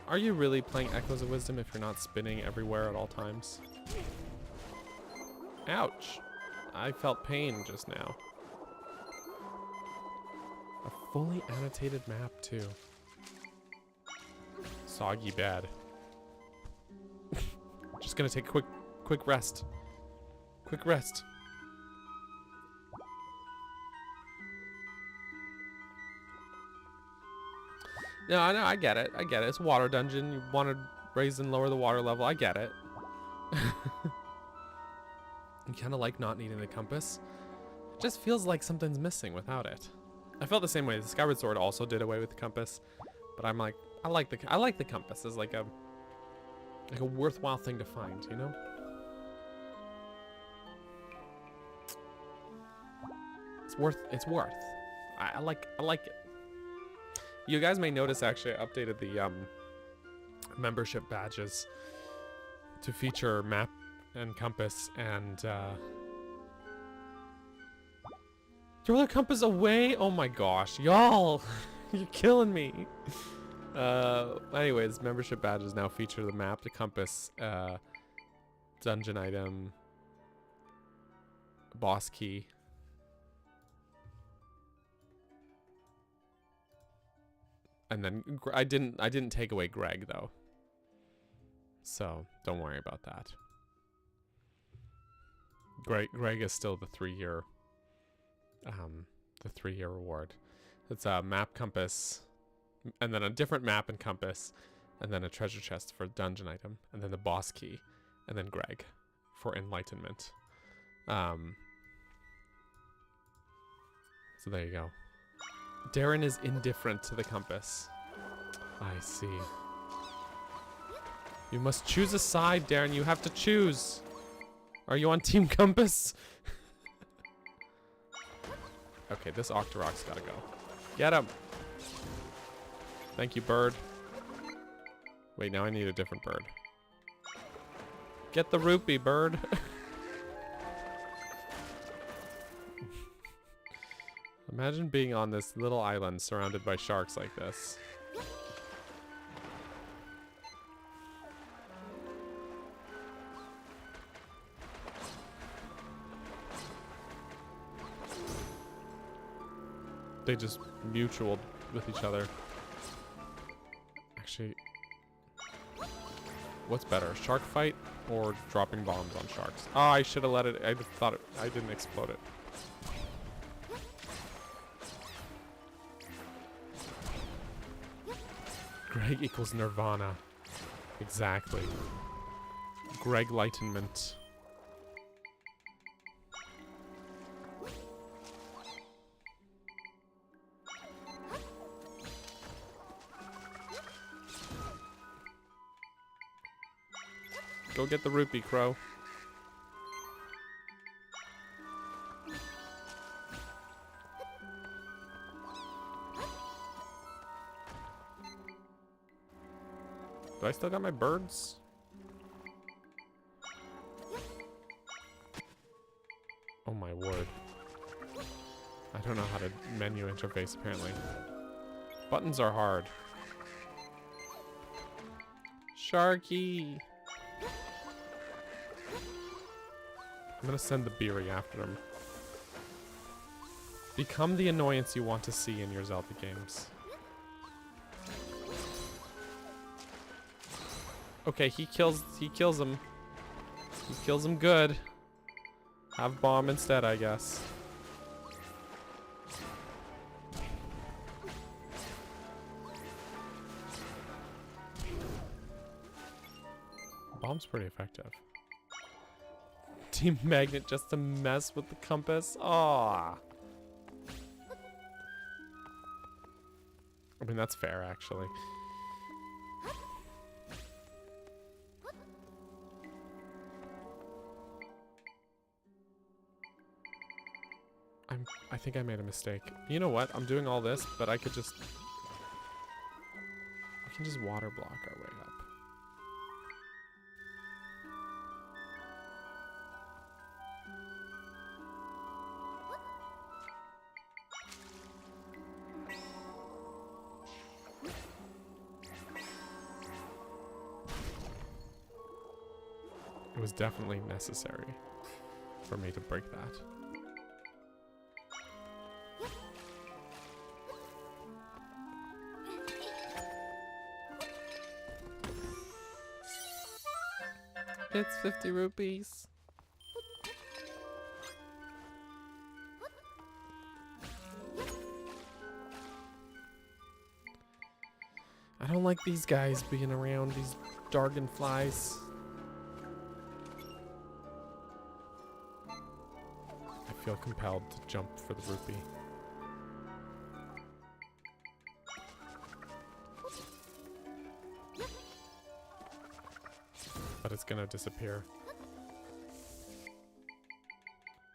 Are you really playing Echoes of Wisdom if you're not spinning everywhere at all times? Ouch! I felt pain just now. A fully annotated map too. Soggy bad. Just gonna take a quick rest. Quick rest. No, I know, I get it. I get it. It's a water dungeon. You want to raise and lower the water level. I get it. You kind of like not needing the compass. It just feels like something's missing without it. I felt the same way. The Skyward Sword also did away with the compass, but I'm like, I like the compass as like a worthwhile thing to find, you know? It's worth. I like it. You guys may notice actually I updated the membership badges to feature map and compass and throw the compass away. Oh my gosh, y'all, you're killing me. Anyways, membership badges now feature the map, the compass, dungeon item, boss key. And then I didn't take away Greg though. So don't worry about that. Greg is still the 3-year reward. It's a map, compass, and then a different map and compass, and then a treasure chest for dungeon item, and then the boss key, and then Greg for enlightenment. So there you go. Darren is indifferent to the compass. I see. You must choose a side, Darren. You have to choose. Are you on Team Compass? Okay, this Octorok's gotta go. Get him. Thank you, bird. Wait, now I need a different bird. Get the rupee, bird. Imagine being on this little island surrounded by sharks like this. They just mutual with each other. Actually, what's better, shark fight or dropping bombs on sharks? Oh, I should have let it. I didn't explode it. Greg equals Nirvana. Exactly. Greg Lightenment. Go get the rupee, Crow. Do I still got my birds? Oh my word. I don't know how to menu interface apparently. Buttons are hard. Sharky! I'm gonna send the Beery after him. Become the annoyance you want to see in your Zelda games. Okay, he kills him. He kills him good. Have bomb instead, I guess. Bomb's pretty effective. Team Magnet just to mess with the compass. Aww. I mean, that's fair, actually. I think I made a mistake. You know what? I'm doing all this, but I could just... We can just water block our way up. was definitely necessary for me to break that. It's 50 rupees. I don't like these guys being around, these dragonflies. I feel compelled to jump for the rupee. But it's gonna disappear.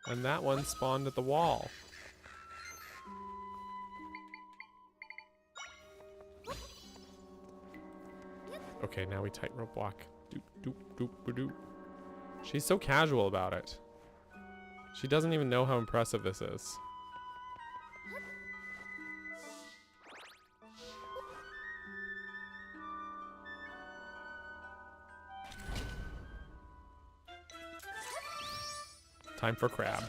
And that one spawned at the wall. Okay, now we tightrope walk. Doop, doop, doop, doop. She's so casual about it. She doesn't even know how impressive this is. Time for crab.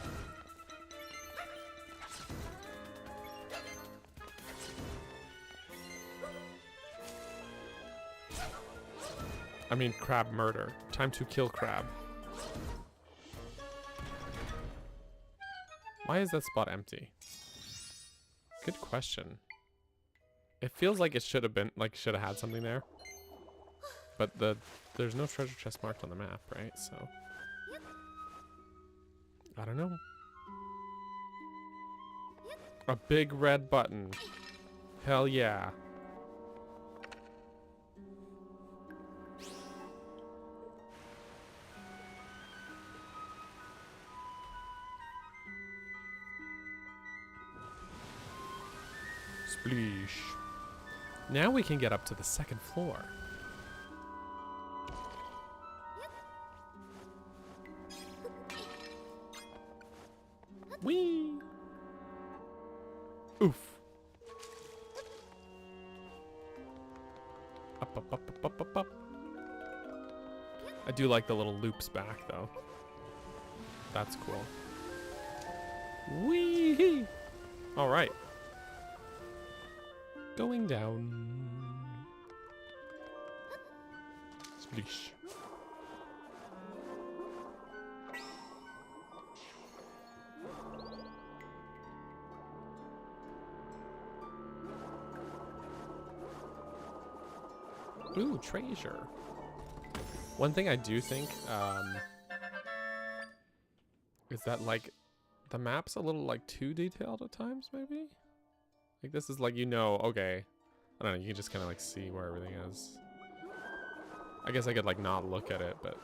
I mean, crab murder. Time to kill crab. Why is that spot empty? Good question. It feels like it should have been, like, should have had something there. But there's no treasure chest marked on the map, right? So I don't know. A big red button. Hell yeah. Spleesh. Now we can get up to the second floor. Whee! Oof. Up, up, up, up, up, up, up. I do like the little loops back, though. That's cool. Whee! All right. Going down. Spleesh. Ooh, treasure. One thing I do think is that, like, the map's a little, like, too detailed at times, maybe? Like, this is like, you know, okay. I don't know, you can just kind of, like, see where everything is. I guess I could, like, not look at it, but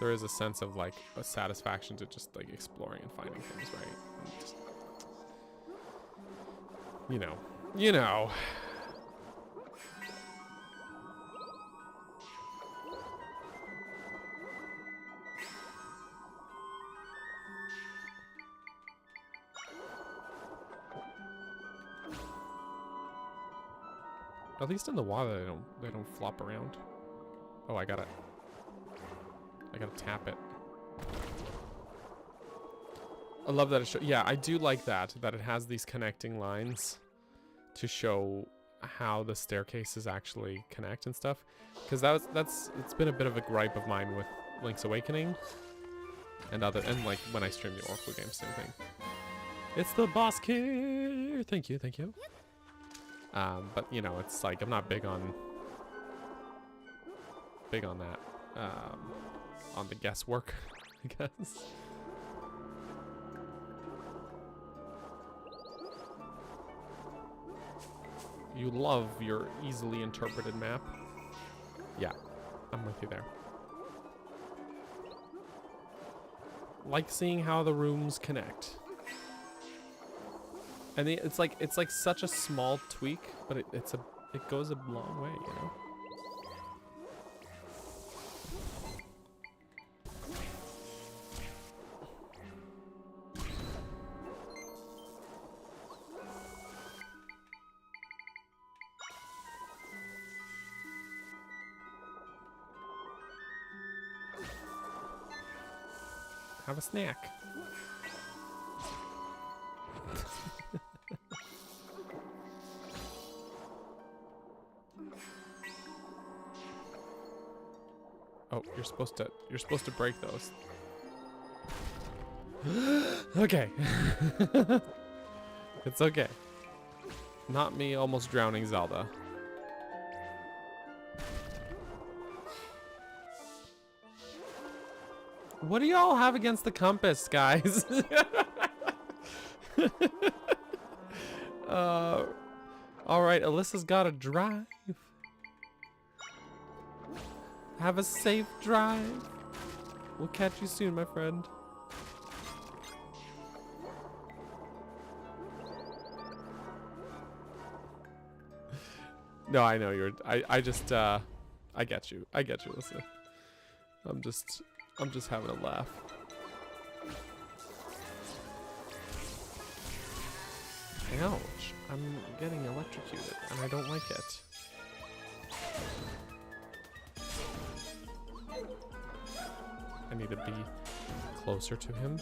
there is a sense of, like, a satisfaction to just, like, exploring and finding things, right? And just, you know. You know. At least in the water, they don't flop around. Oh, I gotta tap it. I love that it yeah, I do like that it has these connecting lines to show how the staircases actually connect and stuff. Because it's been a bit of a gripe of mine with Link's Awakening and like when I stream the Oracle games, same thing. It's the boss kid. Thank you, thank you. But you know, it's like I'm not big on that, on the guesswork, I guess. You love your easily interpreted map. Yeah, I'm with you there. Like seeing how the rooms connect. And it's like such a small tweak, but it goes a long way, you know? Have a snack. Oh, you're supposed to break those. Okay. It's okay. Not me almost drowning Zelda. What do y'all have against the compass, guys? All right, Alyssa's got to drive. Have a safe drive. We'll catch you soon, my friend. No, I know you're. I just. I get you. I get you, Alyssa. I'm just having a laugh. Ouch! I'm getting electrocuted, and I don't like it. I need to be closer to him.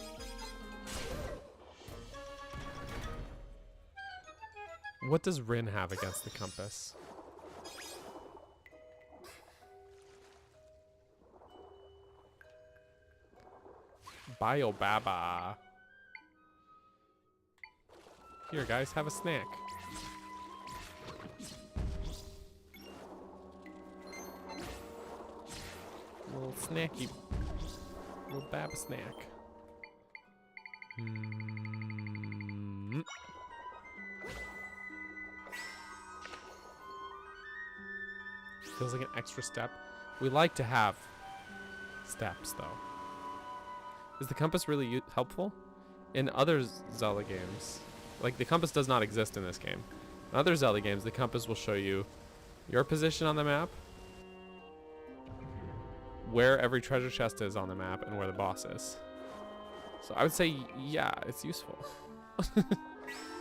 What does Rin have against the compass? Biobaba. Here, guys, have a snack. Little snacky. Little baba snack. Feels like an extra step. We like to have steps, though. Is the compass really helpful? In other Zelda games, like the compass does not exist in this game. In other Zelda games, the compass will show you your position on the map, where every treasure chest is on the map, and where the boss is. So I would say, yeah, it's useful.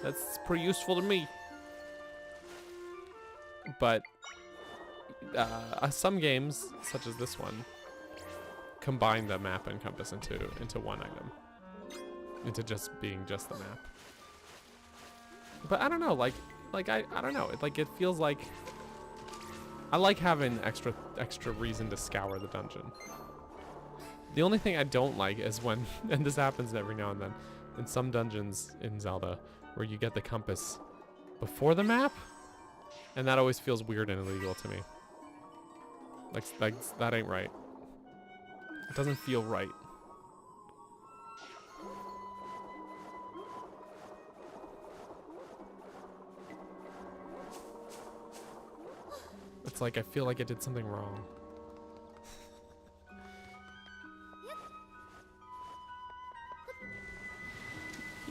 That's pretty useful to me. But some games, such as this one, combine the map and compass into one item, into just being just the map. But I don't know, like I don't know, it feels like I like having extra reason to scour the dungeon. The only thing I don't like is when, and this happens every now and then in some dungeons in Zelda, where you get the compass before the map, and that always feels weird and illegal to me. Like that ain't right. It doesn't feel right. It's like I feel like I did something wrong.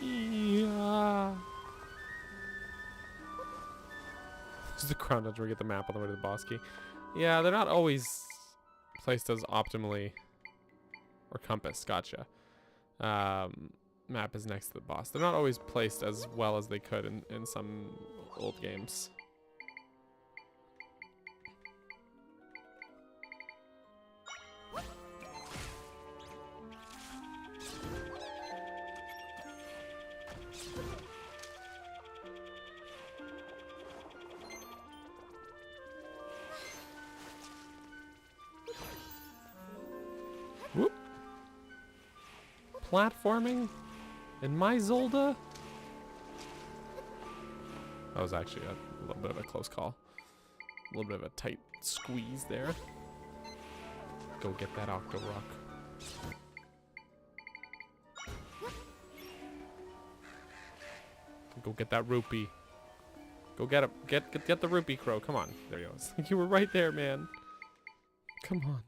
Yeah. This is the crown dungeon where we get the map on the way to the boss key. Yeah, they're not always placed as optimally. Or compass, gotcha. Map is next to the boss. They're not always placed as well as they could in some old games. Whoop. Platforming in my Zelda? That was actually a little bit of a close call. A little bit of a tight squeeze there. Go get that Octo Rock. Go get that rupee. Go get it. Get the rupee, Crow. Come on. There he goes. You were right there, man. Come on.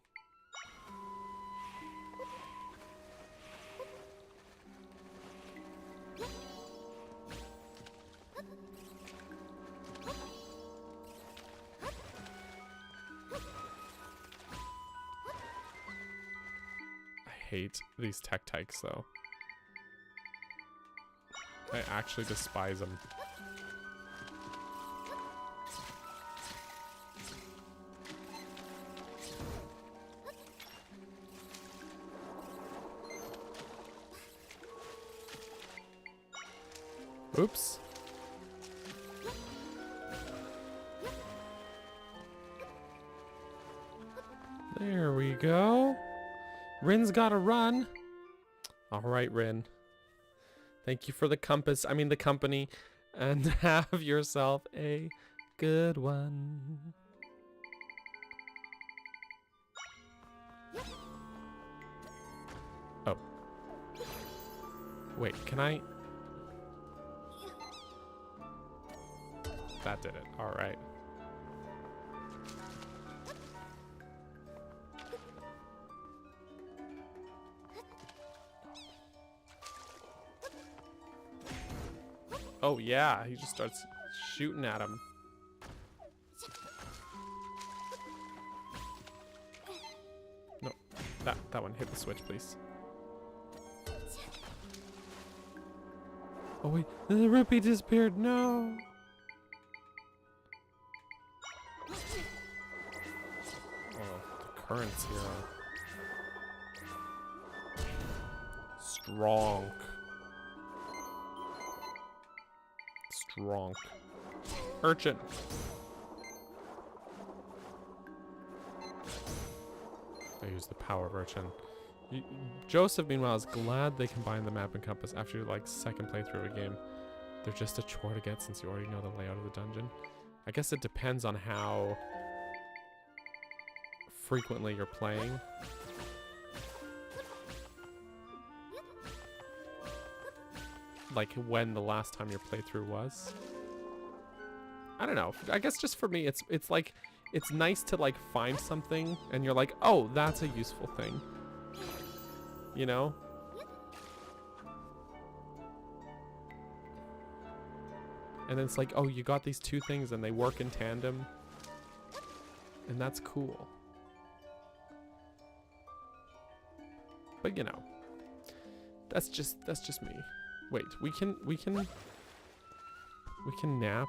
I hate these tech tykes though. I actually despise them. Oops. There we go. Rin's gotta run. All right, Rin. Thank you for the compass. I mean the company. And have yourself a good one. Oh. Wait, can I? That did it. All right. Oh yeah, he just starts shooting at him. No, that one. Hit the switch, please. Oh wait, the rupee disappeared. No. Oh, the currents here are strong. Strong. Urchin. I use the power of Urchin. Joseph, meanwhile, is glad they combined the map and compass after like second playthrough of a game. They're just a chore to get since you already know the layout of the dungeon. I guess it depends on how frequently you're playing. Like when the last time your playthrough was. I don't know. I guess just for me, it's like, it's nice to like find something and you're like, oh, that's a useful thing. You know? And then it's like, oh, you got these two things and they work in tandem. And that's cool. But you know, that's just me. Wait, we can nap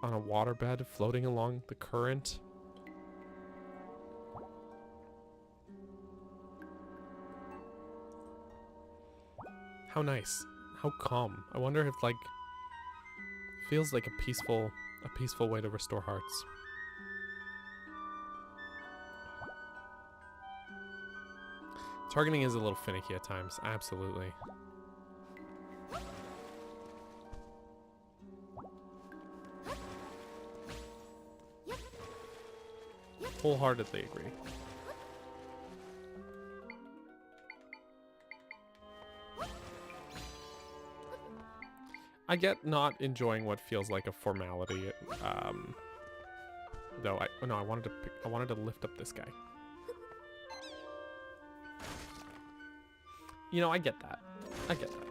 on a waterbed floating along the current. How nice. How calm. I wonder if like feels like a peaceful way to restore hearts. Targeting is a little finicky at times, absolutely. Wholeheartedly agree. I get not enjoying what feels like a formality, though. I wanted to lift up this guy. You know, I get that. I get that.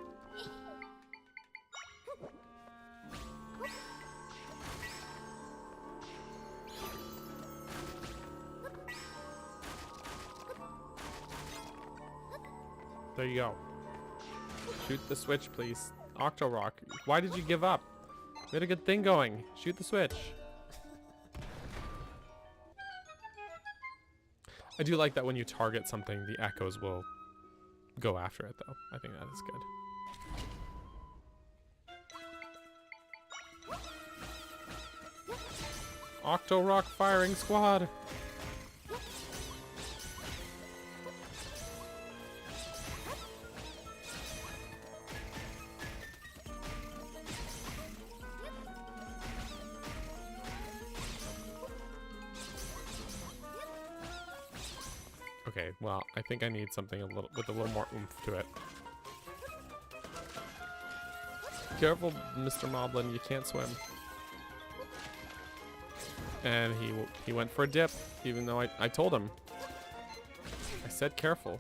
There you go. Shoot the switch, please. Octorock, why did you give up? We had a good thing going. Shoot the switch. I do like that when you target something, the echoes will go after it, though. I think that is good. Octorock firing squad. Okay, well, I think I need something with a little more oomph to it. Careful, Mr. Moblin, you can't swim. And he went for a dip, even though I told him. I said careful.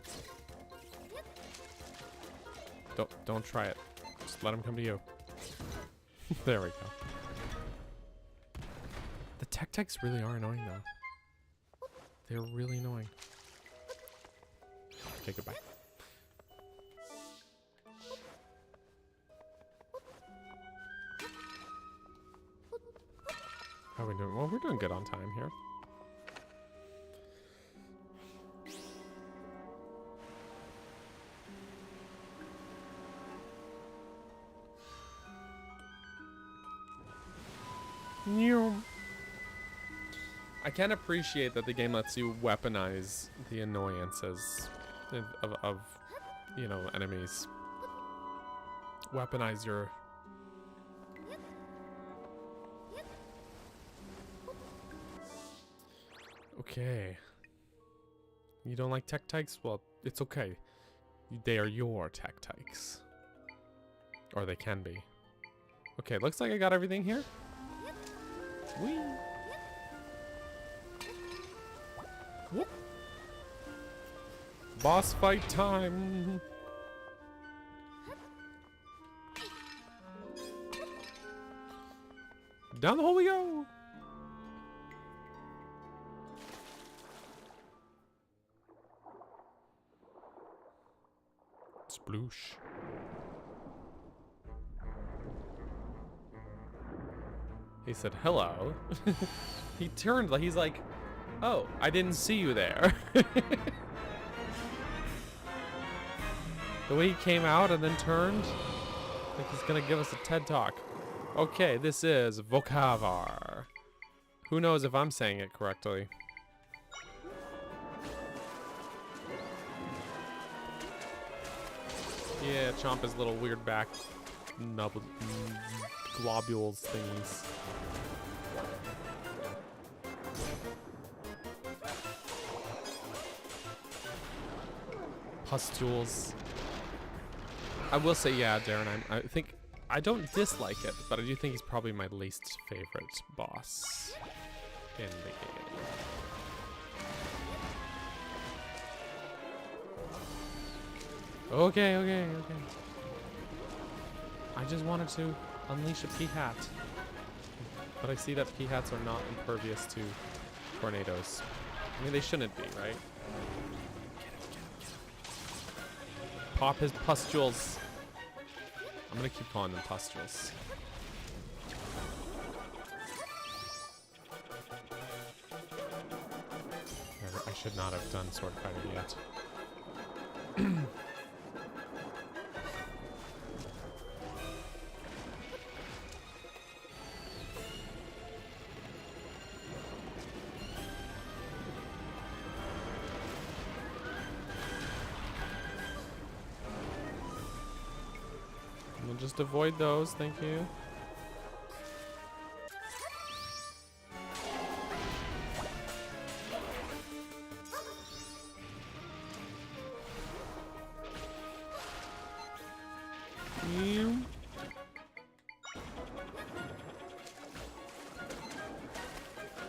Don't try it. Just let him come to you. There we go. The tech-techs really are annoying, though. They're really annoying. Okay, goodbye. How are we doing? Well, we're doing good on time here. I can appreciate that the game lets you weaponize the annoyances of you know, enemies. Weaponize your... Okay. You don't like tech-tykes? Well, it's okay. They are your tech-tykes. Or they can be. Okay, looks like I got everything here. Whee! Whoop. Boss fight time! Down the hole we go! Sploosh. He said, hello. He turned, like he's like, oh, I didn't see you there. The way he came out and then turned, like he's gonna give us a TED Talk. Okay, this is Vokavar. Who knows if I'm saying it correctly? Yeah, chomp his little weird back globules thingies. Pustules. I will say, yeah, Darren, I think I don't dislike it, but I do think he's probably my least favorite boss in the game. Okay. I just wanted to unleash a P-hat. But I see that P-hats are not impervious to tornadoes. I mean, they shouldn't be, right? Get him. Pop his pustules. I'm gonna keep calling them pustules. I should not have done sword fighting yet. We'll just avoid those, thank you.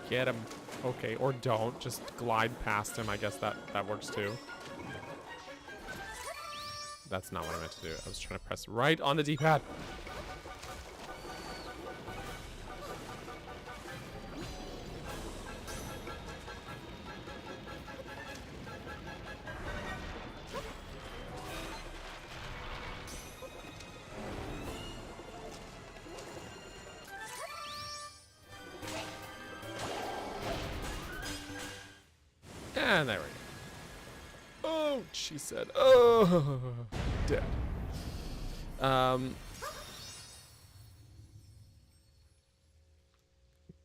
Get him. Okay, or don't. Just glide past him. I guess that works too. That's not what I meant to do. I was trying to press right on the D-pad. And there we go. Oh, she said. Oh, dead.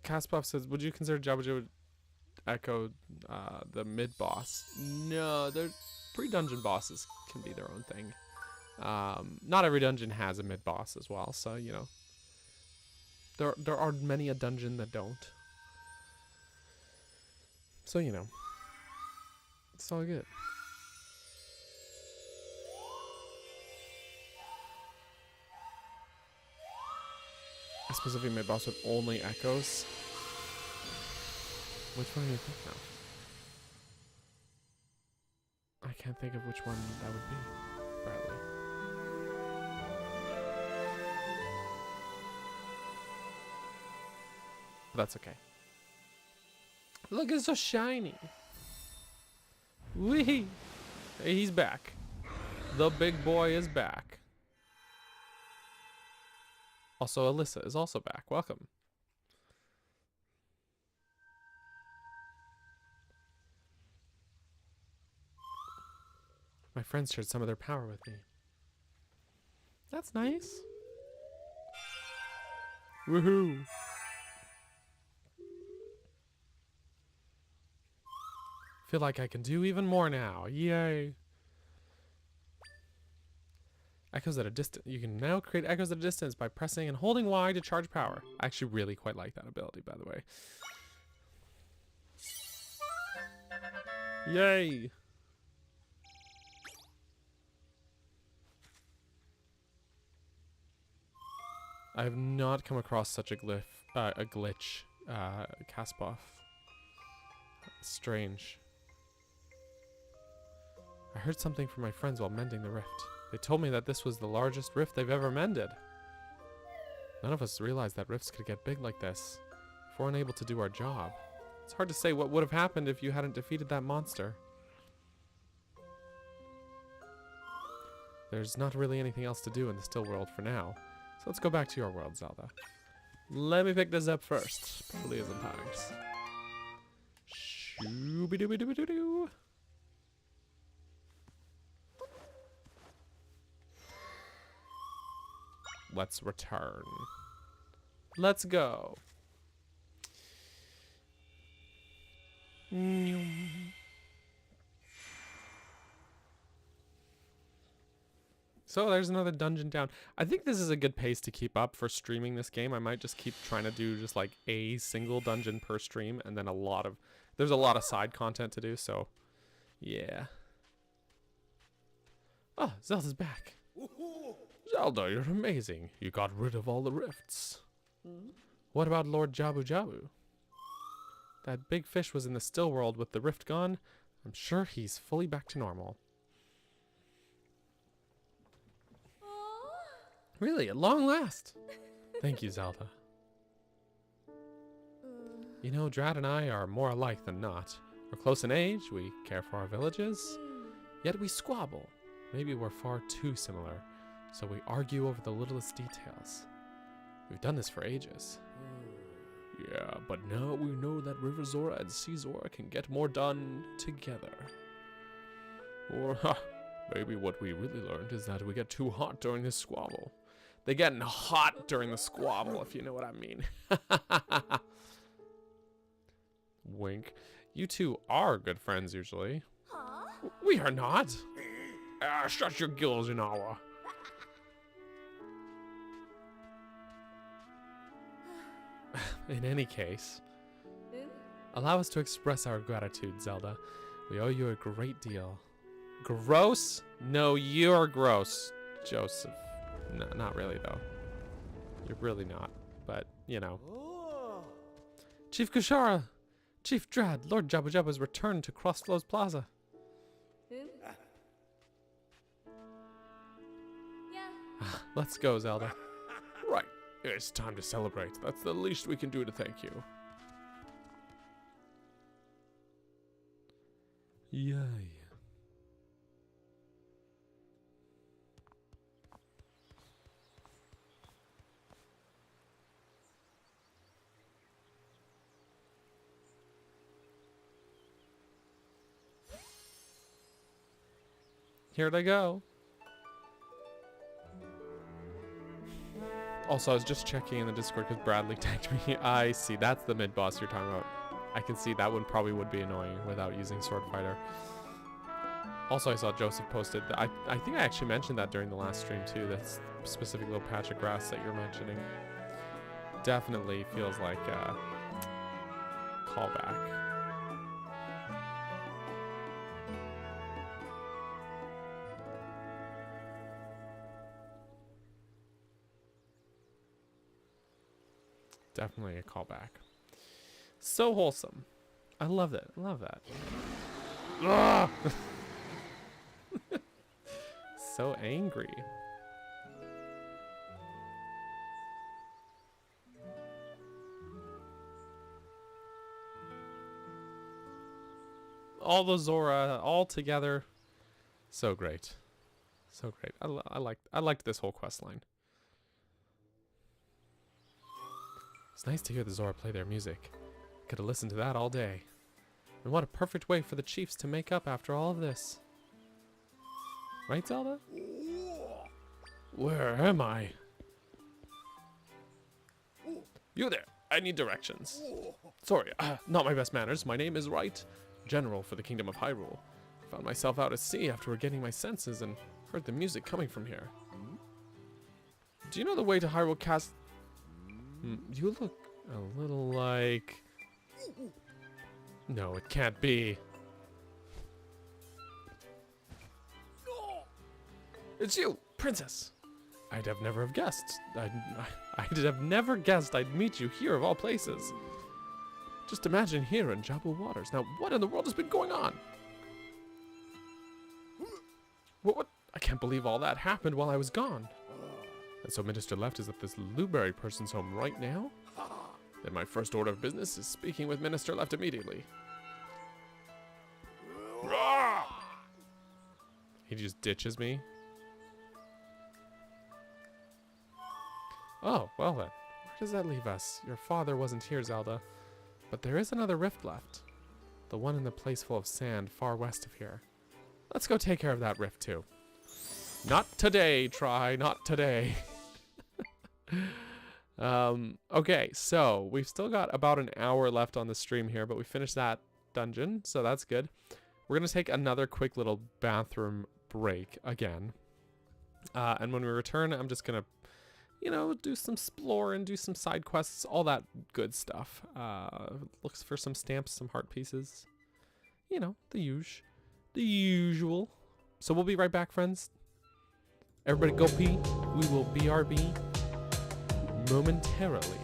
Caspuff says, would you consider Jabuja Echo the mid-boss? No, they're pre-dungeon bosses can be their own thing. Not every dungeon has a mid-boss as well, so, you know. There are many a dungeon that don't. So, you know. It's all good. A specific mid-boss with only echoes. Which one do you think now? I can't think of which one that would be, Bradley. That's okay. Look, it's so shiny. Wee! Hey, he's back. The big boy is back. Also, Alyssa is also back. Welcome. My friends shared some of their power with me. That's nice. Woohoo! Feel like I can do even more now. Yay. Echoes at a distance. You can now create echoes at a distance by pressing and holding Y to charge power. I actually really quite like that ability, by the way. Yay. I have not come across such a glitch, Kaspoff. Strange. I heard something from my friends while mending the rift. They told me that this was the largest rift they've ever mended. None of us realized that rifts could get big like this if we're unable to do our job. It's hard to say what would have happened if you hadn't defeated that monster. There's not really anything else to do in the still world for now. So let's go back to your world, Zelda. Let me pick this up first. Please and thanks. Shooby-dooby-dooby-doo-doo. Let's return. Let's go. So there's another dungeon down. I think this is a good pace to keep up for streaming this game. I might just keep trying to do just like a single dungeon per stream, and then there's a lot of side content to do, so yeah. Oh, Zelda's back. Zelda, you're amazing. You got rid of all the rifts. What about Lord Jabu Jabu? That big fish was in the still world with the rift gone. I'm sure he's fully back to normal. Really, at long last. Thank you, Zelda. You know, Drat and I are more alike than not. We're close in age, we care for our villages, yet we squabble. Maybe we're far too similar, so we argue over the littlest details. We've done this for ages. Yeah, but now we know that River Zora and Sea Zora can get more done together. Or, maybe what we really learned is that we get too hot during this squabble. They getting hot during the squabble, if you know what I mean. Wink. You two are good friends, usually. Huh? We are not. Shut your gills, Inawa. In any case, allow us to express our gratitude, Zelda. We owe you a great deal. Gross? No, you're gross, Joseph. No, not really, though. You're really not. But, you know. Chief Kushara! Chief Drad, Lord Jabu Jabu has returned to Crossflows Plaza. Let's go, Zelda. Right. It's time to celebrate. That's the least we can do to thank you. Yay. Here they go. Also, I was just checking in the Discord because Bradley tagged me. I see. That's the mid-boss you're talking about. I can see that one probably would be annoying without using Sword Fighter. Also, I saw Joseph posted. I think I actually mentioned that during the last stream, too. That specific little patch of grass that you're mentioning. Definitely feels like a callback. Definitely a callback. So wholesome. I love it. I love that. Ah! So angry. All the Zora all together. So great. So great. I liked this whole quest line. It's nice to hear the Zora play their music. Could have listened to that all day. And what a perfect way for the chiefs to make up after all of this. Right, Zelda? Where am I? You there. I need directions. Sorry, not my best manners. My name is Right. general for the Kingdom of Hyrule. I found myself out at sea after regaining my senses and heard the music coming from here. Do you know the way to Hyrule Castle? You look a little like... No, it can't be. It's you, Princess. I'd have never have guessed. I'd have never guessed I'd meet you here of all places. Just imagine here in Jabu Waters. Now, what in the world has been going on? What? I can't believe all that happened while I was gone. And so Minister Left is at this Luberry person's home right now? Then my first order of business is speaking with Minister Left immediately. He just ditches me. Oh, well then. Where does that leave us? Your father wasn't here, Zelda. But there is another rift left. The one in the place full of sand far west of here. Let's go take care of that rift too. Not today, Try. Not today. Okay, so we've still got about an hour left on the stream here, but we finished that dungeon, so that's good. We're going to take another quick little bathroom break again. And when we return, I'm just going to, you know, do some exploring, do some side quests, all that good stuff. Looks for some stamps, some heart pieces. You know, the usual. So we'll be right back, friends. Everybody go pee. We will BRB momentarily.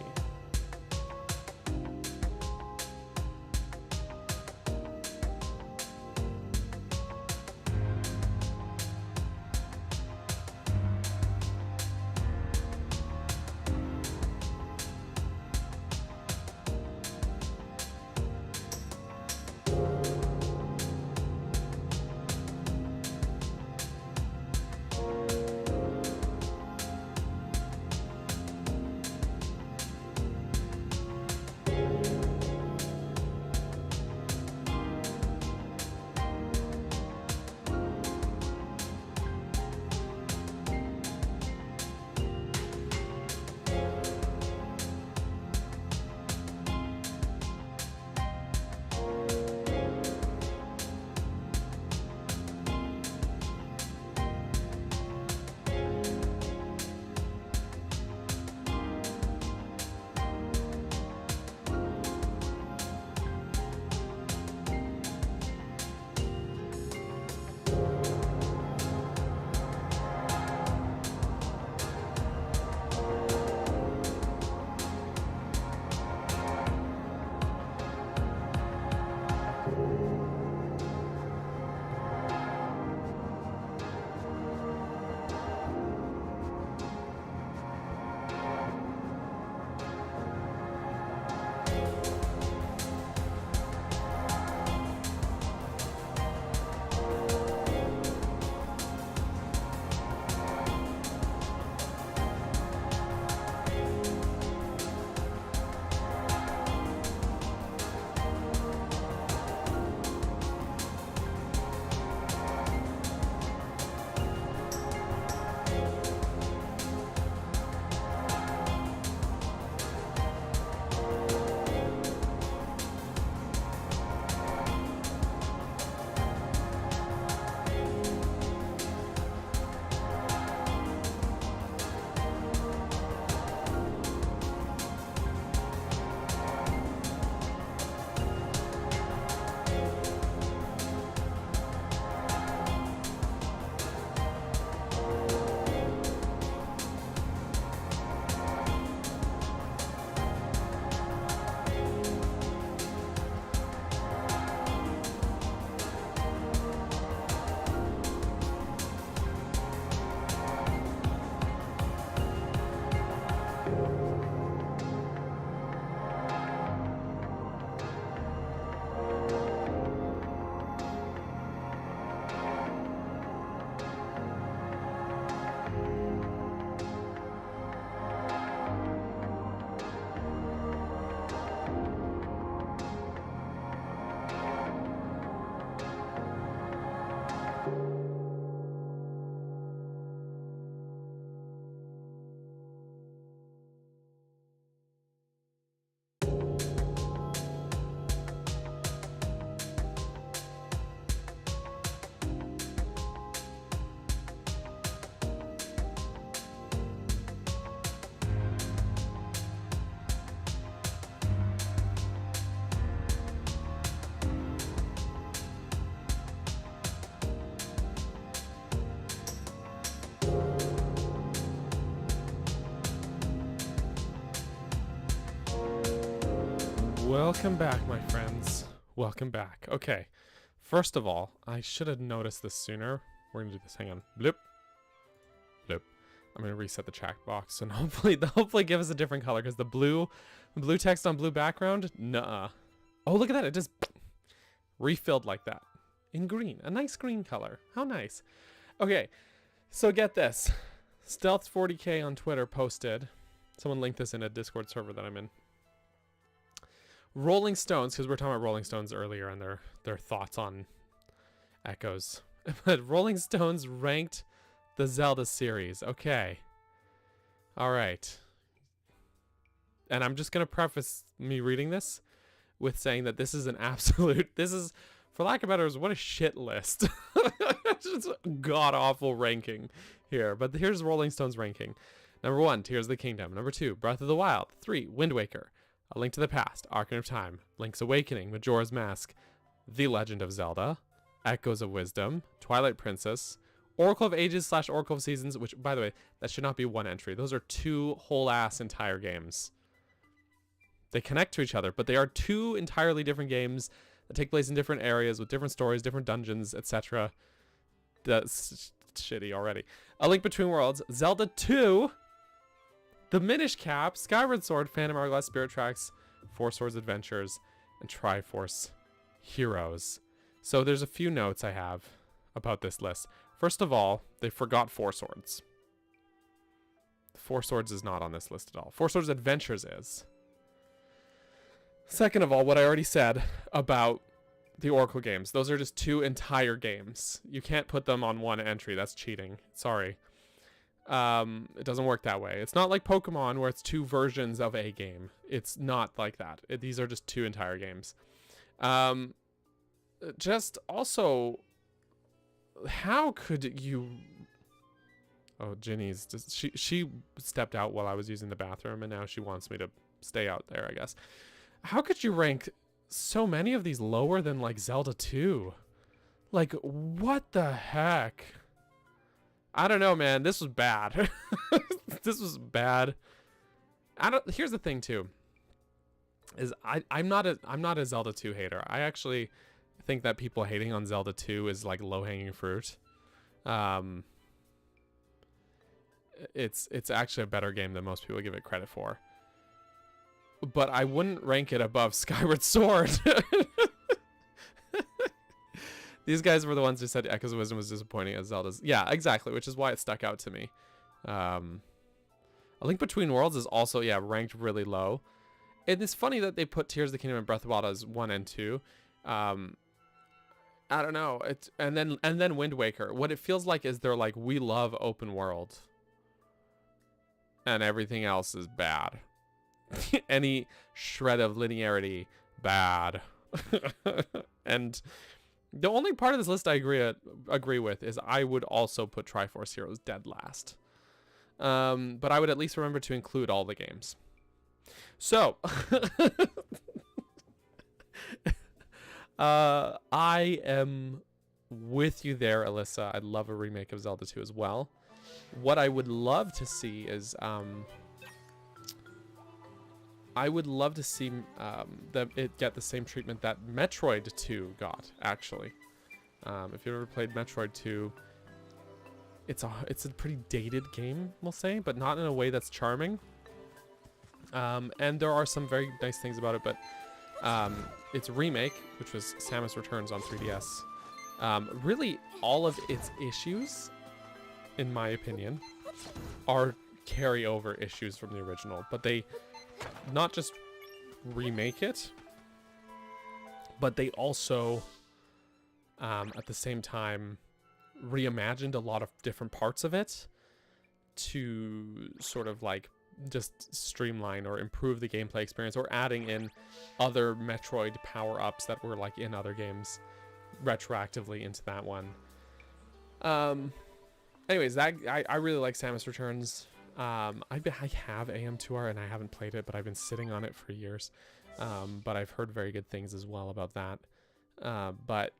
Welcome back, my friends. Welcome back. Okay. First of all, I should have noticed this sooner. We're gonna do this. Hang on. Bloop. Bloop. I'm gonna reset the chat box and hopefully give us a different color, because the blue text on blue background, nuh-uh. Oh, look at that. It just refilled like that. In green. A nice green color. How nice. Okay. So get this. Stealth 40k on Twitter posted. Someone linked this in a Discord server that I'm in. Rolling Stones, because we were talking about Rolling Stones earlier and their thoughts on Echoes. But Rolling Stones ranked the Zelda series. Okay. All right. And I'm just going to preface me reading this with saying that this is an absolute, this is, for lack of better words, what a shit list. Just a god-awful ranking here. But here's Rolling Stones ranking. Number 1, Tears of the Kingdom. Number 2, Breath of the Wild. 3, Wind Waker. A Link to the Past. Ocarina of Time. Link's Awakening. Majora's Mask. The Legend of Zelda. Echoes of Wisdom. Twilight Princess. Oracle of Ages / Oracle of Seasons, which, by the way, that should not be one entry. Those are 2 whole-ass entire games. They connect to each other, but they are 2 entirely different games that take place in different areas with different stories, different dungeons, etc. That's shitty already. A Link Between Worlds. Zelda 2. The Minish Cap, Skyward Sword, Phantom Hourglass, Spirit Tracks, Four Swords Adventures, and Triforce Heroes. So there's a few notes I have about this list. First of all, they forgot Four Swords. Four Swords is not on this list at all. Four Swords Adventures is. Second of all, what I already said about the Oracle games. Those are just 2 entire games. You can't put them on one entry. That's cheating. Sorry. It doesn't work that way. It's not like Pokemon where it's 2 versions of a game. It's not like that. These are just 2 entire games. Just also, how could you... Oh, Ginny's just, she stepped out while I was using the bathroom, and now she wants me to stay out there, I guess. How could you rank so many of these lower than, like, Zelda 2? Like, what the heck? I don't know, man. This was bad. This was bad. Here's the thing too. Is I'm not a Zelda 2 hater. I actually think that people hating on Zelda 2 is like low-hanging fruit. It's actually a better game than most people give it credit for. But I wouldn't rank it above Skyward Sword. These guys were the ones who said Echoes of Wisdom was disappointing as Zelda's. Yeah, exactly, which is why it stuck out to me. A Link Between Worlds is also, yeah, ranked really low. And it's funny that they put Tears of the Kingdom and Breath of the Wild as 1 and 2. I don't know. And then Wind Waker. What it feels like is they're like, we love open world. And everything else is bad. Any shred of linearity, bad. And the only part of this list I agree with is I would also put Triforce Heroes dead last. But I would at least remember to include all the games. So, I am with you there, Alyssa. I'd love a remake of Zelda 2 as well. What I would love to see is... I would love to see that it get the same treatment that Metroid 2 got, actually. If you've ever played Metroid 2, it's a pretty dated game, we'll say, but not in a way that's charming. And there are some very nice things about it, but its remake, which was Samus Returns on 3DS, really all of its issues, in my opinion, are carryover issues from the original, but they not just remake it, but they also at the same time reimagined a lot of different parts of it to sort of like just streamline or improve the gameplay experience, or adding in other Metroid power-ups that were like in other games retroactively into that one. Anyways, that I really like Samus Returns. I have AM2R and I haven't played it, but I've been sitting on it for years. But I've heard very good things as well about that. But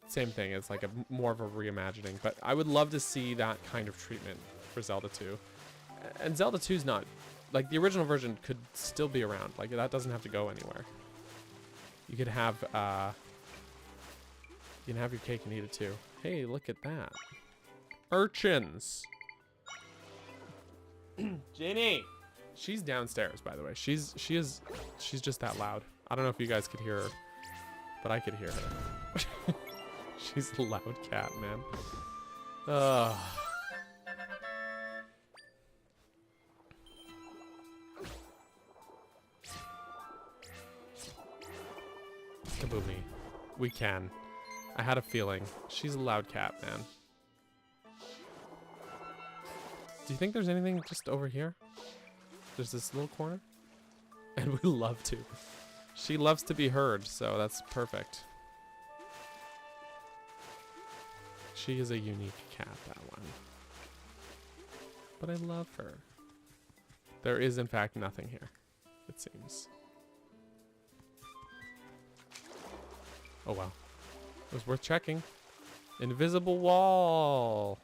same thing, it's like more of a reimagining. But I would love to see that kind of treatment for Zelda 2. And Zelda 2 is not like the original version could still be around. Like that doesn't have to go anywhere. You could have you can have your cake and eat it too. Hey, look at that. Urchins. Ginny. She's downstairs, by the way. She's just that loud. I don't know if you guys could hear her, but I could hear her. She's a loud cat, man. Kaboomy. We can. I had a feeling. She's a loud cat, man. Do you think there's anything just over here? There's this little corner? And we love to. She loves to be heard, so that's perfect. She is a unique cat, that one. But I love her. There is, in fact, nothing here, it seems. Oh, wow. It was worth checking. Invisible wall.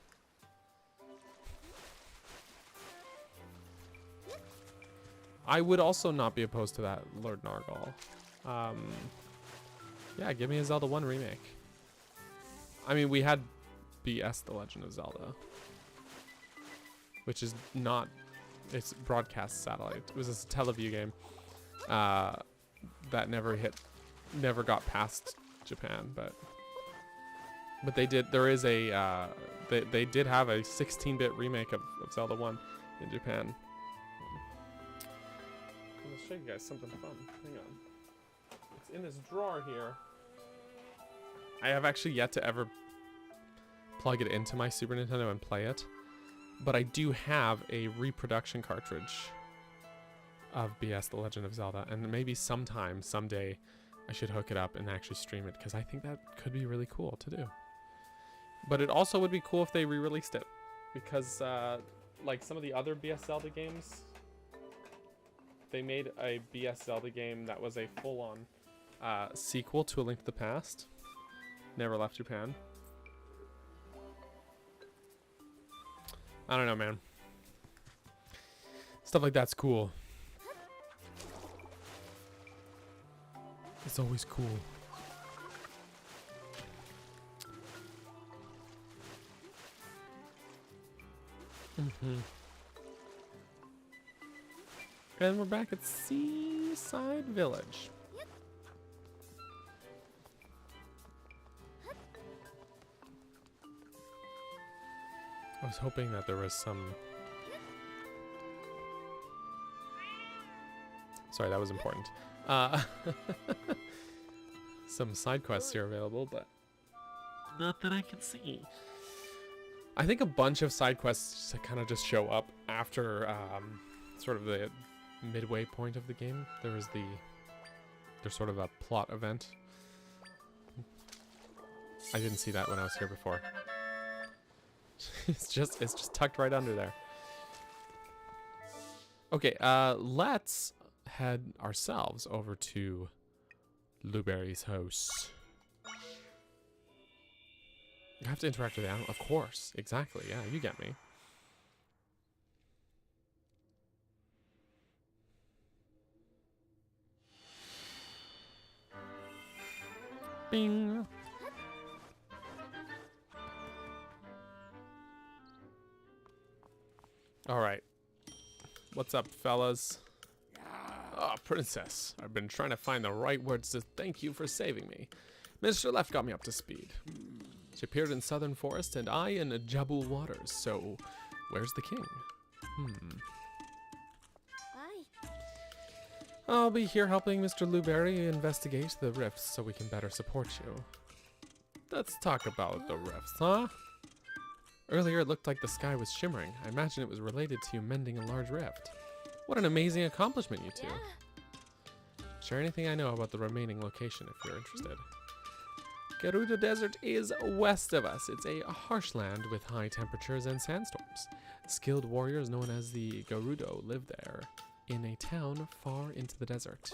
I would also not be opposed to that, Lord Nargal. Yeah, give me a Zelda 1 remake. I mean, we had BS The Legend of Zelda, which is not, it's broadcast satellite. It was a Teleview game that never got past Japan, but they did, there is a, they did have a 16-bit remake of Zelda 1 in Japan. I'll show you guys something fun. Hang on. It's in this drawer here. I have actually yet to ever plug it into my Super Nintendo and play it, but I do have a reproduction cartridge of BS The Legend of Zelda, and maybe someday, I should hook it up and actually stream it, because I think that could be really cool to do. But it also would be cool if they re-released it, because like some of the other BS Zelda games, they made a BS Zelda game that was a full-on sequel to A Link to the Past. Never left Japan. I don't know, man. Stuff like that's cool. It's always cool. And we're back at Seaside Village. I was hoping that there was some... Sorry, that was important. Some side quests here available, but not that I can see. I think a bunch of side quests kind of just show up after sort of the midway point of the game. There's sort of a plot event. I didn't see that when I was here before. It's just tucked right under there. Okay, let's head ourselves over to Blueberry's house. You have to interact with the animal, of course. Exactly. Yeah, you get me. Bing. All right. What's up, fellas? Oh, princess. I've been trying to find the right words to thank you for saving me. Mr. Left got me up to speed. She appeared in Southern Forest and I in Jabul Waters, so where's the king? I'll be here helping Mr. Blueberry investigate the rifts so we can better support you. Let's talk about the rifts, huh? Earlier it looked like the sky was shimmering. I imagine it was related to you mending a large rift. What an amazing accomplishment, you two. Share anything I know about the remaining location if you're interested. Gerudo Desert is west of us. It's a harsh land with high temperatures and sandstorms. Skilled warriors known as the Gerudo live there in a town far into the desert.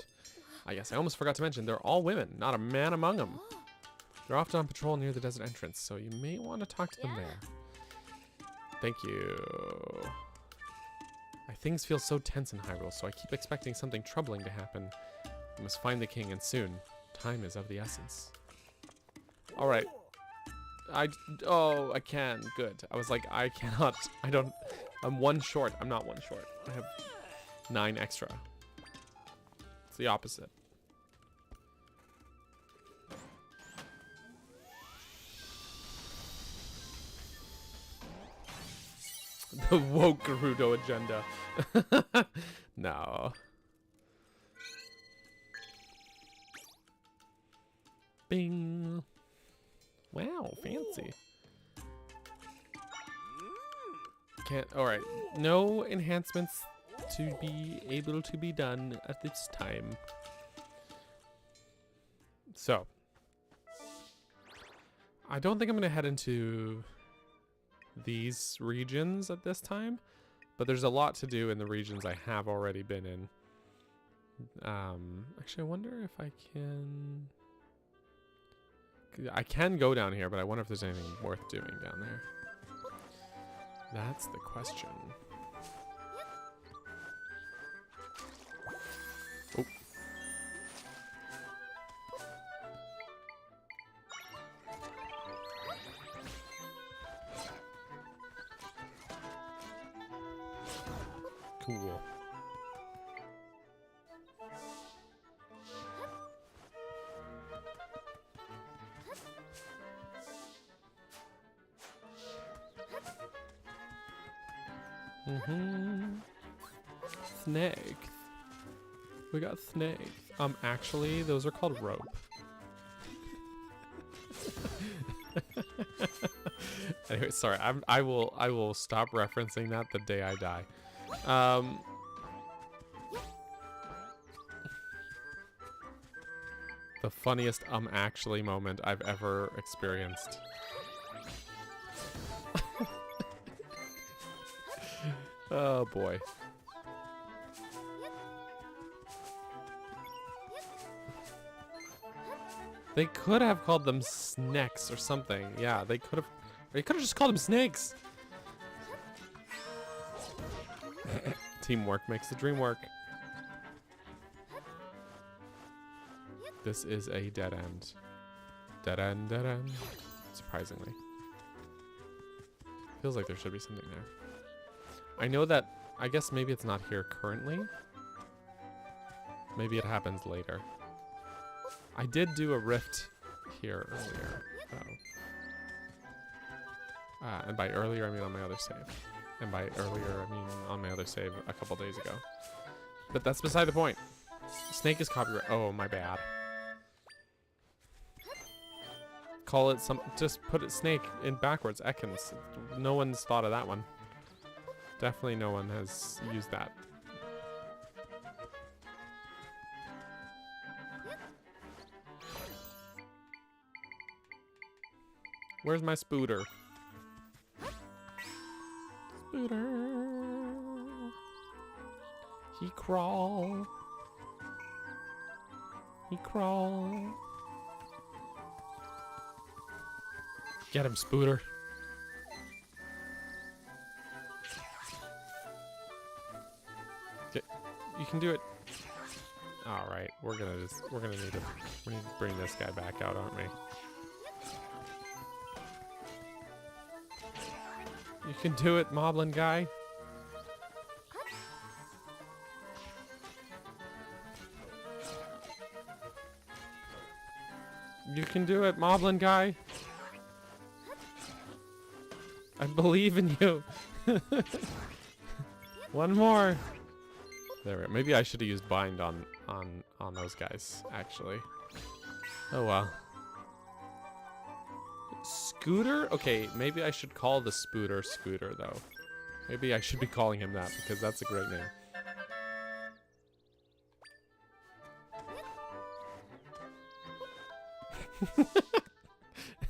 I guess I almost forgot to mention, they're all women, not a man among them. They're often on patrol near the desert entrance, so you may want to talk to them there. Thank you. Things feel so tense in Hyrule, so I keep expecting something troubling to happen. I must find the king, and soon. Time is of the essence. Alright. Oh, I can. Good. I was like, I cannot. I'm 1 short. I'm not 1 short. I have 9 extra. It's the opposite. The woke Gerudo agenda. No. Bing. Wow, fancy. Alright. No enhancements to be able to be done at this time. So. I don't think I'm going to head into these regions at this time, but there's a lot to do in the regions I have already been in. Actually, I wonder if I can go down here, but I wonder if there's anything worth doing down there. That's the question. Oh. Cool. Snakes. We got snakes. Actually, those are called rope. Anyway, sorry. I will stop referencing that the day I die. The funniest actually moment I've ever experienced. Oh boy. They could have called them snacks or something. Yeah, they could have. They could have just called them snakes. Teamwork makes the dream work. This is a dead end. Dead end, dead end. Surprisingly. Feels like there should be something there. I know that, I guess maybe it's not here currently. Maybe it happens later. I did do a rift here earlier, though. And by earlier, I mean on my other save. And by earlier, I mean on my other save a couple days ago. But that's beside the point. Snake is copyright. Oh, my bad. Call it some. Just put it snake in backwards. Ekans. No one's thought of that one. Definitely no one has used that. Where's my spooter? Spooter. He crawl. He crawl. Get him, spooter. You can do it. All right, we're gonna need to bring this guy back out, aren't we? You can do it, Moblin guy. You can do it, Moblin guy. I believe in you. One more. There we go. Maybe I should have used bind on those guys, actually. Oh well. Scooter? Okay, maybe I should call the Spooter Scooter, though. Maybe I should be calling him that, because that's a great name.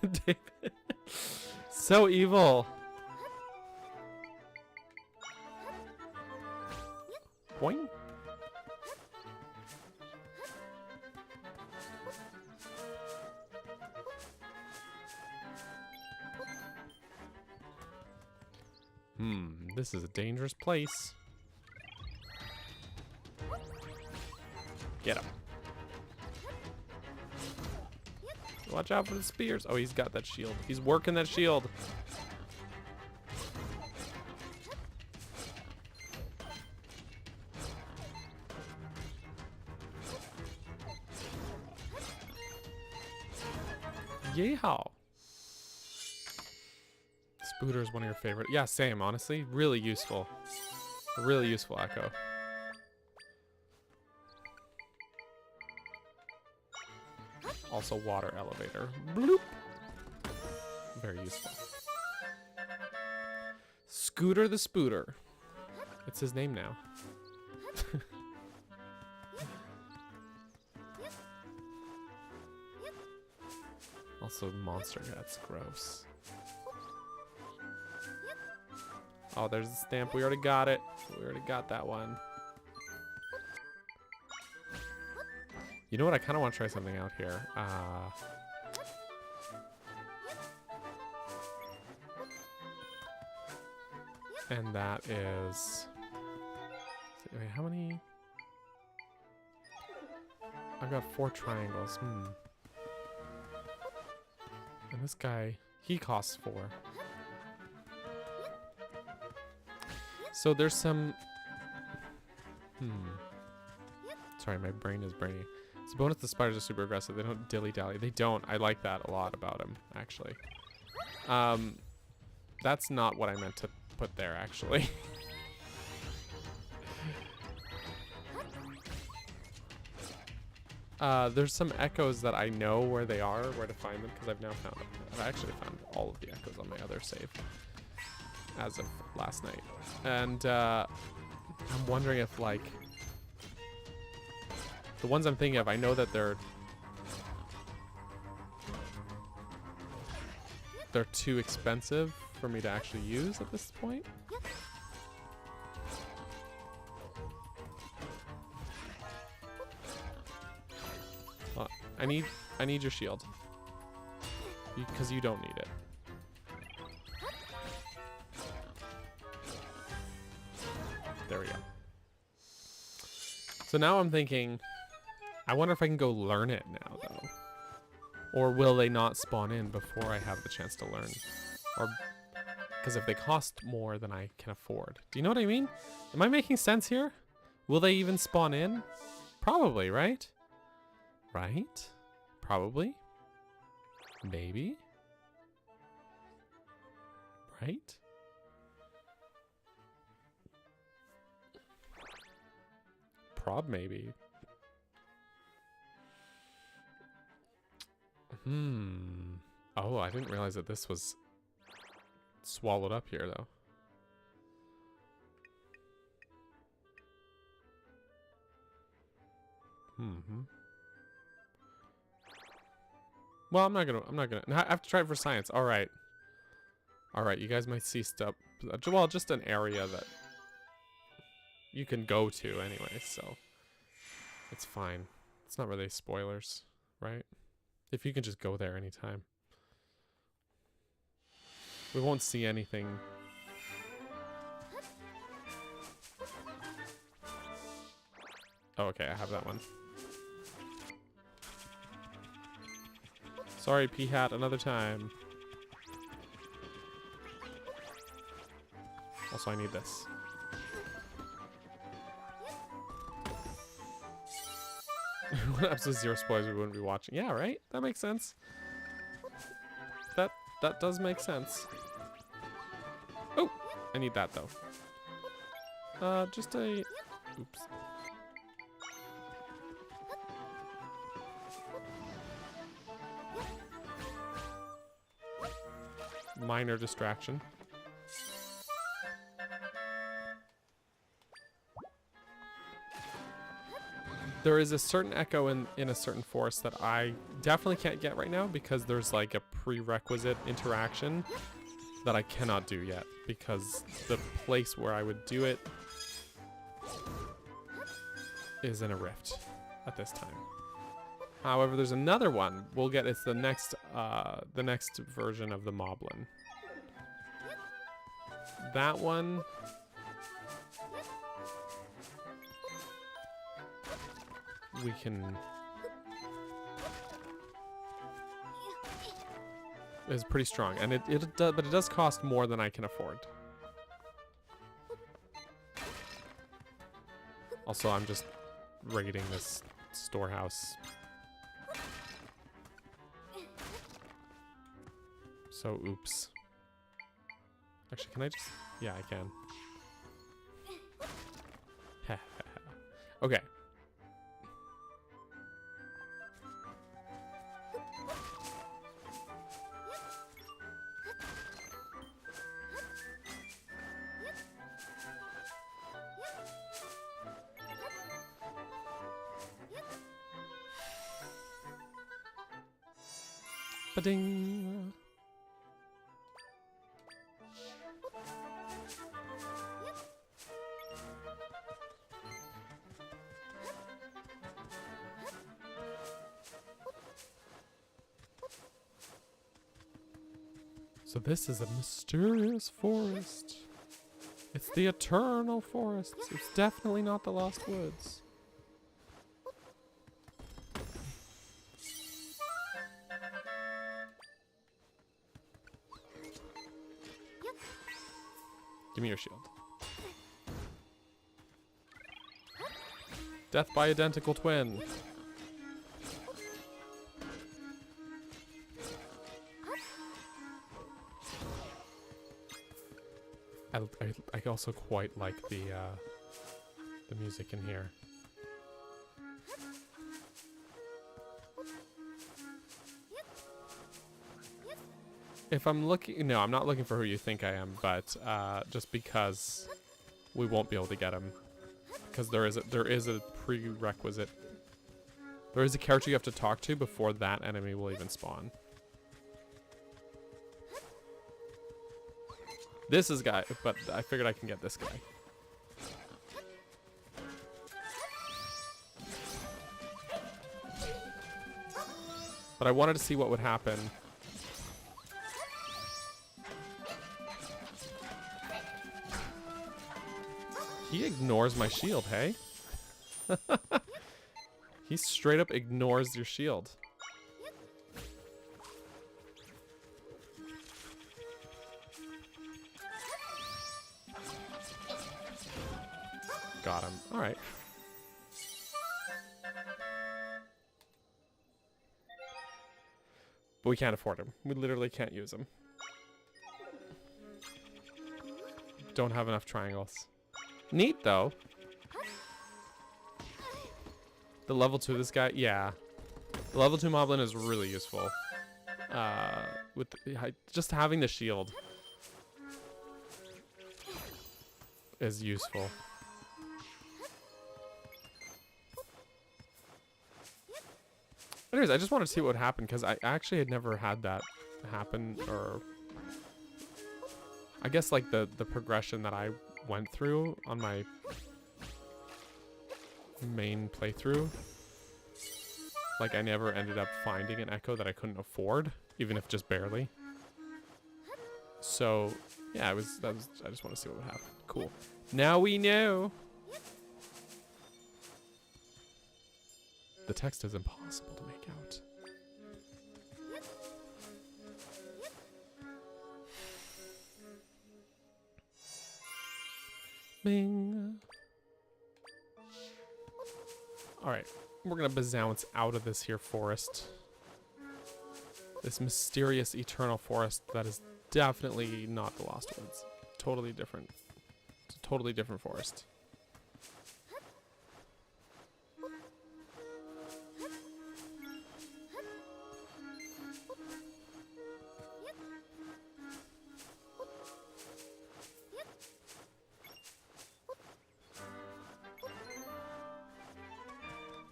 David. So evil. Boing. This is a dangerous place. Get him. Watch out for the spears. Oh, he's got that shield. He's working that shield. Yeehaw. Spooter is one of your favorite. Yeah, same, honestly. Really useful. Really useful echo. Also water elevator. Bloop. Very useful. Scooter the Spooter. It's his name now. Also monster guts. Gross. Oh, there's the stamp. We already got it. We already got that one. You know what? I kind of want to try something out here. And that is... Wait, how many? I've got 4 triangles. And this guy, he costs 4. So there's some... Sorry, my brain is brainy. It's a bonus the spiders are super aggressive. They don't dilly-dally. They don't. I like that a lot about him, actually. That's not what I meant to put there, actually. There's some echoes that I know where they are, where to find them, because I've now found them. I've actually found all of the echoes on my other save as of last night. And I'm wondering if, like, the ones I'm thinking of, I know that they're too expensive for me to actually use at this point. Well, I need your shield. Because you don't need it. There we go. So now I'm thinking, I wonder if I can go learn it now, though. Or will they not spawn in before I have the chance to learn? Or because if they cost more than I can afford. Do you know what I mean? Am I making sense here? Will they even spawn in? Probably, right? Right? Probably. Maybe. Right? Maybe. Oh, I didn't realize that this was swallowed up here, though. Well, I'm not gonna. I have to try it for science. All right. All right. You guys might see stuff. Well, just an area that you can go to anyway, so it's fine. It's not really spoilers, right? If you can just go there anytime. We won't see anything. Oh, okay, I have that one. Sorry, P-Hat, another time. Also, I need this. Absolutely 0 spoilers, we wouldn't be watching. Yeah, right? That makes sense. That does make sense. Oh, I need that though. Just a... Oops. Minor distraction. There is a certain echo in a certain forest that I definitely can't get right now because there's like a prerequisite interaction that I cannot do yet because the place where I would do it is in a rift at this time. However, there's another one. We'll get, it's the next version of the Moblin. That one... we can... is pretty strong, and but it does cost more than I can afford. Also, I'm just raiding this storehouse. So, oops. Actually, can I just... yeah, I can. Okay. Ba-ding. So this is a mysterious forest. It's the eternal forest. It's definitely not the Lost Woods. Give me your shield. Death by identical twin. I also quite like the music in here. If I'm looking, no, I'm not looking for who you think I am, but just because we won't be able to get him, because there is a prerequisite. There is a character you have to talk to before that enemy will even spawn. This is guy, but I figured I can get this guy. But I wanted to see what would happen. He ignores my shield, hey? He straight up ignores your shield. Got him. All right. But we can't afford him. We literally can't use him. Don't have enough triangles. Neat, though. The level 2 of this guy, yeah. The level 2 moblin is really useful. With just having the shield is useful. Anyways, I just wanted to see what would happen because I actually had never had that happen, or I guess like the progression that I went through on my main playthrough. Like I never ended up finding an echo that I couldn't afford, even if just barely. So yeah, I just want to see what would happen. Cool. Now we know. The text is impossible to make out. Bing. Alright, we're gonna bazounce out of this here forest. This mysterious eternal forest that is definitely not the Lost Woods. Totally different. It's a totally different forest.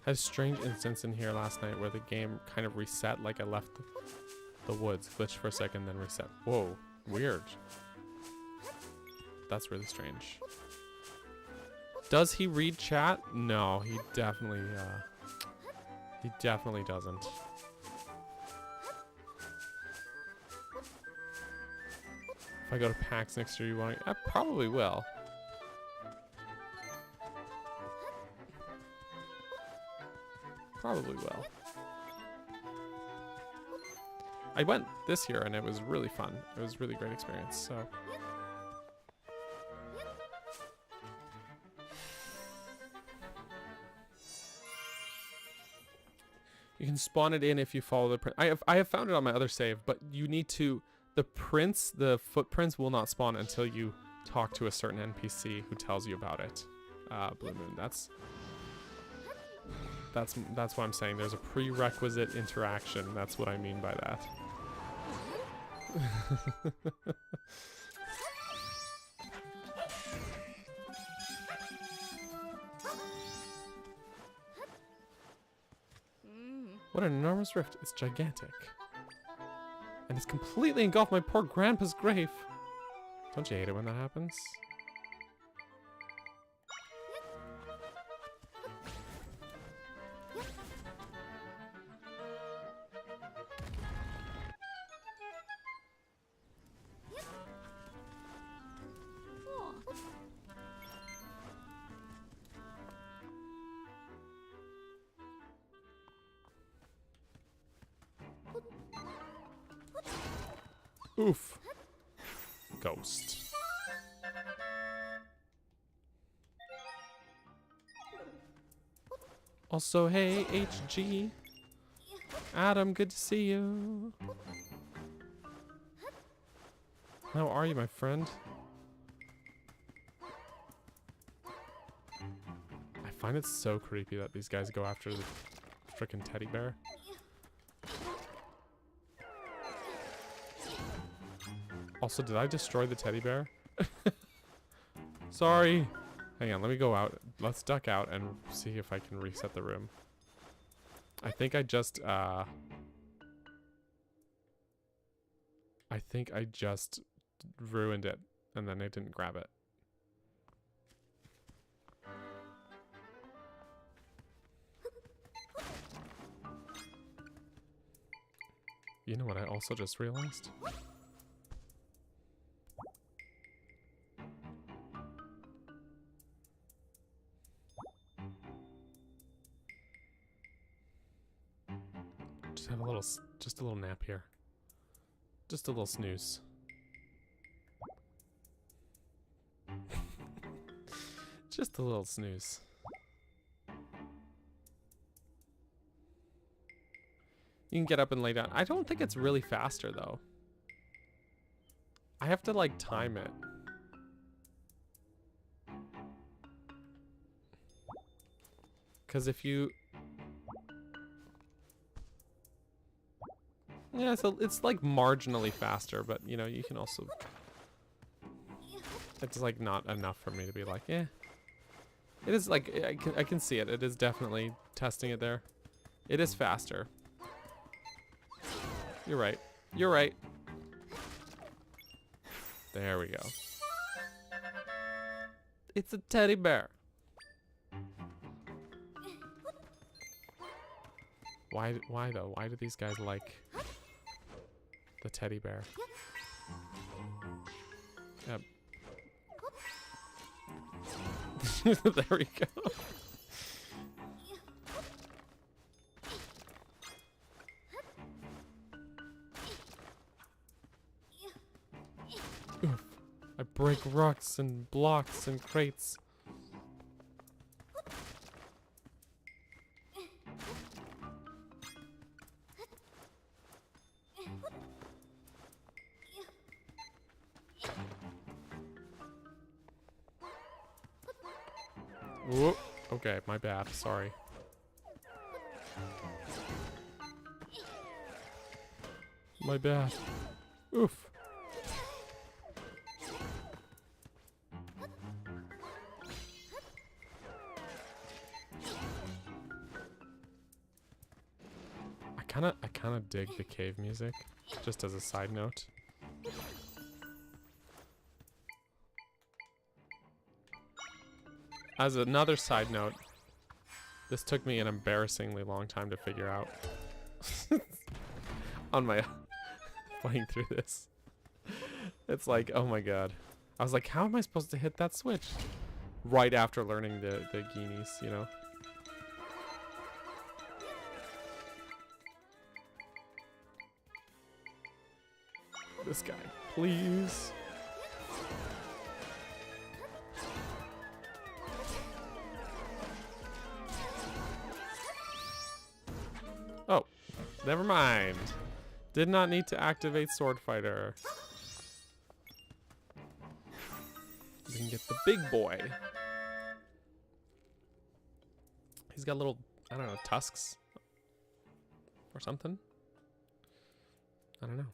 I had a strange instance in here last night where the game kind of reset, like I left the woods, glitched for a second, then reset. Whoa, weird. That's really strange. Does he read chat? No, he definitely doesn't. If I go to PAX next year, you want to? I probably will. Probably will. I went this year and it was really fun. It was a really great experience, so. You can spawn it in if you follow the print. I have found it on my other save, but you need to, the footprints will not spawn until you talk to a certain NPC who tells you about it. Blue Moon, that's what I'm saying. There's a prerequisite interaction. That's what I mean by that. What an enormous rift. It's gigantic. And it's completely engulfed my poor grandpa's grave. Don't you hate it when that happens? Oof. Ghost. Also, hey, HG. Adam, good to see you. How are you, my friend? I find it so creepy that these guys go after the frickin' teddy bear. Also, did I destroy the teddy bear? Sorry. Hang on, let me go out. Let's duck out and see if I can reset the room. I think I just ruined it, and then I didn't grab it. You know what I also just realized? Just a little nap here. Just a little snooze. Just a little snooze. You can get up and lay down. I don't think it's really faster though. I have to like time it. Cause if you yeah, so it's like marginally faster, but you know, you can also, it's like not enough for me to be like, eh. It is like, I can see it. It is definitely testing it there. It is faster. You're right. You're right. There we go. It's a teddy bear. Why though? Why do these guys like the teddy bear? Yep. There we go. Oof. I break rocks and blocks and crates. Whoop. Okay, my bad. Sorry. My bad. Oof. I kinda dig the cave music, just as a side note. As another side note, this took me an embarrassingly long time to figure out on my playing through this. It's like, oh my god. I was like, how am I supposed to hit that switch? Right after learning the guineas, you know? this guy, please. Oh, never mind. Did not need to activate Sword Fighter. We can get the big boy. He's got little, I don't know, tusks or something. I don't know.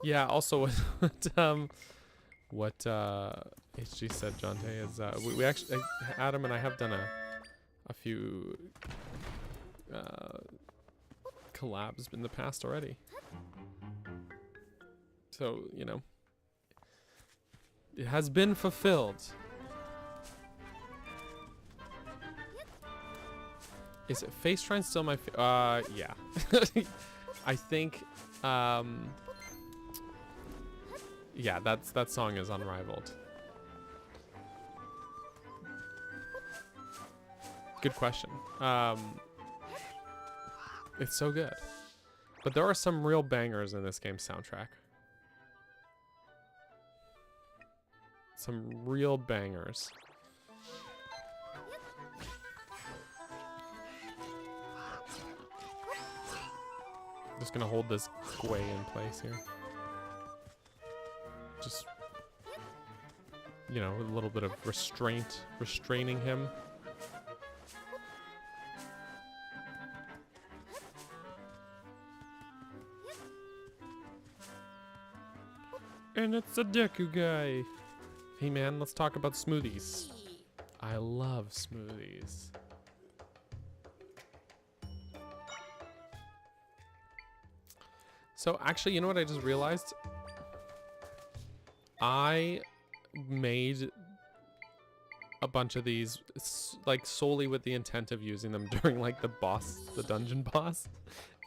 Yeah, also what HG said, Jonte, is we actually, Adam and I have done a few collabs in the past already. So, you know, it has been fulfilled. Is it Face Shrine still my yeah. I think yeah, that song is unrivaled. Good question. It's so good. But there are some real bangers in this game's soundtrack. Some real bangers. Just gonna hold this Gwei in place here. Just, you know, a little bit of restraining him. And it's a Deku guy. Hey man, let's talk about smoothies. I love smoothies. So actually, you know what I just realized? I made a bunch of these like solely with the intent of using them during like the dungeon boss.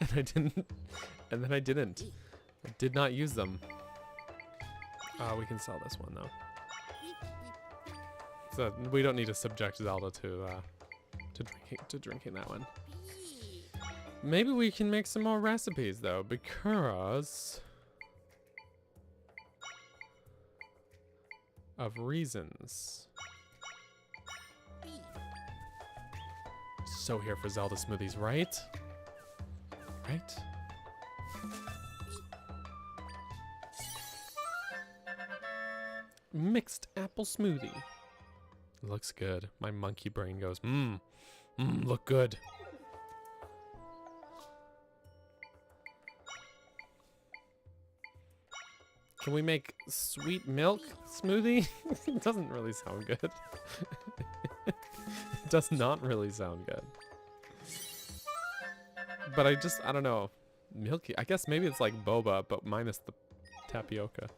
And I didn't, and then I didn't. I did not use them. We can sell this one though. So we don't need to subject Zelda to drinking that one. Maybe we can make some more recipes though, because of reasons. So here for Zelda smoothies, right? Right? Mixed apple smoothie. Looks good. My monkey brain goes, look good. Can we make sweet milk smoothie? It doesn't really sound good. It does not really sound good. But I don't know. Milky, I guess maybe it's like boba, but minus the tapioca.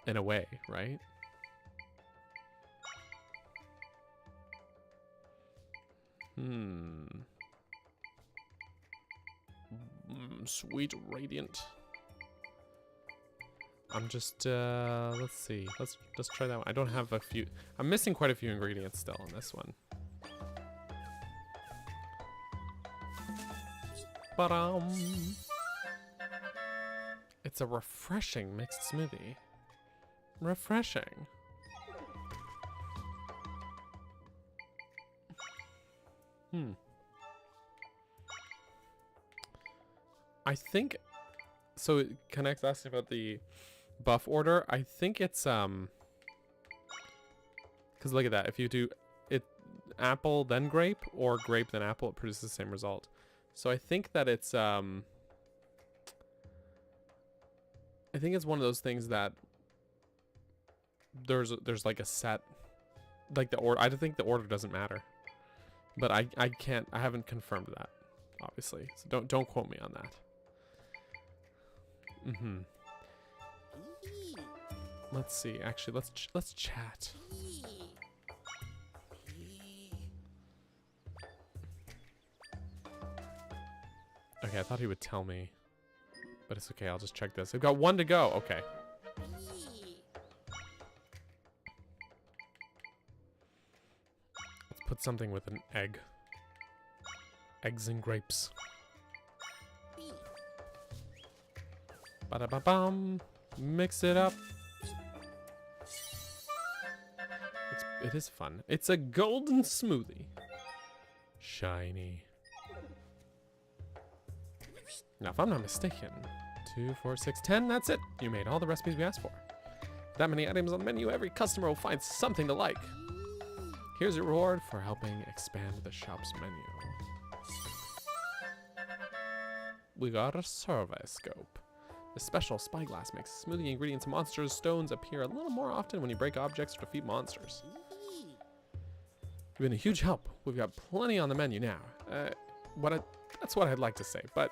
In a way, right? Sweet radiant. I'm just let's see. Let's try that one. I don't have a few. I'm missing quite a few ingredients still on this one. It's a refreshing mixed smoothie. Refreshing. I think so. It connects asking about the buff order. I think it's because look at that. If you do it apple then grape or grape then apple, it produces the same result. So I think that it's I think it's one of those things that there's like a set, like the order. I think the order doesn't matter, but I haven't confirmed that, obviously. So don't quote me on that. Let's see. Actually, let's chat. Okay, I thought he would tell me, but it's okay. I'll just check this. I've got one to go. Okay. Let's put something with an egg. Eggs and grapes. Ba-da-ba-bum. Mix it up. It is fun. It's a golden smoothie. Shiny. Now, if I'm not mistaken, 2, 4, 6, 10, that's it. You made all the recipes we asked for. With that many items on the menu, every customer will find something to like. Here's your reward for helping expand the shop's menu. We got a survey scope. The special spyglass makes smoothie ingredients monsters' stones appear a little more often when you break objects or defeat monsters. You've been a huge help. We've got plenty on the menu now. That's what I'd like to say, but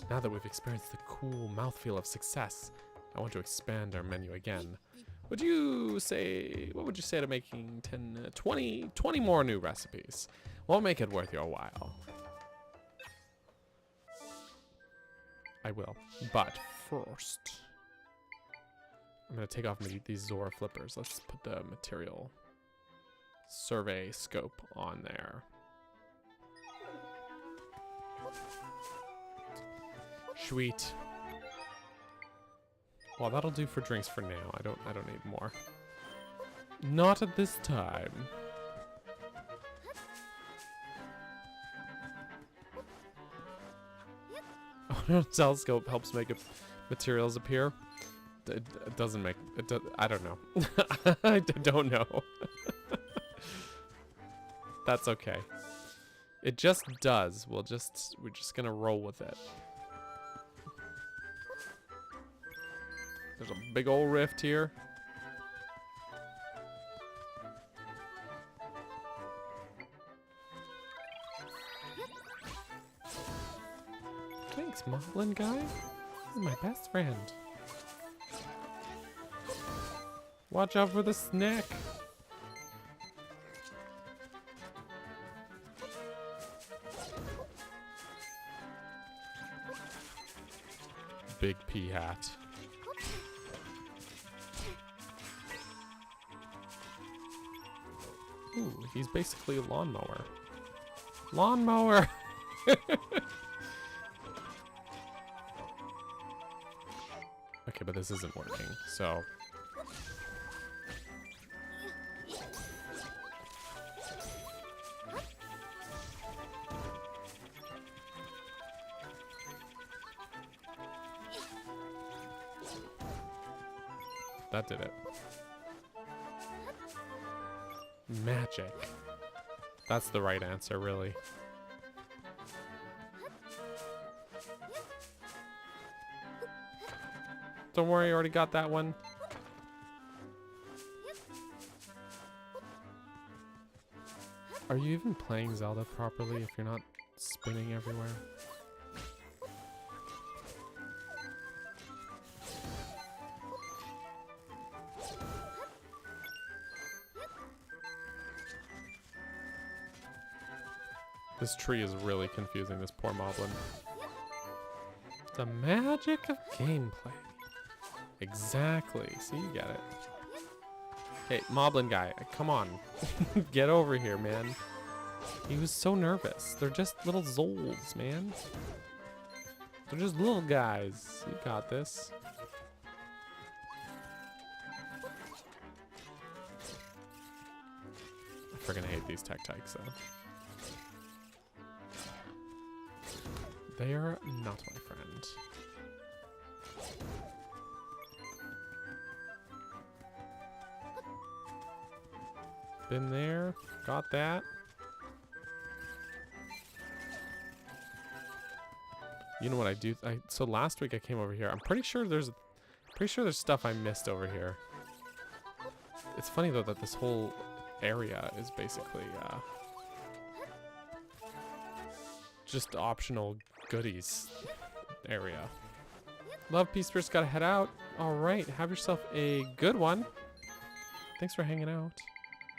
now that we've experienced the cool mouthfeel of success, I want to expand our menu again. What would you say to making 10, 20 more new recipes? We'll make it worth your while. I will, but first, I'm gonna take off these Zora flippers. Let's put the material survey scope on there. Sweet. Well, that'll do for drinks for now. I don't need more. Not at this time. Oh no, telescope helps make materials appear. It doesn't make it. I don't know. I don't know. That's okay. It just does. We're just gonna roll with it. There's a big old rift here. Thanks, Moblin guy. This is my best friend. Watch out for the snack. Big pea hat. Ooh, he's basically a lawnmower. Lawnmower! Okay, but this isn't working, so... That did it. Magic. That's the right answer, really. Don't worry, I already got that one. Are you even playing Zelda properly if you're not spinning everywhere? This tree is really confusing this poor Moblin. The magic of gameplay. Exactly. See, you get it. Hey, Moblin guy, come on. Get over here, man. He was so nervous. They're just little Zolds, man. They're just little guys. You got this. I freaking hate these tech-tykes, though. They're not my friend. Been there, got that. You know what I do? So last week I came over here. I'm pretty sure there's stuff I missed over here. It's funny though that this whole area is basically just optional goodies area. Love Peace Spirits, gotta head out. All right, have yourself a good one. Thanks for hanging out.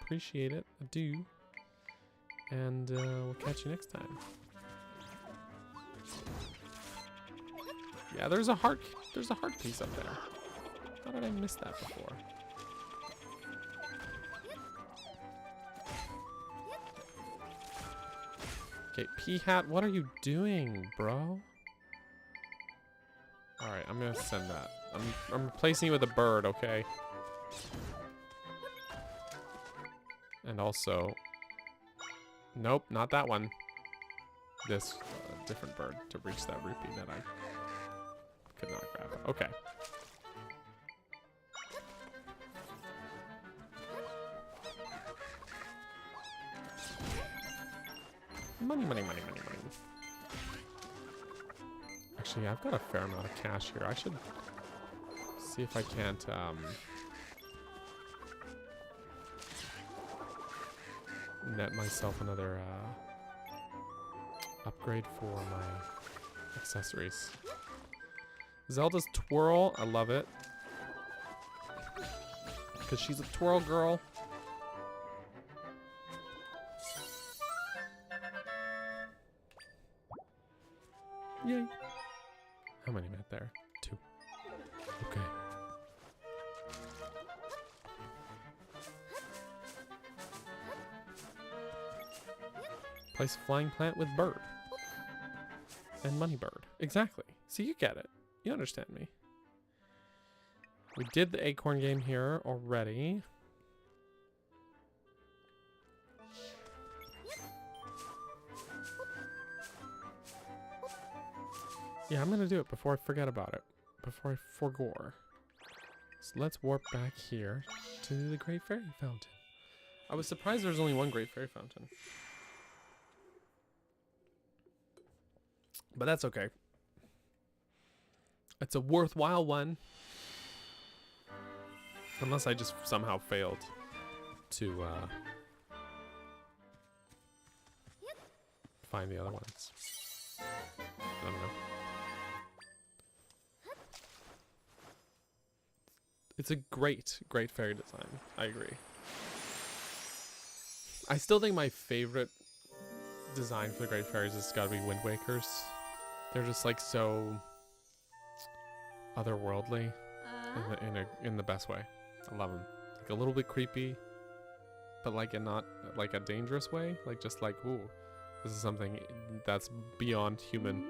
Appreciate it. I do. And we'll catch you next time. Yeah, there's a heart piece up there. How did I miss that before? Okay, Pea Hat, what are you doing, bro? Alright, I'm gonna send that. I'm replacing you with a bird, okay? And also... Nope, not that one. This different bird to reach that rupee that I could not grab. Okay. Money, money, money, money, money. Actually, I've got a fair amount of cash here. I should see if I can't, net myself another, upgrade for my accessories. Zelda's twirl. I love it. Because she's a twirl girl. Yay. How many met there? 2. Okay. Place flying plant with bird. And money bird. Exactly. See, you get it. You understand me. We did the acorn game here already. Yeah, I'm gonna do it before I forget about it. Before I forgore. So let's warp back here to the Great Fairy Fountain. I was surprised there's only one Great Fairy Fountain. But that's okay. It's a worthwhile one. Unless I just somehow failed to find the other ones. I don't know. It's a great, great fairy design. I agree. I still think my favorite design for the Great Fairies has got to be Wind Waker's. They're just like so otherworldly in the best way. I love them. Like a little bit creepy, but like in not like a dangerous way. Like just like, ooh, this is something that's beyond human.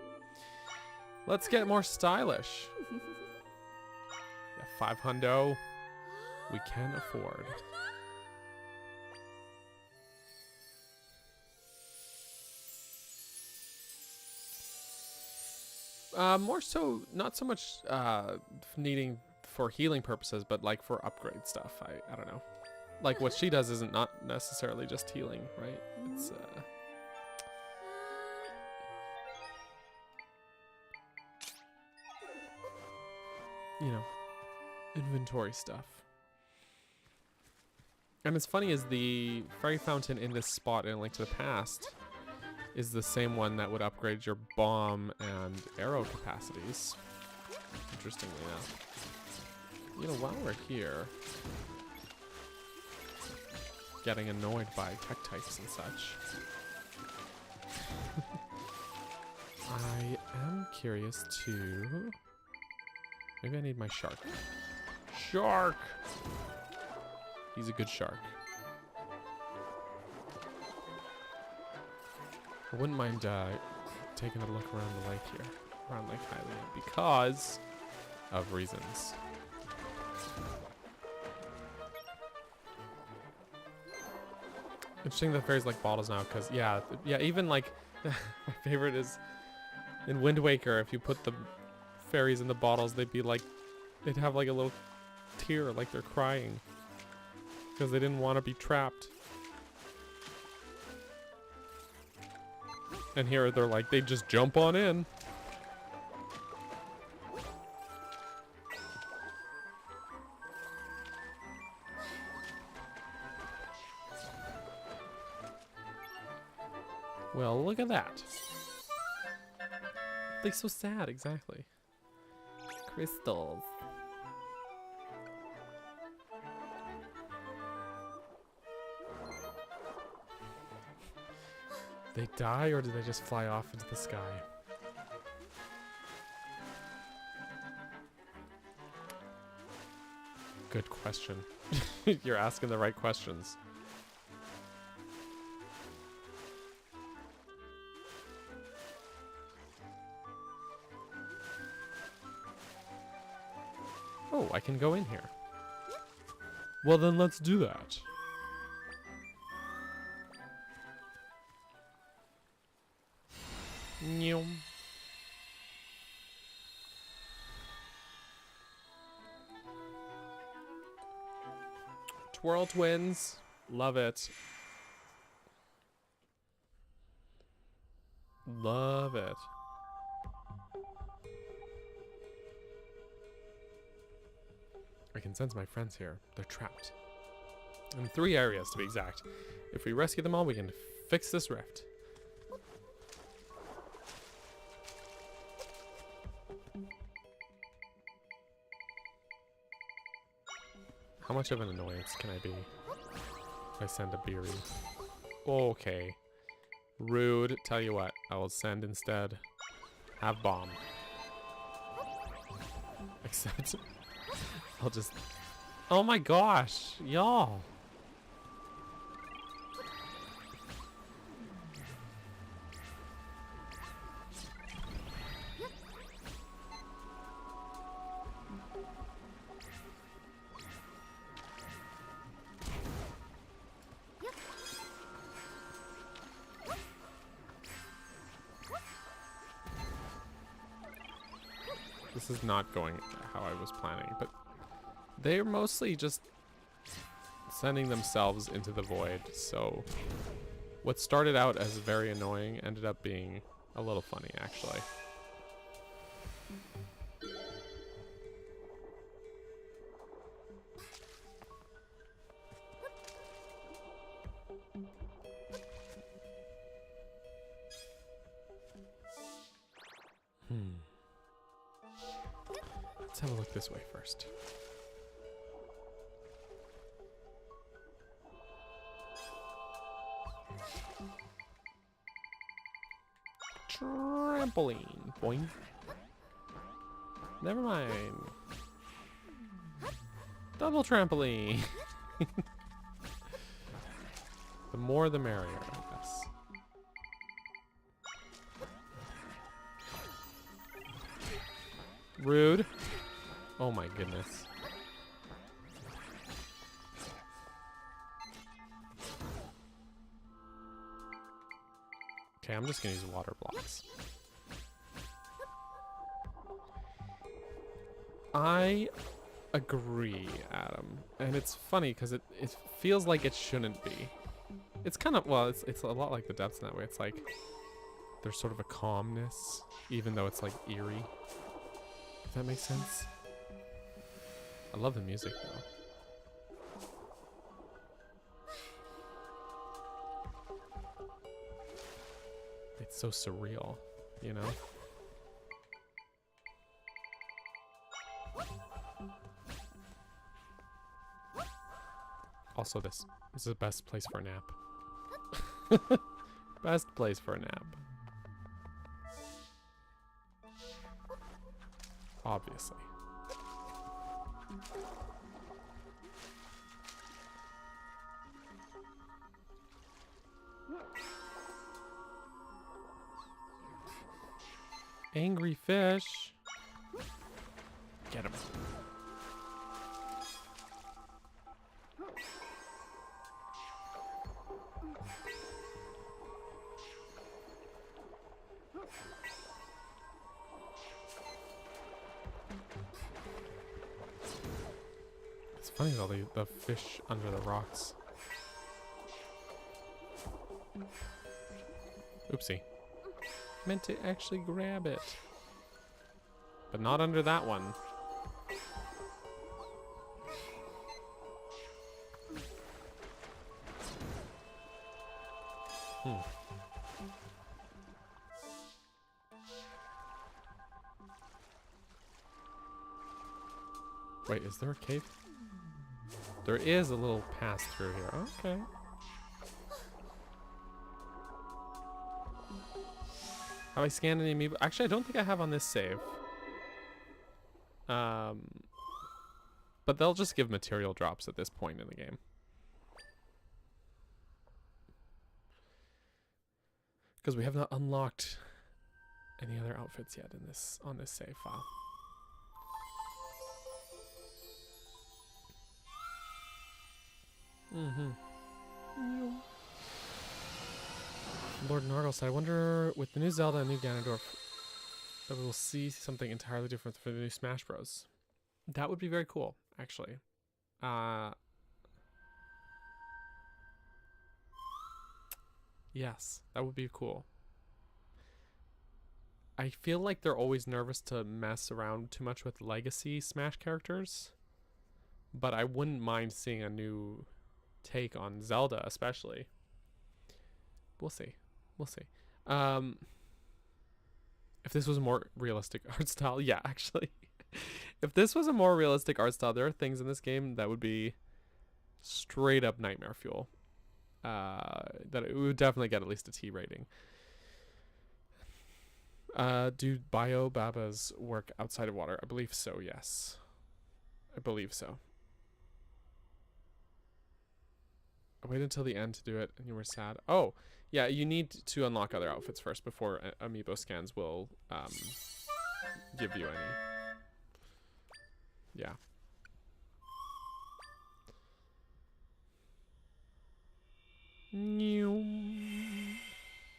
Let's get more stylish. Yeah, 500 we can afford. More so, not so much needing for healing purposes, but like for upgrade stuff. I don't know. Like what she does isn't not necessarily just healing, right? It's you know, inventory stuff. And it's funny is the fairy fountain in this spot in Link to the Past is the same one that would upgrade your bomb and arrow capacities. Interestingly enough. You know, while we're here, getting annoyed by tech types and such, I am curious to... Maybe I need my shark. Shark! He's a good shark. I wouldn't mind taking a look around the lake here, around Lake Hylian, because of reasons. Interesting that fairies like bottles now, because yeah, even like my favorite is in Wind Waker. If you put the fairies in the bottles, they'd have like a little tear, like they're crying because they didn't want to be trapped. And here they're like, they just jump on in. Well, look at that. They're so sad, exactly. Crystals. They die, or do they just fly off into the sky? Good question. You're asking the right questions. Oh, I can go in here. Well, then let's do that. Nyum. Twirl twins. Love it. Love it. I can sense my friends here. They're trapped. In 3 areas, to be exact. If we rescue them all, we can fix this rift. How much of an annoyance can I be if I send a Beery? Okay. Rude. Tell you what, I will send instead. Have bomb. Except, I'll just... Oh my gosh, y'all. This is not going how I was planning, but they're mostly just sending themselves into the void, so what started out as very annoying ended up being a little funny, actually. Let's have a look this way first. Trampoline. Boing. Never mind. Double trampoline. The more the merrier, I guess. Rude. Oh my goodness. Okay, I'm just gonna use water blocks. I agree, Adam. And it's funny because it feels like it shouldn't be. It's kind of, well, it's a lot like the depths in that way. It's like there's sort of a calmness, even though it's like eerie. If that makes sense. I love the music though. It's so surreal, you know? Also, this is the best place for a nap. Best place for a nap. Obviously. Angry fish. Get him. It's funny though, the fish under the rocks. Oopsie. Meant to actually grab it. But not under that one. Wait, is there a cave? There is a little pass through here. Okay. Have I scanned any amiibo? Actually, I don't think I have on this save. But they'll just give material drops at this point in the game. Because we have not unlocked any other outfits yet in this on this save file. Lord Nargle said, I wonder with the new Zelda and new Ganondorf that we will see something entirely different for the new Smash Bros. That would be very cool, actually. Yes, that would be cool. I feel like they're always nervous to mess around too much with legacy Smash characters, but I wouldn't mind seeing a new take on Zelda, especially. We'll see. We'll see. If this was a more realistic art style, yeah, actually. If this was a more realistic art style, there are things in this game that would be straight up nightmare fuel. That it would definitely get at least a T rating. Do Bio Babas work outside of water? I believe so, yes. I believe so. I waited until the end to do it and you were sad. Oh, yeah, you need to unlock other outfits first before amiibo scans will give you any. Yeah.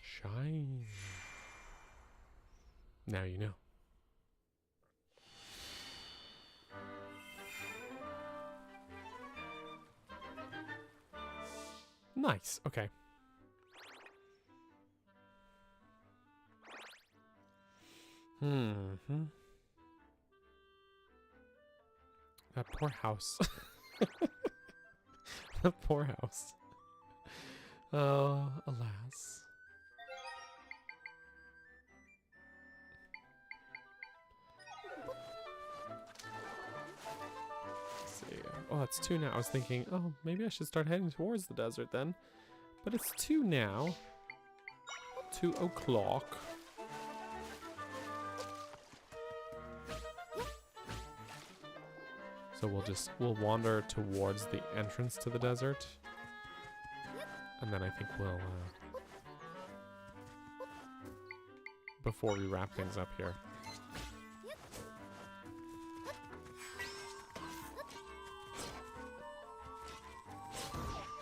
Shine. Now you know. Nice. Okay. That poor house. That poor house. Oh, alas. Let's see. Oh, it's 2 now. I was thinking, oh, maybe I should start heading towards the desert then. But it's 2 now. 2 o'clock. So we'll wander towards the entrance to the desert. And then I think we'll, before we wrap things up here.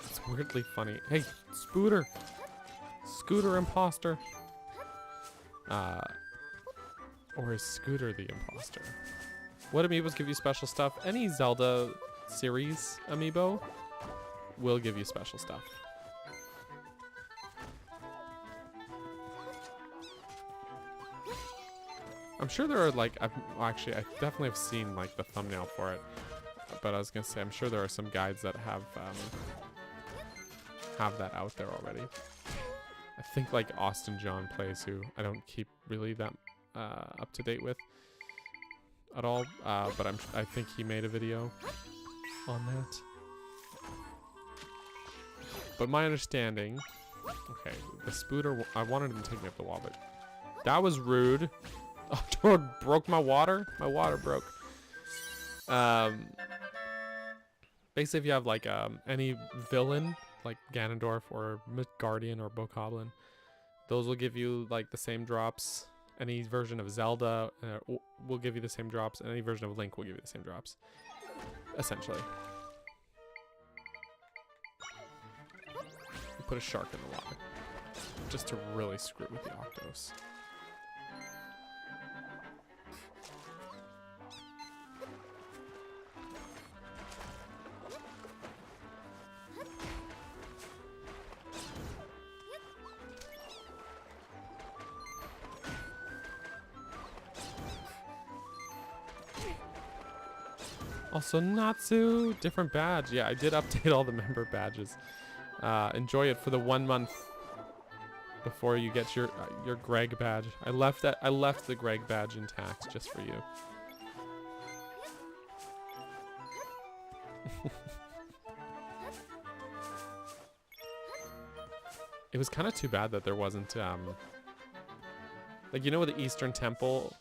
It's weirdly funny. Hey, Scooter! Scooter imposter! Or is Scooter the imposter? What amiibos give you special stuff? Any Zelda series amiibo will give you special stuff. I'm sure there are like, actually I definitely have seen like the thumbnail for it, but I was gonna say I'm sure there are some guides that have that out there already. I think like Austin John Plays, who I don't keep really that up to date with at all, but I think he made a video on that. But my understanding, okay, the Spooter, I wanted him to take me up the wall, but that was rude. Oh, Dog broke my water. My water broke. Basically, if you have like any villain, like Ganondorf or Guardian or Bokoblin, those will give you like the same drops. Any version of Zelda will give you the same drops, and any version of Link will give you the same drops, essentially. You put a shark in the water, just to really screw with the Octos. Also, Natsu, different badge. Yeah, I did update all the member badges. Enjoy it for the 1 month before you get your Greg badge. I left the Greg badge intact just for you. It was kind of too bad that there wasn't like, you know, with the Eastern Temple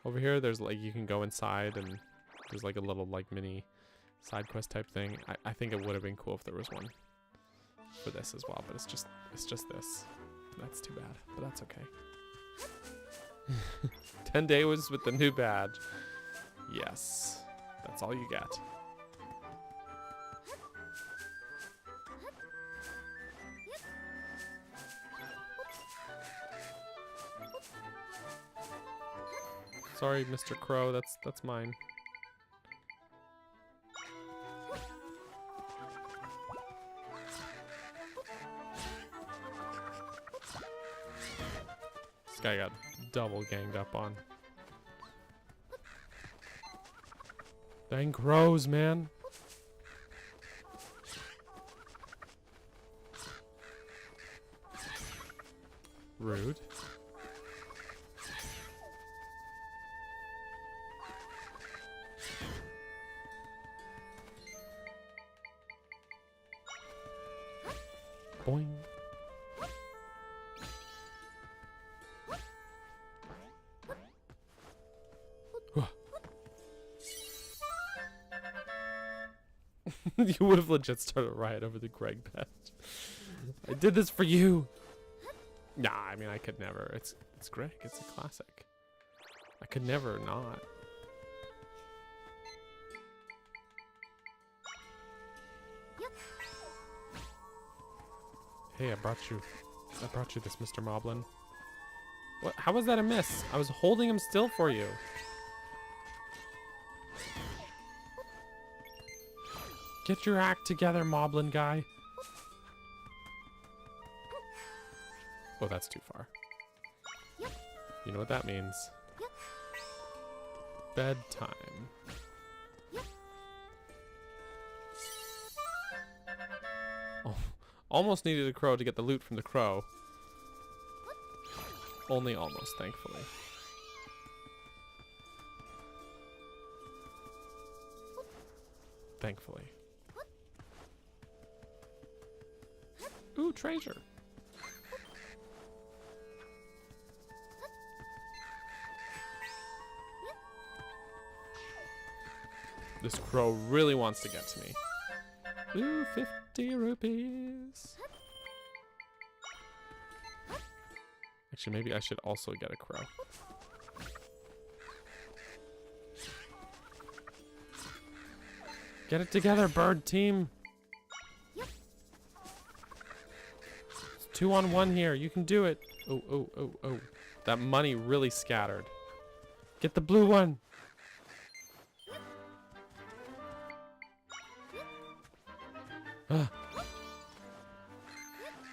over here, there's like, you can go inside and there's like a little like mini side quest type thing. I think it would have been cool if there was one for this as well, but it's just this. That's too bad, but that's okay. 10 days with the new badge. Yes, that's all you get. Sorry, Mr. Crow. That's mine. This guy got double ganged up on. Dang crows, man. Rude. Boing. You would have legit started a riot over the Greg pet. I did this for you. Nah, I mean I could never. It's Greg. It's a classic. I could never not. Hey, I brought you this, Mr. Moblin. What? How was that a miss? I was holding him still for you. Get your act together, Moblin guy. Oh, that's too far. You know what that means. Bedtime. Oh, almost needed a crow to get the loot from the crow. Only almost, thankfully. Thankfully. Ooh, treasure. This crow really wants to get to me. Ooh, 50 rupees. Actually, maybe I should also get a crow. Get it together, bird team. It's 2-on-1 here. You can do it. Oh, oh, oh, oh. That money really scattered. Get the blue one.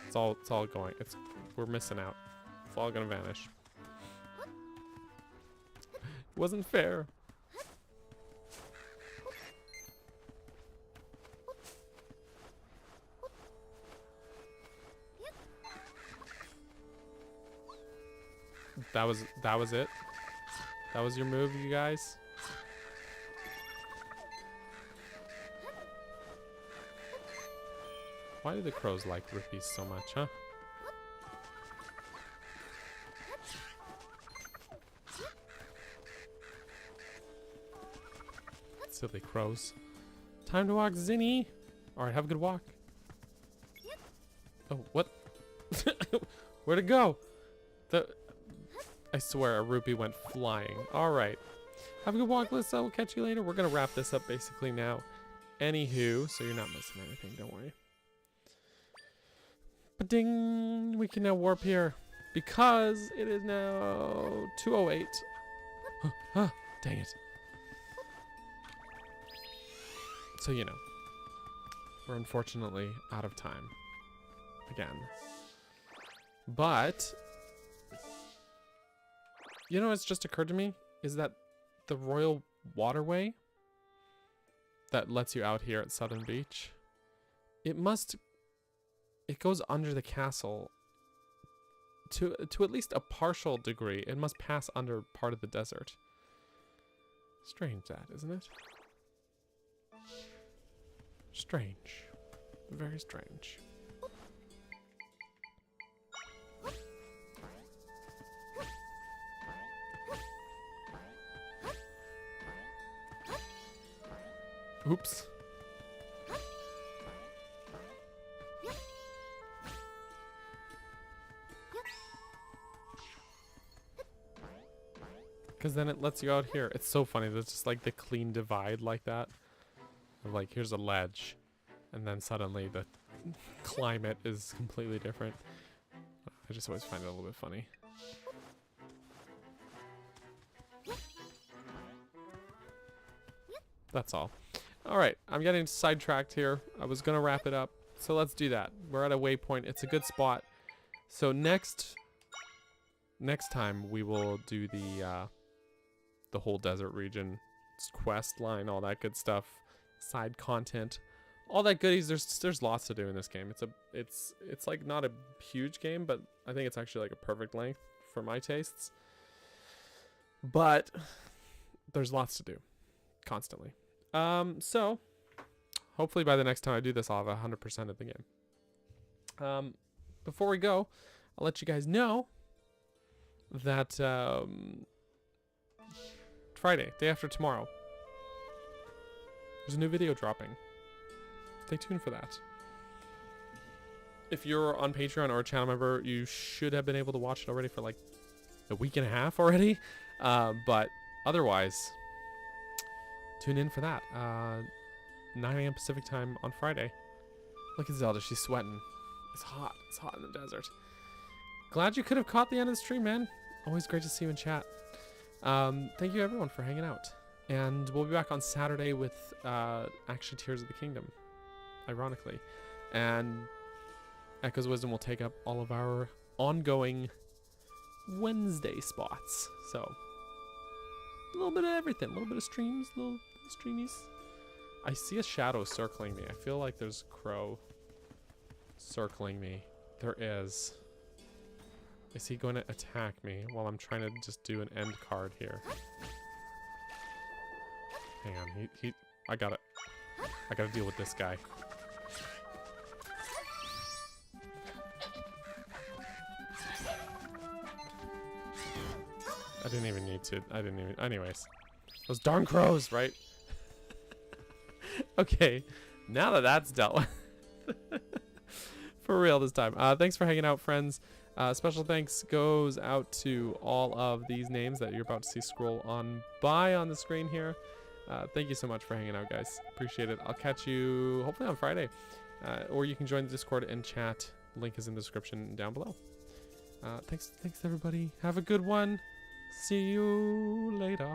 It's all going. We're missing out. It's all gonna vanish. It wasn't fair. That was it. That was your move, you guys. Why do the crows like rupees so much, huh? Silly crows. Time to walk, Zinny. Alright, have a good walk. Oh, what? Where'd it go? I swear a rupee went flying. Alright. Have a good walk, Lissa. We'll catch you later. We're gonna wrap this up basically now. Anywho, so you're not missing anything, don't worry. Ba-ding! We can now warp here because it is now 2:08. Dang it. So, you know, we're unfortunately out of time again. But, you know what's just occurred to me is that the Royal Waterway that lets you out here at Southern Beach, it goes under the castle to at least a partial degree. It must pass under part of the desert. Strange that, isn't it? Strange. Very strange. Oops. Because then it lets you out here. It's so funny. There's just like the clean divide like that. Of like, here's a ledge. And then suddenly the climate is completely different. I just always find it a little bit funny. That's all. All right, I'm getting sidetracked here. I was gonna wrap it up, so let's do that. We're at a waypoint. It's a good spot. So next time we will do the whole desert region quest line, all that good stuff, side content, all that goodies. There's lots to do in this game. It's like not a huge game, but I think it's actually like a perfect length for my tastes. But there's lots to do constantly. So hopefully by the next time I do this, I'll have 100% of the game. Before we go, I'll let you guys know that Friday, day after tomorrow, there's a new video dropping. Stay tuned for that. If you're on Patreon or a channel member, you should have been able to watch it already for like a week and a half already. But otherwise, tune in for that. 9 a.m. Pacific time on Friday. Look at Zelda, she's sweating. It's hot. It's hot in the desert. Glad you could have caught the end of the stream, man. Always great to see you in chat. Thank you everyone for hanging out. And we'll be back on Saturday with actually Tears of the Kingdom, ironically. And Echo's Wisdom will take up all of our ongoing Wednesday spots. So a little bit of everything. A little bit of streams, a little streamies. I see a shadow circling me. I feel like there's a crow circling me. There is. Is he going to attack me while I'm trying to just do an end card here? Hang on, I gotta deal with this guy. I didn't even need to. Anyways. Those darn crows, right? Okay, now that that's dealt with. For real this time. Thanks for hanging out, friends. Special thanks goes out to all of these names that you're about to see scroll on by on the screen here. Thank you so much for hanging out, guys. Appreciate it. I'll catch you hopefully on Friday. Or you can join the Discord and chat. Link is in the description down below. Thanks everybody. Have a good one. See you later.